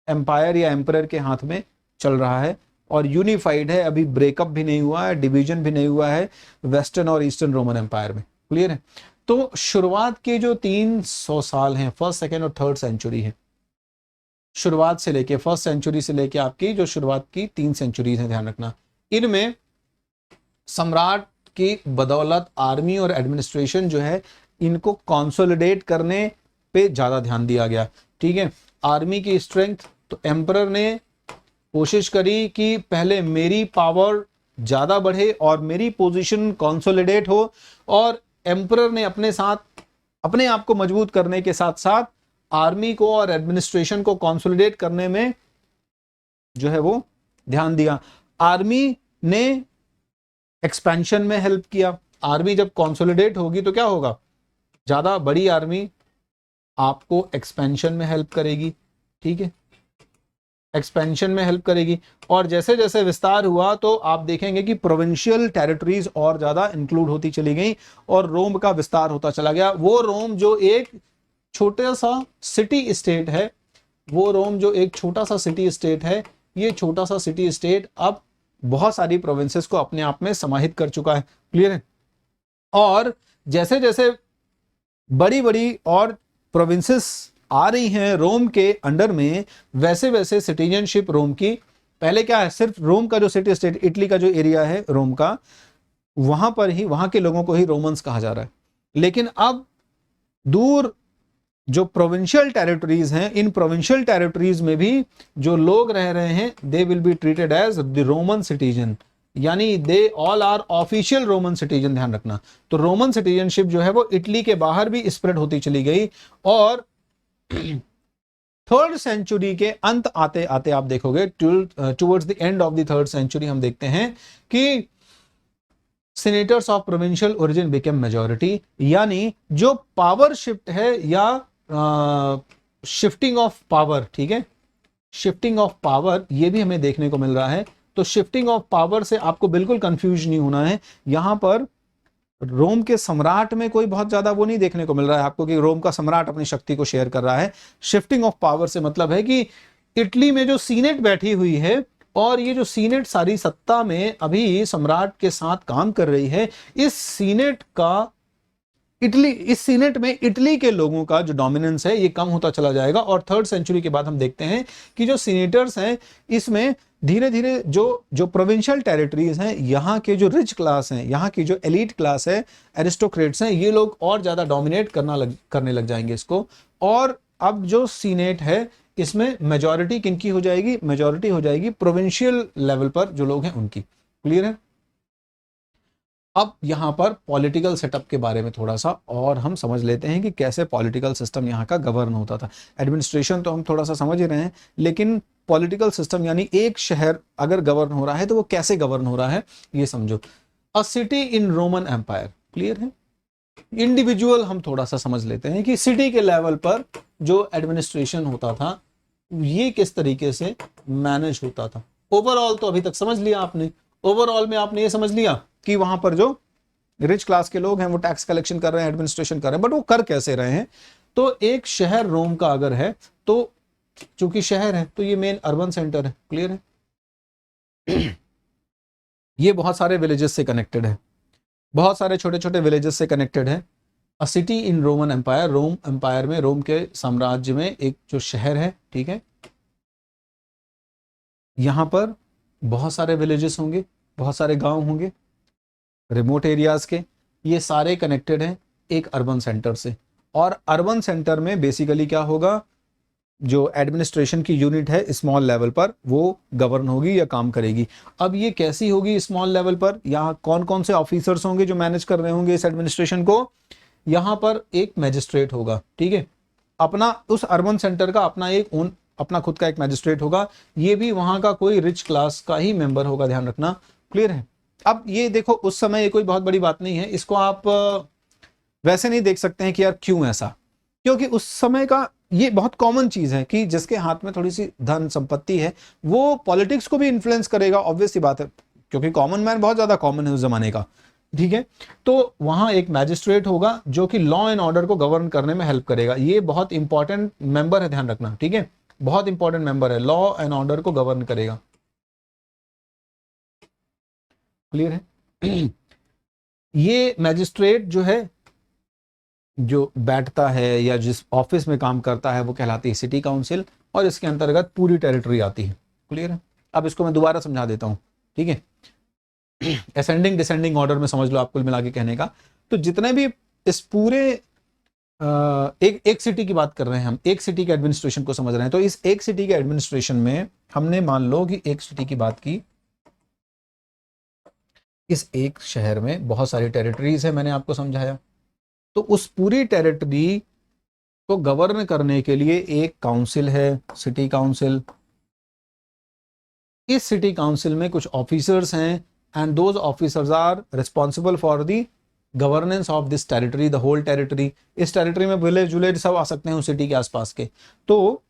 एम्पायर या एम्परर के हाथ में चल रहा है और यूनिफाइड है, अभी ब्रेकअप भी नहीं हुआ है, डिवीजन भी नहीं हुआ है वेस्टर्न और ईस्टर्न रोमन एम्पायर में। क्लियर है? तो शुरुआत के जो 300 साल हैं, फर्स्ट, सेकेंड और थर्ड सेंचुरी है, शुरुआत से लेके फर्स्ट सेंचुरी से लेके आपकी जो शुरुआत की 3 सेंचुरीज हैं, ध्यान रखना, इनमें सम्राट की बदौलत आर्मी और एडमिनिस्ट्रेशन जो है इनको कंसोलिडेट करने पे ज्यादा ध्यान दिया गया। ठीक है, आर्मी की स्ट्रेंथ, तो एम्परर ने कोशिश करी कि पहले मेरी पावर ज्यादा बढ़े और मेरी पोजीशन कंसोलिडेट हो, और एम्परर ने अपने साथ अपने आप को मजबूत करने के साथ साथ आर्मी को और एडमिनिस्ट्रेशन को कंसोलिडेट करने में जो है वो ध्यान दिया। आर्मी ने एक्सपेंशन में हेल्प किया। आर्मी जब कंसोलिडेट होगी तो क्या होगा, ज्यादा बड़ी आर्मी आपको एक्सपेंशन में हेल्प करेगी। ठीक है, एक्सपेंशन में हेल्प करेगी, और जैसे जैसे विस्तार हुआ तो आप देखेंगे कि प्रोविंशियल टेरिटरीज और ज्यादा इंक्लूड होती चली गई और रोम का विस्तार होता चला गया। वो रोम जो एक छोटा सा सिटी स्टेट है, वो रोम जो एक छोटा सा सिटी स्टेट है, ये छोटा सा सिटी स्टेट अब बहुत सारी प्रोविंसेस को अपने आप में समाहित कर चुका है। क्लियर है? और जैसे जैसे बड़ी बड़ी और प्रोविंसेस आ रही हैं रोम के अंडर में, वैसे वैसे सिटीजनशिप रोम की, पहले क्या है, सिर्फ रोम का जो सिटी स्टेट, इटली का जो एरिया है रोम का, वहां पर ही वहां के लोगों को ही रोमन्स कहा जा रहा है। लेकिन अब दूर जो प्रोविंशियल टेरिटरीज हैं, इन प्रोविंशियल टेरिटरीज में भी जो लोग रह रहे हैं, they will be treated as the Roman citizen, यानी they all are official Roman citizen. ध्यान रखना, तो रोमन सिटीजनशिप जो है वो इटली के बाहर भी स्प्रेड होती चली गई। और थर्ड सेंचुरी के अंत आते आते आप देखोगे, towards the end of the third century, हम देखते हैं कि senators of provincial origin became majority, यानी जो पावर शिफ्ट है या शिफ्टिंग ऑफ पावर, ठीक है, शिफ्टिंग ऑफ पावर, ये भी हमें देखने को मिल रहा है। तो शिफ्टिंग ऑफ पावर से आपको बिल्कुल कंफ्यूज नहीं होना है। यहां पर रोम के सम्राट में कोई बहुत ज्यादा वो नहीं देखने को मिल रहा है आपको कि रोम का सम्राट अपनी शक्ति को शेयर कर रहा है। शिफ्टिंग ऑफ पावर से मतलब है कि इटली में जो सीनेट बैठी हुई है, और ये जो सीनेट सारी सत्ता में अभी सम्राट के साथ काम कर रही है, इस सीनेट में इटली के लोगों का जो डोमिनेंस है ये कम होता चला जाएगा। और थर्ड सेंचुरी के बाद हम देखते हैं कि जो सीनेटर्स हैं, इसमें धीरे धीरे जो प्रोविंशियल टेरिटरीज हैं, यहाँ के जो रिच क्लास हैं, यहाँ की जो एलीट क्लास है, एरिस्टोक्रेट्स हैं, ये लोग और ज्यादा डोमिनेट करने लग जाएंगे इसको। और अब जो सीनेट है, इसमें मेजॉरिटी किनकी हो जाएगी, मेजॉरिटी हो जाएगी प्रोविंशियल लेवल पर जो लोग हैं उनकी। क्लियर है? अब यहां पर पॉलिटिकल सेटअप के बारे में थोड़ा सा और हम समझ लेते हैं कि कैसे पॉलिटिकल सिस्टम यहाँ का गवर्न होता था। एडमिनिस्ट्रेशन तो हम थोड़ा सा समझ ही रहे हैं, लेकिन पॉलिटिकल सिस्टम यानी एक शहर अगर गवर्न हो रहा है तो वो कैसे गवर्न हो रहा है ये समझो। A city in Roman empire, clear है? इंडिविजुअल हम थोड़ा सा समझ लेते हैं कि सिटी के लेवल पर जो एडमिनिस्ट्रेशन होता था ये किस तरीके से मैनेज होता था। ओवरऑल तो अभी तक समझ लिया आपने। ओवरऑल में आपने ये समझ लिया कि वहां पर जो रिच क्लास के लोग हैं वो टैक्स कलेक्शन कर रहे हैं, एडमिनिस्ट्रेशन कर रहे हैं, बट वो कर कैसे रहे हैं। तो एक शहर रोम का अगर है, तो चूंकि शहर है तो ये मेन अर्बन सेंटर है। क्लियर है? ये बहुत सारे विलेजेस से कनेक्टेड है, बहुत सारे छोटे छोटे विलेजेस से कनेक्टेड है। A city in Roman empire, Rome empire में, रोम के साम्राज्य में एक जो शहर है, ठीक है, यहां पर बहुत सारे विलेजेस होंगे, बहुत सारे गांव होंगे रिमोट एरियाज के, ये सारे कनेक्टेड हैं एक अर्बन सेंटर से। और अर्बन सेंटर में बेसिकली क्या होगा, जो एडमिनिस्ट्रेशन की यूनिट है स्मॉल लेवल पर वो गवर्न होगी या काम करेगी। अब ये कैसी होगी स्मॉल लेवल पर, यहाँ कौन कौन से ऑफिसर्स होंगे जो मैनेज कर रहे होंगे इस एडमिनिस्ट्रेशन को, यहाँ पर एक मैजिस्ट्रेट होगा, ठीक है, अपना उस अर्बन सेंटर का अपना खुद का एक मैजिस्ट्रेट होगा, ये भी वहां का कोई रिच क्लास का ही मेंबर होगा, ध्यान रखना, क्लियर है। अब ये देखो उस समय ये कोई बहुत बड़ी बात नहीं है, इसको आप वैसे नहीं देख सकते हैं कि यार क्यों ऐसा, क्योंकि उस समय का ये बहुत कॉमन चीज है कि जिसके हाथ में थोड़ी सी धन संपत्ति है वो पॉलिटिक्स को भी इन्फ्लुएंस करेगा, ऑब्वियस सी बात है, क्योंकि कॉमन मैन बहुत ज्यादा कॉमन है उस जमाने का, ठीक है। तो वहां एक मैजिस्ट्रेट होगा जो कि लॉ एंड ऑर्डर को गवर्न करने में हेल्प करेगा, ये बहुत इंपॉर्टेंट मेंबर है, ध्यान रखना, ठीक है, बहुत इंपॉर्टेंट मेंबर है, लॉ एंड ऑर्डर को गवर्न करेगा, क्लियर है। ये मैजिस्ट्रेट जो है, जो बैठता है या जिस ऑफिस में काम करता है वो कहलाती है सिटी काउंसिल, और इसके अंतर्गत पूरी टेरिटरी आती है, क्लियर है। अब इसको मैं दोबारा समझा देता हूं, ठीक है, असेंडिंग डिसेंडिंग ऑर्डर में समझ लो आप कुल मिला के कहने का। तो जितने भी इस पूरे एक सिटी की बात कर रहे हैं हम, एक सिटी के एडमिनिस्ट्रेशन को समझ रहे हैं, तो इस एक सिटी के एडमिनिस्ट्रेशन में हमने मान लो कि एक सिटी की बात की, इस एक शहर में बहुत सारी टेरिटरीज है, मैंने आपको समझाया, तो उस पूरी टेरिटरी को गवर्न करने के लिए एक काउंसिल है, सिटी काउंसिल। इस सिटी काउंसिल में कुछ ऑफिसर्स हैं and those officers are responsible for the governance of this territory, the whole territory. इस टेरिटरी में विलेज विलेज सब आ सकते हैं उस सिटी के आसपास के। तो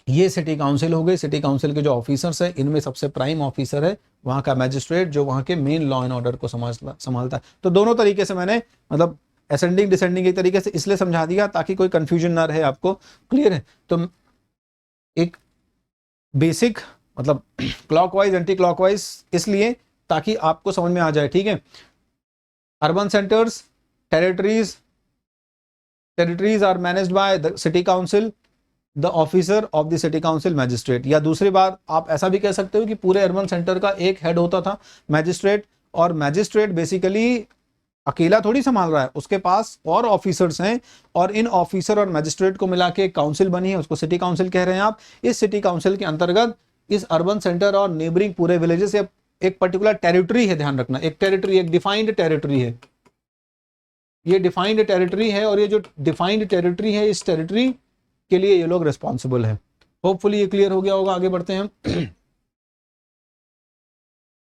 ये सिटी काउंसिल हो गई, सिटी काउंसिल के जो ऑफिसर्स हैं इनमें सबसे प्राइम ऑफिसर है वहां का मैजिस्ट्रेट, जो वहां के मेन लॉ एंड ऑर्डर को संभालता है। तो दोनों तरीके से मैंने मतलब असेंडिंग डिसेंडिंग एक तरीके से इसलिए समझा दिया ताकि कोई कंफ्यूजन ना रहे आपको, क्लियर है। तो एक बेसिक मतलब क्लॉकवाइज एंटी क्लॉकवाइज इसलिए ताकि आपको समझ में आ जाए, ठीक है। Urban centres, territories are managed by the city council, the officer of the city council magistrate. या दूसरी बात आप ऐसा भी कह सकते हो कि पूरे अर्बन सेंटर का एक हेड होता था मैजिस्ट्रेट, और मैजिस्ट्रेट बेसिकली अकेला थोड़ी संभाल रहा है, उसके पास और ऑफिसर्स हैं, और इन ऑफिसर और मैजिस्ट्रेट को मिला के एक काउंसिल बनी है, उसको सिटी काउंसिल कह रहे हैं आप। इस सिटी काउंसिल के अंतर्गत इस अर्बन सेंटर और नेबरिंग पूरे विलेजेस से एक पर्टिकुलर टेरिटरी है, ध्यान रखना, एक टेरिटरी, एक डिफाइंड टेरिटरी है, ये डिफाइंड टेरिटरी है, और ये जो डिफाइंड टेरिटरी है इस टेरिटरी के लिए ये लोग रिस्पॉन्सिबल है। होपफुली ये क्लियर हो गया होगा। आगे बढ़ते हैं हम।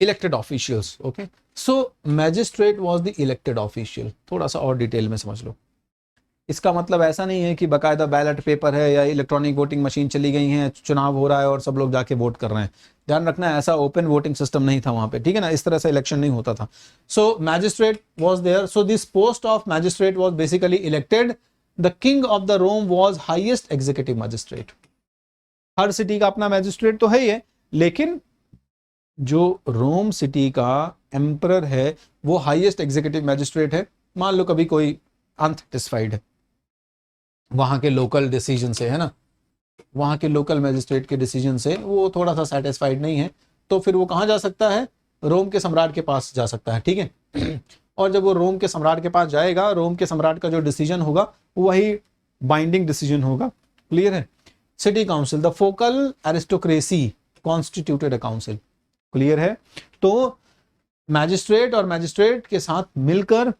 Elected officials, okay, so magistrate was the elected official. थोड़ा सा और डिटेल में समझ लो, इसका मतलब ऐसा नहीं है कि बाकायदा बैलेट पेपर है या इलेक्ट्रॉनिक वोटिंग मशीन चली गई है, चुनाव हो रहा है और सब लोग जाके वोट कर रहे हैं। ध्यान रखना ऐसा ओपन वोटिंग सिस्टम नहीं था वहां पे, ठीक है ना, इस तरह से इलेक्शन नहीं होता था। So magistrate was there, so this post of magistrate was basically elected. The king of the Rome was highest executive magistrate. हर सिटी का अपना मैजिस्ट्रेट तो है ही है, लेकिन जो रोम सिटी का एम्परर है वो हाईएस्ट एग्जीक्यूटिव मैजिस्ट्रेट है। मान लो कभी कोई अनसेटिस्फाइड है वहां के लोकल डिसीजन से, है ना, वहां के लोकल मैजिस्ट्रेट के डिसीजन से वो थोड़ा सा सेटिस्फाइड नहीं है, तो फिर वो कहां जा सकता है, रोम के सम्राट के पास जा सकता है, ठीक है। और जब वो रोम के सम्राट के पास जाएगा, रोम के सम्राट का जो डिसीजन होगा वही बाइंडिंग डिसीजन होगा, क्लियर है। City council, the focal aristocracy constituted a council, clear है। तो मैजिस्ट्रेट और मैजिस्ट्रेट के साथ मिलकर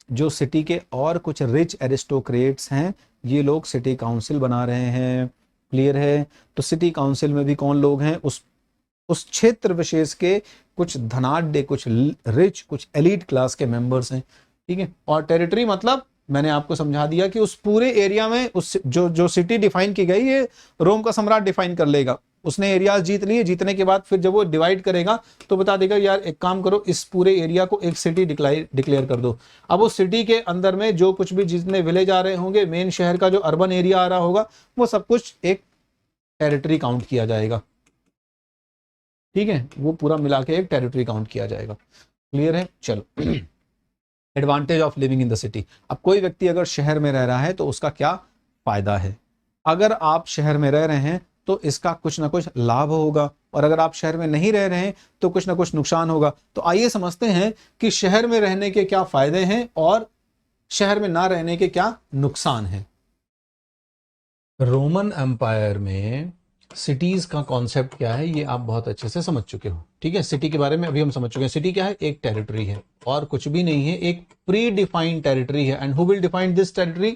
जो सिटी के और कुछ रिच एरिस्टोक्रेट्स हैं ये लोग सिटी काउंसिल बना रहे हैं, क्लियर है। तो सिटी काउंसिल में भी कौन लोग हैं, उस क्षेत्र विशेष के कुछ धनाढ्य, कुछ रिच, कुछ एलीट क्लास के मेंबर्स हैं, ठीक है। और टेरिटरी मतलब मैंने आपको समझा दिया कि उस पूरे एरिया में उस जो सिटी डिफाइन की गई ये रोम का सम्राट डिफाइन कर लेगा। उसने एरियाज जीत लिए, जीतने के बाद फिर जब वो डिवाइड करेगा तो बता देगा यार एक काम करो, इस पूरे एरिया को एक सिटी डिक्लेयर कर दो। अब उस सिटी के अंदर में जो कुछ भी जितने विलेज आ रहे होंगे, मेन शहर का जो अर्बन एरिया आ रहा होगा, वो सब कुछ एक टेरिटरी काउंट किया जाएगा। ठीक है, वो पूरा मिला के एक टेरिटरी काउंट किया जाएगा। क्लियर है? चलो, advantage of living in the city. अब कोई व्यक्ति अगर शहर में रह रहा है तो उसका क्या फायदा है? अगर आप शहर में रह रहे हैं तो इसका कुछ ना कुछ लाभ होगा, और अगर आप शहर में नहीं रह रहे हैं तो कुछ ना कुछ नुकसान होगा। तो आइए समझते हैं कि शहर में रहने के क्या फायदे हैं और शहर में ना रहने के क्या नुकसान हैं। रोमन एम्पायर में सिटीज का कॉन्सेप्ट क्या है ये आप बहुत अच्छे से समझ चुके हो। ठीक है, सिटी के बारे में अभी हम समझ चुके हैं। सिटी क्या है? एक टेरिटरी है और कुछ भी नहीं है, एक प्री डिफाइंड टेरिटरी है। And who will define this territory?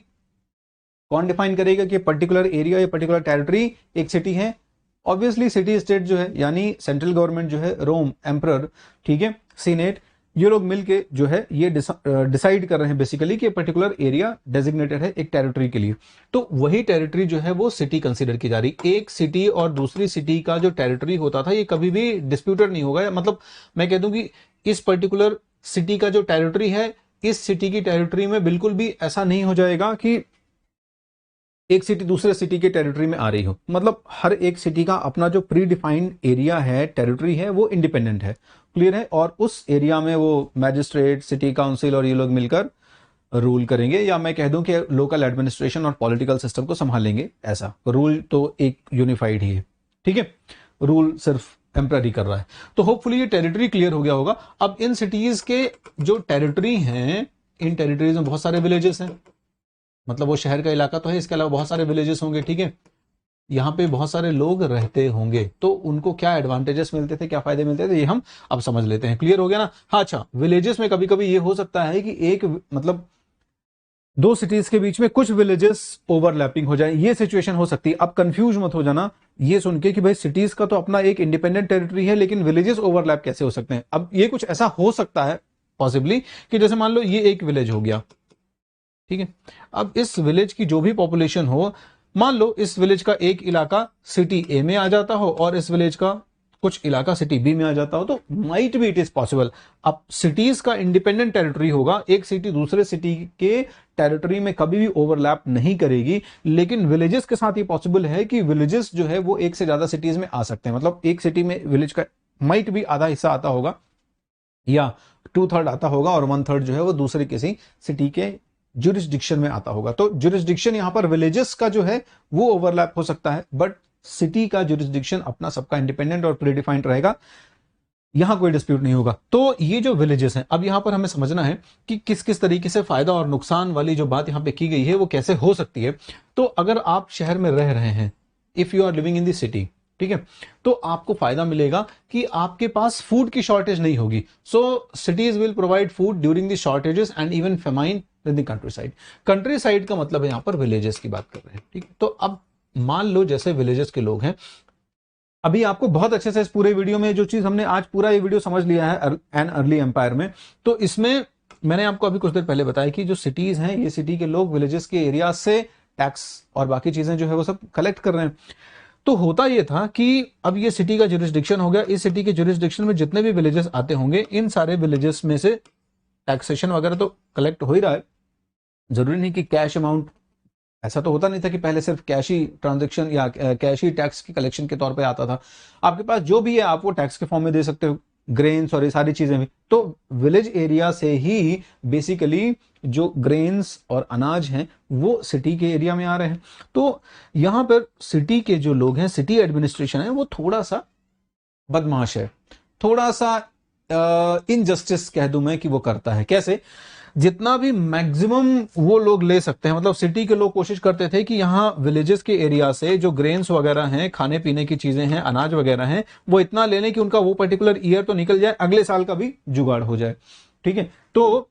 कौन डिफाइन करेगा कि पर्टिकुलर एरिया या पर्टिकुलर टेरिटरी एक सिटी है? ऑब्वियसली सिटी स्टेट जो है, यानी सेंट्रल गवर्नमेंट जो है, रोम एम्परर, ठीक है, सीनेट, ये लोग मिलके जो है ये डिसाइड कर रहे हैं बेसिकली कि पर्टिकुलर एरिया डेजिग्नेटेड है एक टेरिटरी के लिए। तो वही टेरिटरी जो है वो सिटी कंसीडर की जा रही। एक सिटी और दूसरी सिटी का जो टेरिटरी होता था ये कभी भी डिस्प्यूटेड नहीं होगा। मतलब मैं कह दूं कि इस पर्टिकुलर सिटी का जो टेरिटरी है, इस सिटी की टेरिटरी में बिल्कुल भी ऐसा नहीं हो जाएगा कि एक सिटी दूसरे सिटी के टेरिटरी में आ रही हो। मतलब हर एक सिटी का अपना जो प्री डिफाइंड एरिया है, टेरिटरी है, वो इंडिपेंडेंट है। क्लियर है? और उस एरिया में वो मैजिस्ट्रेट, सिटी काउंसिल और ये लोग मिलकर रूल करेंगे, या मैं कह दूं कि लोकल एडमिनिस्ट्रेशन और पॉलिटिकल सिस्टम को संभालेंगे। ऐसा रूल तो एक यूनिफाइड ही है। ठीक है, रूल सिर्फ एम्परर ही कर रहा है। तो होपफुली ये टेरिटरी क्लियर हो गया होगा। अब इन सिटीज के जो टेरिटरी हैं, इन टेरिटरीज में बहुत सारे विलेजेस हैं। मतलब वो शहर का इलाका तो है, इसके अलावा बहुत सारे विलेजेस होंगे। ठीक है, यहाँ पे बहुत सारे लोग रहते होंगे, तो उनको क्या एडवांटेजेस मिलते थे, क्या फायदे मिलते थे, ये हम अब समझ लेते हैं। क्लियर हो गया ना? हाँ, अच्छा, विलेजेस में कभी कभी ये हो सकता है कि एक मतलब दो सिटीज के बीच में कुछ विलेजेस ओवरलैपिंग हो जाए, ये सिचुएशन हो सकती है। अब कंफ्यूज मत हो जाना ये सुन के कि भाई सिटीज का तो अपना एक इंडिपेंडेंट टेरिटरी है, लेकिन विलेजेस ओवरलैप कैसे हो सकते हैं। अब ये कुछ ऐसा हो सकता है पॉसिबली कि जैसे मान लो ये एक विलेज हो गया, ठीक है, अब इस विलेज की जो भी पॉपुलेशन हो, मान लो इस विलेज का एक इलाका सिटी ए में आ जाता हो और इस विलेज का कुछ इलाका सिटी बी में आ जाता हो, तो might be it is possible. अब सिटीज का इंडिपेंडेंट टेरिटरी होगा, एक सिटी दूसरे सिटी के टेरिटरी में कभी भी ओवरलैप नहीं करेगी, लेकिन विलेजेस के साथ ये पॉसिबल है कि विलेजेस जो है वो एक से ज्यादा सिटीज में आ सकते हैं। मतलब एक सिटी में विलेज का माइट भी आधा हिस्सा आता होगा या 2/3 आता होगा और 1/3 जो है वो दूसरे किसी सिटी के जुरिस्डिक्शन में आता होगा। तो जुरिस्डिक्शन यहां पर विलेजेस का जो है वो ओवरलैप हो सकता है, बट सिटी का जुरिस्डिक्शन अपना सबका इंडिपेंडेंट और प्रीडिफाइंड रहेगा, यहां कोई डिस्प्यूट नहीं होगा। तो ये जो विलेजेस हैं, अब यहां पर हमें समझना है कि किस किस तरीके से फायदा और नुकसान वाली जो बात यहां पे की गई है वो कैसे हो सकती है। तो अगर आप शहर में रह रहे हैं, if you are living in the city, ठीक है, तो आपको फायदा मिलेगा कि आपके पास फूड की शॉर्टेज नहीं होगी। So cities will provide food during the shortages and even famine in the countryside. Countryside का मतलब है यहां पर विलेजेस की बात कर रहे हैं। ठीक है, तो अब मान लो जैसे विलेजेस के लोग हैं, अभी आपको बहुत अच्छे से इस पूरे वीडियो में जो चीज हमने आज पूरा ये वीडियो समझ लिया है एन अर्ली एम्पायर में, तो इसमें मैंने आपको अभी कुछ देर पहले बताया कि जो सिटीज हैं, ये सिटी के लोग विलेजेस के एरिया से टैक्स और बाकी चीजें जो है वो सब कलेक्ट कर रहे हैं। तो होता ये था कि अब ये सिटी का जुरिस्डिक्शन हो गया, इस सिटी के जुरिस्डिक्शन में जितने भी विलेजेस आते होंगे, इन सारे विलेजेस में से टैक्सेशन वगैरह तो कलेक्ट हो ही रहा है। जरूरी नहीं कि कैश अमाउंट, ऐसा तो होता नहीं था कि पहले सिर्फ कैश ही ट्रांजेक्शन या कैश ही टैक्स की कलेक्शन के तौर पे आता था। आपके पास जो भी है आप वो टैक्स के फॉर्म में दे सकते हो, ग्रेन्स और ये सारी चीजें भी। तो विलेज एरिया से ही बेसिकली जो ग्रेन्स और अनाज हैं वो सिटी के एरिया में आ रहे हैं। तो यहां पर सिटी के जो लोग हैं, सिटी एडमिनिस्ट्रेशन है, वो थोड़ा सा बदमाश है, थोड़ा सा इनजस्टिस कह दूं मैं कि वो करता है। कैसे? जितना भी मैक्सिमम वो लोग ले सकते हैं, मतलब सिटी के लोग कोशिश करते थे कि यहाँ विलेजेस के एरिया से जो ग्रेन्स वगैरह हैं, खाने पीने की चीजें हैं, अनाज वगैरह हैं, वो इतना ले लें कि उनका वो पर्टिकुलर ईयर तो निकल जाए, अगले साल का भी जुगाड़ हो जाए। ठीक है, तो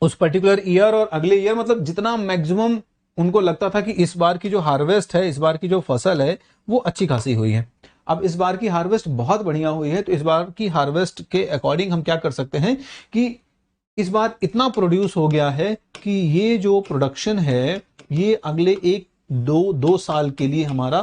उस पर्टिकुलर ईयर और अगले ईयर, मतलब जितना मैक्सिमम उनको लगता था कि इस बार की जो हार्वेस्ट है, इस बार की जो फसल है वो अच्छी खासी हुई है। अब इस बार की हार्वेस्ट बहुत बढ़िया हुई है, तो इस बार की हार्वेस्ट के अकॉर्डिंग हम क्या कर सकते हैं कि इस बार इतना प्रोड्यूस हो गया है कि ये जो प्रोडक्शन है ये अगले 1-2 साल के लिए हमारा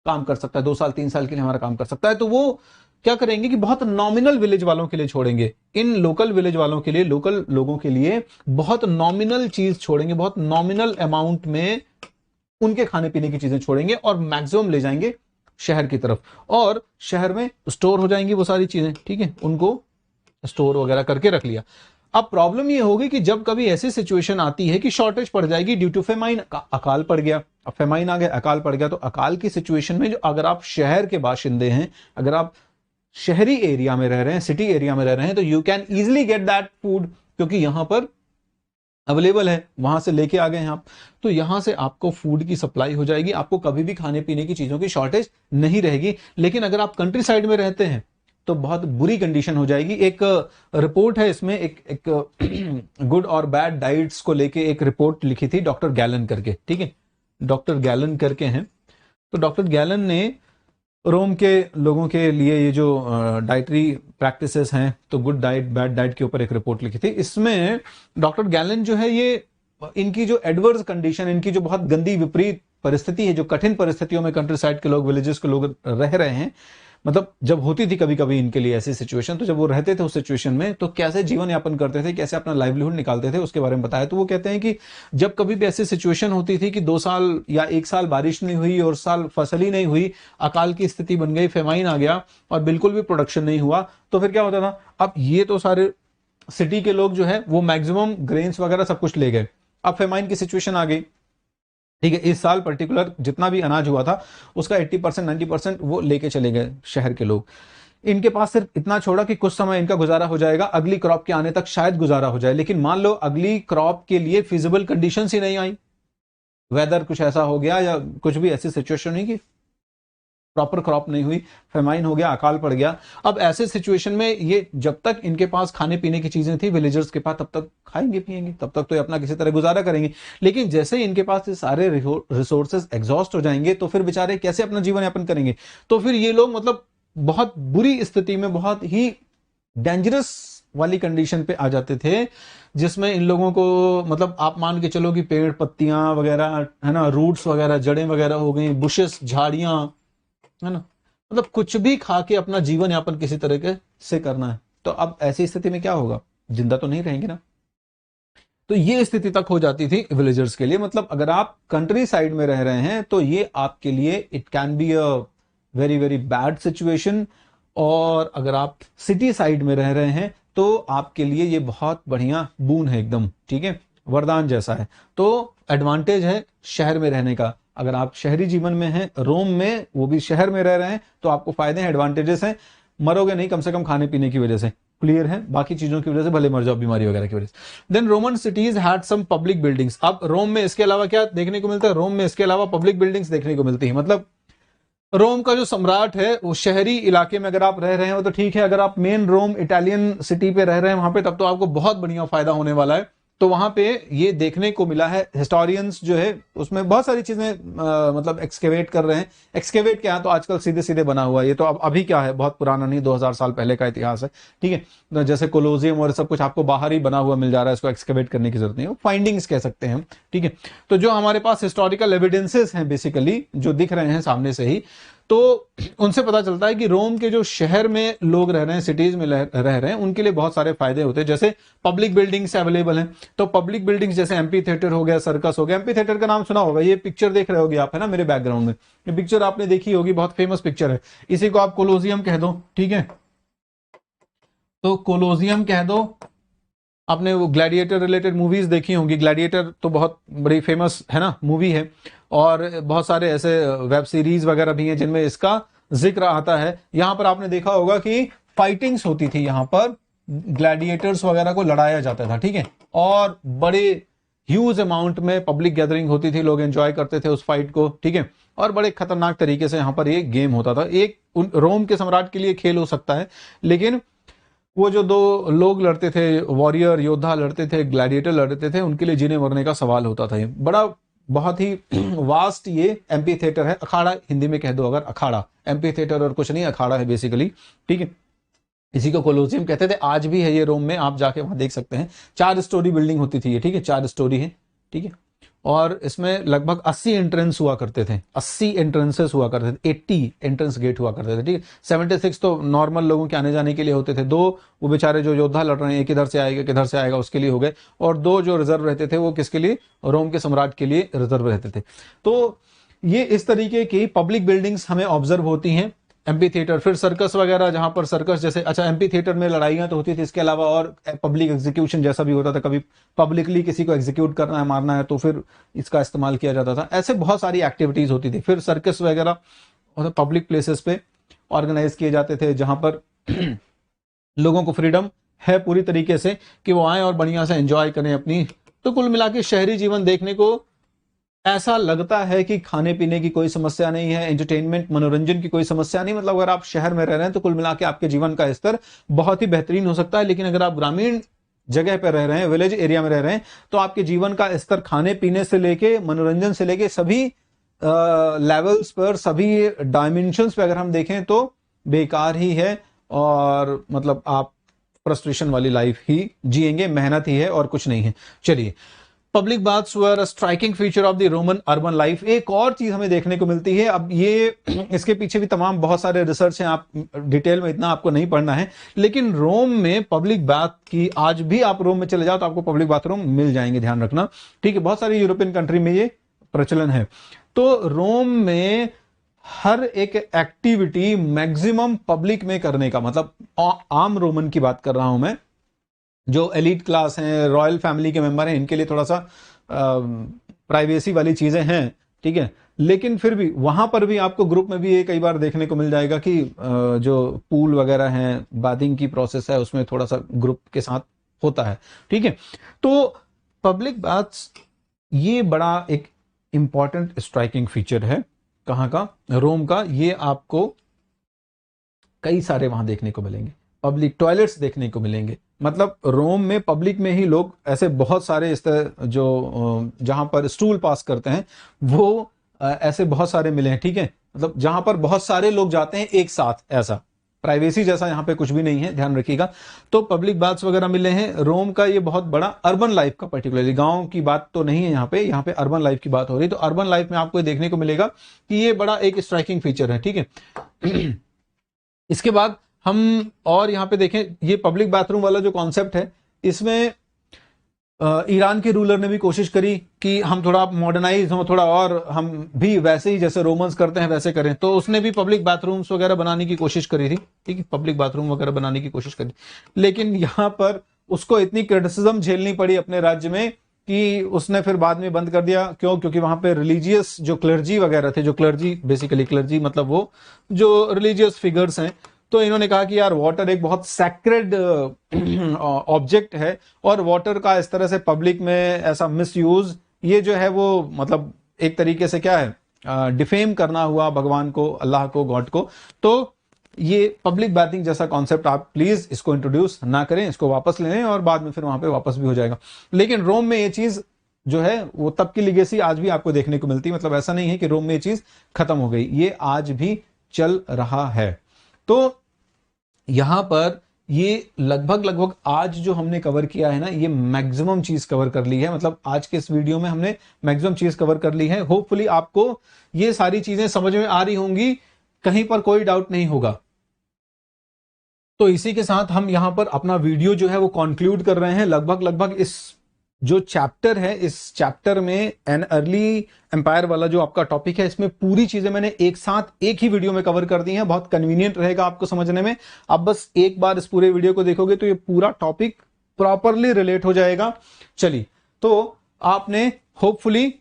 काम कर सकता है, 2 साल 3 साल के लिए हमारा काम कर सकता है। तो वो क्या करेंगे कि बहुत नॉमिनल विलेज वालों के लिए छोड़ेंगे, इन लोकल विलेज वालों के लिए, लोकल लोगों के लिए बहुत नॉमिनल चीज छोड़ेंगे, बहुत नॉमिनल अमाउंट में उनके खाने पीने की चीजें छोड़ेंगे और मैक्सिमम ले जाएंगे शहर की तरफ, और शहर में स्टोर हो जाएंगी वो सारी चीजें, ठीक है, उनको स्टोर वगैरह करके रख लिया। अब प्रॉब्लम ये होगी कि जब कभी ऐसी सिचुएशन आती है कि शॉर्टेज पड़ जाएगी ड्यू टू फेमाइन, अकाल पड़ गया, अब फेमाइन आ गया, अकाल पड़ गया, तो अकाल की सिचुएशन में जो अगर आप शहर के बाशिंदे हैं, अगर आप शहरी एरिया में रह रहे हैं, सिटी एरिया में रह रहे हैं, तो you can easily get that food, क्योंकि यहां पर अवेलेबल है, वहां से लेके आ गए हैं आप, तो यहां से आपको फूड की सप्लाई हो जाएगी, आपको कभी भी खाने पीने की चीजों की शॉर्टेज नहीं रहेगी। लेकिन अगर आप कंट्री साइड में रहते हैं तो बहुत बुरी कंडीशन हो जाएगी। एक रिपोर्ट है इसमें, एक गुड और बैड डाइट्स को लेके एक रिपोर्ट लिखी थी डॉक्टर गैलन करके, ठीक है, डॉक्टर गैलन करके हैं। तो डॉक्टर गैलन ने रोम के लोगों के लिए ये जो डाइटरी प्रैक्टिसेस हैं, तो गुड डाइट बैड डाइट के ऊपर एक रिपोर्ट लिखी थी। इसमें डॉक्टर गैलन जो है, ये इनकी जो एडवर्स कंडीशन, इनकी जो बहुत गंदी विपरीत परिस्थिति है, जो कठिन परिस्थितियों में कंट्री साइड के लोग, विलेजेस के लोग रह रहे हैं, मतलब जब होती थी कभी कभी इनके लिए ऐसी सिचुएशन, तो जब वो रहते थे उस सिचुएशन में तो कैसे जीवन यापन करते थे, कैसे अपना लाइवलीहुड निकालते थे, उसके बारे में बताया। तो वो कहते हैं कि जब कभी भी ऐसी सिचुएशन होती थी कि 2 साल या 1 साल बारिश नहीं हुई और साल फसल ही नहीं हुई, अकाल की स्थिति बन गई, फेमाइन आ गया और बिल्कुल भी प्रोडक्शन नहीं हुआ, तो फिर क्या होता था, अब ये तो सारे सिटी के लोग जो है वो मैक्सिमम ग्रेन्स वगैरह सब कुछ ले गए, अब फेमाइन की सिचुएशन आ गई, ठीक है। इस साल पर्टिकुलर जितना भी अनाज हुआ था उसका 80% 90% वो लेके चले गए शहर के लोग। इनके पास सिर्फ इतना छोड़ा कि कुछ समय इनका गुजारा हो जाएगा, अगली क्रॉप के आने तक शायद गुजारा हो जाए। लेकिन मान लो अगली क्रॉप के लिए फिजिबल कंडीशंस ही नहीं आई, वेदर कुछ ऐसा हो गया या कुछ भी ऐसी सिचुएशन हुई कि प्रॉपर क्रॉप नहीं हुई, फेमाइन हो गया, अकाल पड़ गया। अब ऐसे सिचुएशन में ये जब तक इनके पास खाने पीने की चीजें थी विलेजर्स के पास, तब तक खाएंगे पिएंगे, तब तक तो ये अपना किसी तरह गुजारा करेंगे। लेकिन जैसे ही इनके पास ये सारे रिसोर्सेज एग्जॉस्ट हो जाएंगे तो फिर बेचारे कैसे अपना जीवन यापन करेंगे। तो फिर ये लोग मतलब बहुत बुरी स्थिति में, बहुत ही डेंजरस वाली कंडीशन पे आ जाते थे, जिसमें इन लोगों को मतलब आप मान के चलो कि पेड़ पत्तियां वगैरह है ना, रूट्स वगैरह, जड़ें वगैरह हो गई, बुशेस, झाड़ियां, है ना, मतलब कुछ भी खा के अपना जीवन यापन किसी तरीके से करना है। तो अब ऐसी स्थिति में क्या होगा, जिंदा तो नहीं रहेंगे ना। तो ये स्थिति तक हो जाती थी विलेजर्स के लिए। मतलब अगर आप कंट्री साइड में रह रहे हैं तो ये आपके लिए it can be a very very bad situation, और अगर आप सिटी साइड में रह रहे हैं तो आपके लिए ये बहुत बढ़िया बून है, एकदम ठीक है, वरदान जैसा है। तो एडवांटेज है शहर में रहने का। अगर आप शहरी जीवन में हैं, रोम में, वो भी शहर में रह रहे हैं, तो आपको फायदे हैं, एडवांटेजेस हैं, मरोगे नहीं कम से कम खाने पीने की वजह से, क्लियर है, बाकी चीजों की वजह से भले मर जाओ, बीमारी वगैरह की वजह से। Then Roman cities had some public buildings. अब रोम में इसके अलावा क्या देखने को मिलता है, रोम में इसके अलावा पब्लिक बिल्डिंग्स देखने को मिलती है। मतलब रोम का जो सम्राट है वो शहरी इलाके में अगर आप रह रहे हो तो ठीक है, अगर आप मेन रोम इटालियन सिटी पे रह रहे हैं वहां पे, तब तो आपको बहुत बढ़िया फायदा होने वाला है। तो वहां पे ये देखने को मिला है, हिस्टोरियंस जो है उसमें बहुत सारी चीजें मतलब एक्सकेवेट कर रहे हैं। एक्सकेवेट क्या है, तो आजकल सीधे सीधे बना हुआ है, ये तो अब अभी क्या है, बहुत पुराना नहीं, 2000 साल पहले का इतिहास है, ठीक है। तो जैसे कोलोजियम और सब कुछ आपको बाहर ही बना हुआ मिल जा रहा है, इसको एक्सकेवेट करने की जरूरत नहीं है, फाइंडिंग्स कह सकते हैं हम, ठीक है। तो जो हमारे पास हिस्टोरिकल एविडेंसेस हैं बेसिकली, जो दिख रहे हैं सामने से ही, तो उनसे पता चलता है कि रोम के जो शहर में लोग रह रहे हैं, सिटीज में रह रहे हैं, उनके लिए बहुत सारे फायदे होते हैं। जैसे पब्लिक बिल्डिंग्स अवेलेबल हैं, तो पब्लिक बिल्डिंग्स जैसे एम्पी थिएटर हो गया, सर्कस हो गया। एम्पी थिएटर का नाम सुना होगा, ये पिक्चर देख रहे होगे आप, है ना, मेरे बैकग्राउंड में ये पिक्चर आपने देखी होगी, बहुत फेमस पिक्चर है। इसी को आप कोलोजियम कह दो, ठीक है, तो कोलोजियम कह दो। आपने वो ग्लैडिएटर रिलेटेड मूवीज देखी होंगी, ग्लैडिएटर तो बहुत बड़ी फेमस है ना मूवी है, और बहुत सारे ऐसे वेब सीरीज वगैरह भी हैं जिनमें इसका जिक्र आता है। यहां पर आपने देखा होगा कि फाइटिंग्स होती थी, यहां पर ग्लैडिएटर्स वगैरह को लड़ाया जाता था, ठीक है, और बड़े ह्यूज अमाउंट में पब्लिक गैदरिंग होती थी, लोग एंजॉय करते थे उस फाइट को, ठीक है, और बड़े खतरनाक तरीके से यहां पर ये गेम होता था। एक रोम के सम्राट के लिए खेल हो सकता है, लेकिन वो जो दो लोग लड़ते थे, वॉरियर योद्धा लड़ते थे, ग्लैडिएटर लड़ते थे, उनके लिए जीने मरने का सवाल होता था। ये बड़ा बहुत ही वास्ट ये एम्पी थिएटर है, अखाड़ा हिंदी में कह दो अगर, अखाड़ा, एम्पी थिएटर और कुछ नहीं, अखाड़ा है बेसिकली, ठीक है। इसी को कोलोजियम कहते थे, आज भी है ये रोम में, आप जाके वहां देख सकते हैं। 4 स्टोरी बिल्डिंग होती थी ये, ठीक है, 4 स्टोरी है, ठीक है, और इसमें लगभग 80 एंट्रेंस हुआ करते थे, 80 एंट्रेंसेस हुआ करते थे, 80 एंट्रेंस गेट हुआ करते थे, ठीक है। 76 तो नॉर्मल लोगों के आने जाने के लिए होते थे, 2 वो बेचारे जो योद्धा लड़ रहे हैं, एक इधर से आएगा किधर से आएगा उसके लिए हो गए, और 2 जो रिजर्व रहते थे वो किसके लिए, रोम के सम्राट के लिए रिजर्व रहते थे। तो ये इस तरीके की पब्लिक बिल्डिंग्स हमें ऑब्जर्व होती हैं। एम्पी थिएटर, फिर सर्कस वगैरह, जहां पर सर्कस जैसे, अच्छा एम्पी थिएटर में लड़ाइयां तो होती थी, इसके अलावा और पब्लिक एग्जीक्यूशन जैसा भी होता था, कभी पब्लिकली किसी को एग्जीक्यूट करना है, मारना है, तो फिर इसका इस्तेमाल किया जाता था। ऐसे बहुत सारी एक्टिविटीज होती थी। फिर सर्कस वगैरह पब्लिक प्लेसेस पे ऑर्गेनाइज किए जाते थे, जहां पर लोगों को फ्रीडम है पूरी तरीके से कि वो आए और बढ़िया से एंजॉय करें अपनी। तो कुल मिला के शहरी जीवन देखने को ऐसा लगता है कि खाने पीने की कोई समस्या नहीं है, एंटरटेनमेंट मनोरंजन की कोई समस्या नहीं। मतलब अगर आप शहर में रह रहे हैं तो कुल मिला के आपके जीवन का स्तर बहुत ही बेहतरीन हो सकता है। लेकिन अगर आप ग्रामीण जगह पर रह रहे हैं, विलेज एरिया में रह रहे हैं, तो आपके जीवन का स्तर खाने पीने से लेके मनोरंजन से लेके सभी लेवल्स पर, सभी डायमेंशंस पे अगर हम देखें तो बेकार ही है। और मतलब आप फ्रस्ट्रेशन वाली लाइफ ही जिएंगे, मेहनत ही है और कुछ नहीं है। चलिए, public baths were a striking feature of the Roman urban life. एक और चीज हमें देखने को मिलती है, अब ये इसके पीछे भी तमाम बहुत सारे रिसर्च हैं, आप डिटेल में इतना आपको नहीं पढ़ना है, लेकिन रोम में पब्लिक बाथ की, आज भी आप रोम में चले जाओ तो आपको पब्लिक बाथरूम मिल जाएंगे, ध्यान रखना, ठीक है। बहुत सारी यूरोपियन कंट्री में ये प्रचलन है। तो रोम में हर एक एक्टिविटी मैक्सिमम पब्लिक में करने का, मतलब आम रोमन की बात कर रहा हूं मैं, जो एलिट क्लास हैं, रॉयल फैमिली के मेंबर हैं, इनके लिए थोड़ा सा प्राइवेसी वाली चीजें हैं, ठीक है। लेकिन फिर भी वहां पर भी आपको ग्रुप में भी ये कई बार देखने को मिल जाएगा कि जो पूल वगैरह हैं, बाथिंग की प्रोसेस है, उसमें थोड़ा सा ग्रुप के साथ होता है, ठीक है। तो पब्लिक बाथ्स ये बड़ा एक इंपॉर्टेंट स्ट्राइकिंग फीचर है। कहाँ का? रोम का। ये आपको कई सारे वहां देखने को मिलेंगे। पब्लिक टॉयलेट्स देखने को मिलेंगे, मतलब रोम में पब्लिक में ही लोग ऐसे बहुत सारे इस तरह जो जहां पर स्टूल पास करते हैं वो ऐसे बहुत सारे मिले हैं, ठीक है। मतलब जहां पर बहुत सारे लोग जाते हैं एक साथ, ऐसा प्राइवेसी जैसा यहाँ पे कुछ भी नहीं है, ध्यान रखिएगा। तो पब्लिक बाथ्स वगैरह मिले हैं। रोम का ये बहुत बड़ा अर्बन लाइफ का, पर्टिकुलरली गांव की बात तो नहीं है यहाँ पे अर्बन लाइफ की बात हो रही है। तो अर्बन लाइफ में आपको ये देखने को मिलेगा कि ये बड़ा एक स्ट्राइकिंग फीचर है, ठीक है। इसके बाद हम और यहाँ पे देखें, ये पब्लिक बाथरूम वाला जो कॉन्सेप्ट है, इसमें ईरान के रूलर ने भी कोशिश करी कि हम थोड़ा मॉडर्नाइज हो, थोड़ा और हम भी वैसे ही जैसे रोमन्स करते हैं वैसे करें। तो उसने भी पब्लिक बाथरूम्स वगैरह बनाने की कोशिश करी थी, ठीक है, पब्लिक बाथरूम वगैरह बनाने की कोशिश करी। लेकिन यहाँ पर उसको इतनी क्रिटिसिज्म झेलनी पड़ी अपने राज्य में कि उसने फिर बाद में बंद कर दिया। क्यों? क्योंकि वहां पे रिलीजियस जो क्लर्जी वगैरह थे, जो क्लर्जी बेसिकली, क्लर्जी मतलब वो जो रिलीजियस फिगर्स हैं, तो इन्होंने कहा कि यार वाटर एक बहुत सैक्रेड ऑब्जेक्ट है, और वाटर का इस तरह से पब्लिक में ऐसा मिसयूज, ये जो है वो मतलब एक तरीके से क्या है, डिफेम करना हुआ भगवान को, अल्लाह को, गॉड को। तो ये पब्लिक बाथिंग जैसा कॉन्सेप्ट आप प्लीज इसको इंट्रोड्यूस ना करें, इसको वापस ले लें, और बाद में फिर वहां पे वापस भी हो जाएगा। लेकिन रोम में ये चीज जो है वो तब की लीगेसी आज भी आपको देखने को मिलती है। मतलब ऐसा नहीं है कि रोम में ये चीज खत्म हो गई, ये आज भी चल रहा है। तो यहां पर ये लगभग आज जो हमने कवर किया है ना, ये मैक्सिमम चीज कवर कर ली है। मतलब आज के इस वीडियो में हमने मैक्सिमम चीज कवर कर ली है। होपफुली आपको ये सारी चीजें समझ में आ रही होंगी, कहीं पर कोई डाउट नहीं होगा। तो इसी के साथ हम यहां पर अपना वीडियो जो है वो कंक्लूड कर रहे हैं। लगभग इस जो चैप्टर है, इस चैप्टर में एन अर्ली एम्पायर वाला जो आपका टॉपिक है, इसमें पूरी चीजें मैंने एक साथ एक ही वीडियो में कवर कर दी हैं। बहुत कन्वीनियंट रहेगा आपको समझने में। आप बस एक बार इस पूरे वीडियो को देखोगे तो ये पूरा टॉपिक प्रॉपरली रिलेट हो जाएगा। चलिए, तो आपने होपफुली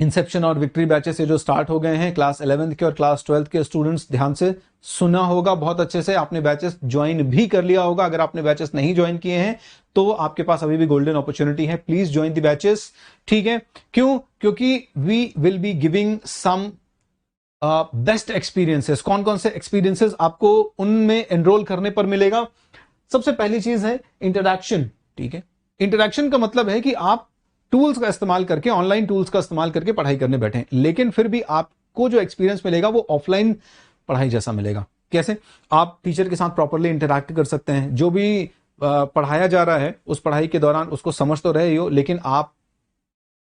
इंसेप्शन और विक्ट्री बैचेस से जो स्टार्ट हो गए हैं, क्लास 11th के और क्लास 12th के स्टूडेंट्स ध्यान से सुना होगा बहुत अच्छे से। आपने बैचेस ज्वाइन भी कर लिया होगा। अगर आपने बैचेस नहीं ज्वाइन किए हैं तो आपके पास अभी भी गोल्डन अपॉर्चुनिटी है, प्लीज ज्वाइन द बैचेस, ठीक है। क्यों? क्योंकि we will be giving some best experiences. कौन कौन से एक्सपीरियंसेस आपको उनमें एनरोल करने पर मिलेगा? सबसे पहली चीज है इंटरैक्शन, ठीक है। इंटरैक्शन का मतलब है कि आप टूल्स का इस्तेमाल करके, ऑनलाइन टूल्स का इस्तेमाल करके पढ़ाई करने बैठे, लेकिन फिर भी आपको जो एक्सपीरियंस मिलेगा वो ऑफलाइन पढ़ाई जैसा मिलेगा। कैसे? आप टीचर के साथ प्रॉपरली इंटरैक्ट कर सकते हैं। जो भी पढ़ाया जा रहा है उस पढ़ाई के दौरान उसको समझ तो रहे हो, लेकिन आप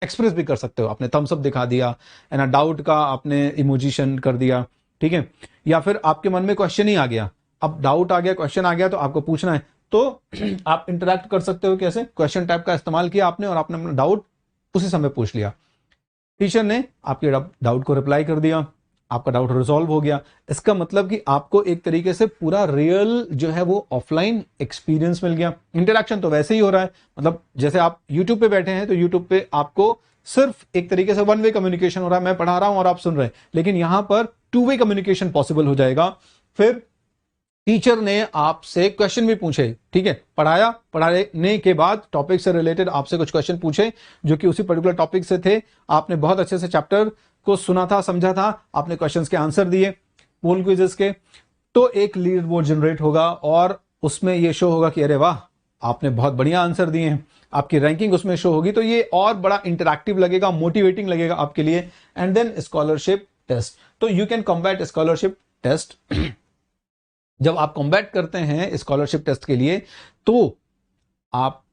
एक्सप्रेस भी कर सकते हो। आपने थम्स अप दिखा दिया, है ना, डाउट का आपने इमोजिशन कर दिया, ठीक है। या फिर आपके मन में क्वेश्चन ही आ गया, अब डाउट आ गया, क्वेश्चन आ गया, तो आपको पूछना है, तो आप इंटरैक्ट कर सकते हो। कैसे? क्वेश्चन टाइप का इस्तेमाल किया आपने और आपने अपना डाउट उसी समय पूछ लिया। टीचर ने आपके डाउट को रिप्लाई कर दिया, आपका डाउट रिजॉल्व हो गया। इसका मतलब कि आपको एक तरीके से पूरा रियल जो है वो ऑफलाइन एक्सपीरियंस मिल गया। इंटरेक्शन तो वैसे ही हो रहा है, मतलब जैसे आप यूट्यूब पे बैठे हैं तो यूट्यूब पे आपको सिर्फ एक तरीके से वन वे कम्युनिकेशन हो रहा है, मैं पढ़ा रहा हूं और आप सुन रहे हैं, लेकिन यहां पर टू वे कम्युनिकेशन पॉसिबल हो जाएगा। फिर टीचर ने आपसे क्वेश्चन भी पूछे, ठीक है, पढ़ाने के बाद टॉपिक से रिलेटेड आपसे कुछ क्वेश्चन पूछे जो कि उसी पर्टिकुलर टॉपिक से थे। आपने बहुत अच्छे से चैप्टर को सुना था, समझा था, आपने क्वेश्चंस के आंसर दिए पोल क्विजेस के, तो एक लीड बोर्ड जनरेट होगा और उसमें यह शो होगा कि अरे वाह आपने बहुत बढ़िया आंसर दिए हैं, आपकी रैंकिंग उसमें शो होगी। तो ये और बड़ा इंटरैक्टिव लगेगा, मोटिवेटिंग लगेगा आपके लिए। एंड देन स्कॉलरशिप टेस्ट, तो you can combat scholarship test. जब आप कॉम्बैट करते हैं स्कॉलरशिप टेस्ट के लिए तो आप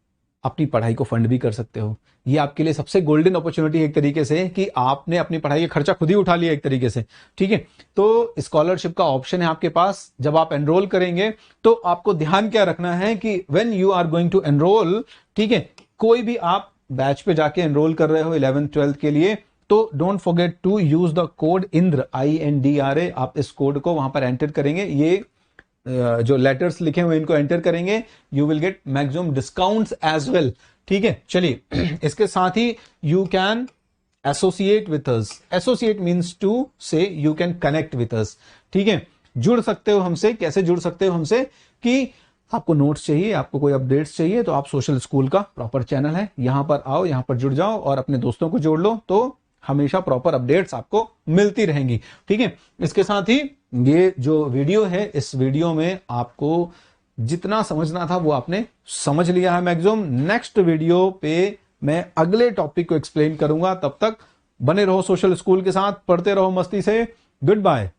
अपनी पढ़ाई को फंड भी कर सकते हो। ये आपके लिए सबसे गोल्डन अपॉर्चुनिटी है एक तरीके से कि आपने अपनी पढ़ाई का खर्चा खुद ही उठा लिया एक तरीके से, ठीक है। तो स्कॉलरशिप का ऑप्शन है आपके पास। जब आप एनरोल करेंगे तो आपको ध्यान क्या रखना है कि when you are going to enrol, ठीक है, कोई भी आप बैच पे जाके एनरोल कर रहे हो 11th 12th के लिए, तो don't forget to use the code Indra, INDRA। आप इस कोड को वहां पर एंटर करेंगे, ये जो लेटर्स लिखे हुए इनको एंटर करेंगे, you will get maximum discounts as well, ठीक है। चलिए, इसके साथ ही you can associate with us. Associate means to say you can connect with us, ठीक है। जुड़ सकते हो हमसे। कैसे जुड़ सकते हो हमसे? कि आपको नोट्स चाहिए, आपको कोई अपडेट्स चाहिए, तो आप सोशल स्कूल का प्रॉपर चैनल है, यहां पर आओ, यहां पर जुड़ जाओ और अपने दोस्तों को जोड़ लो, तो हमेशा प्रॉपर अपडेट्स आपको मिलती रहेंगी, ठीक है। इसके साथ ही ये जो वीडियो है, इस वीडियो में आपको जितना समझना था वो आपने समझ लिया है मैक्सिमम। नेक्स्ट वीडियो पे मैं अगले टॉपिक को एक्सप्लेन करूंगा। तब तक बने रहो सोशल स्कूल के साथ, पढ़ते रहो मस्ती से। Good bye.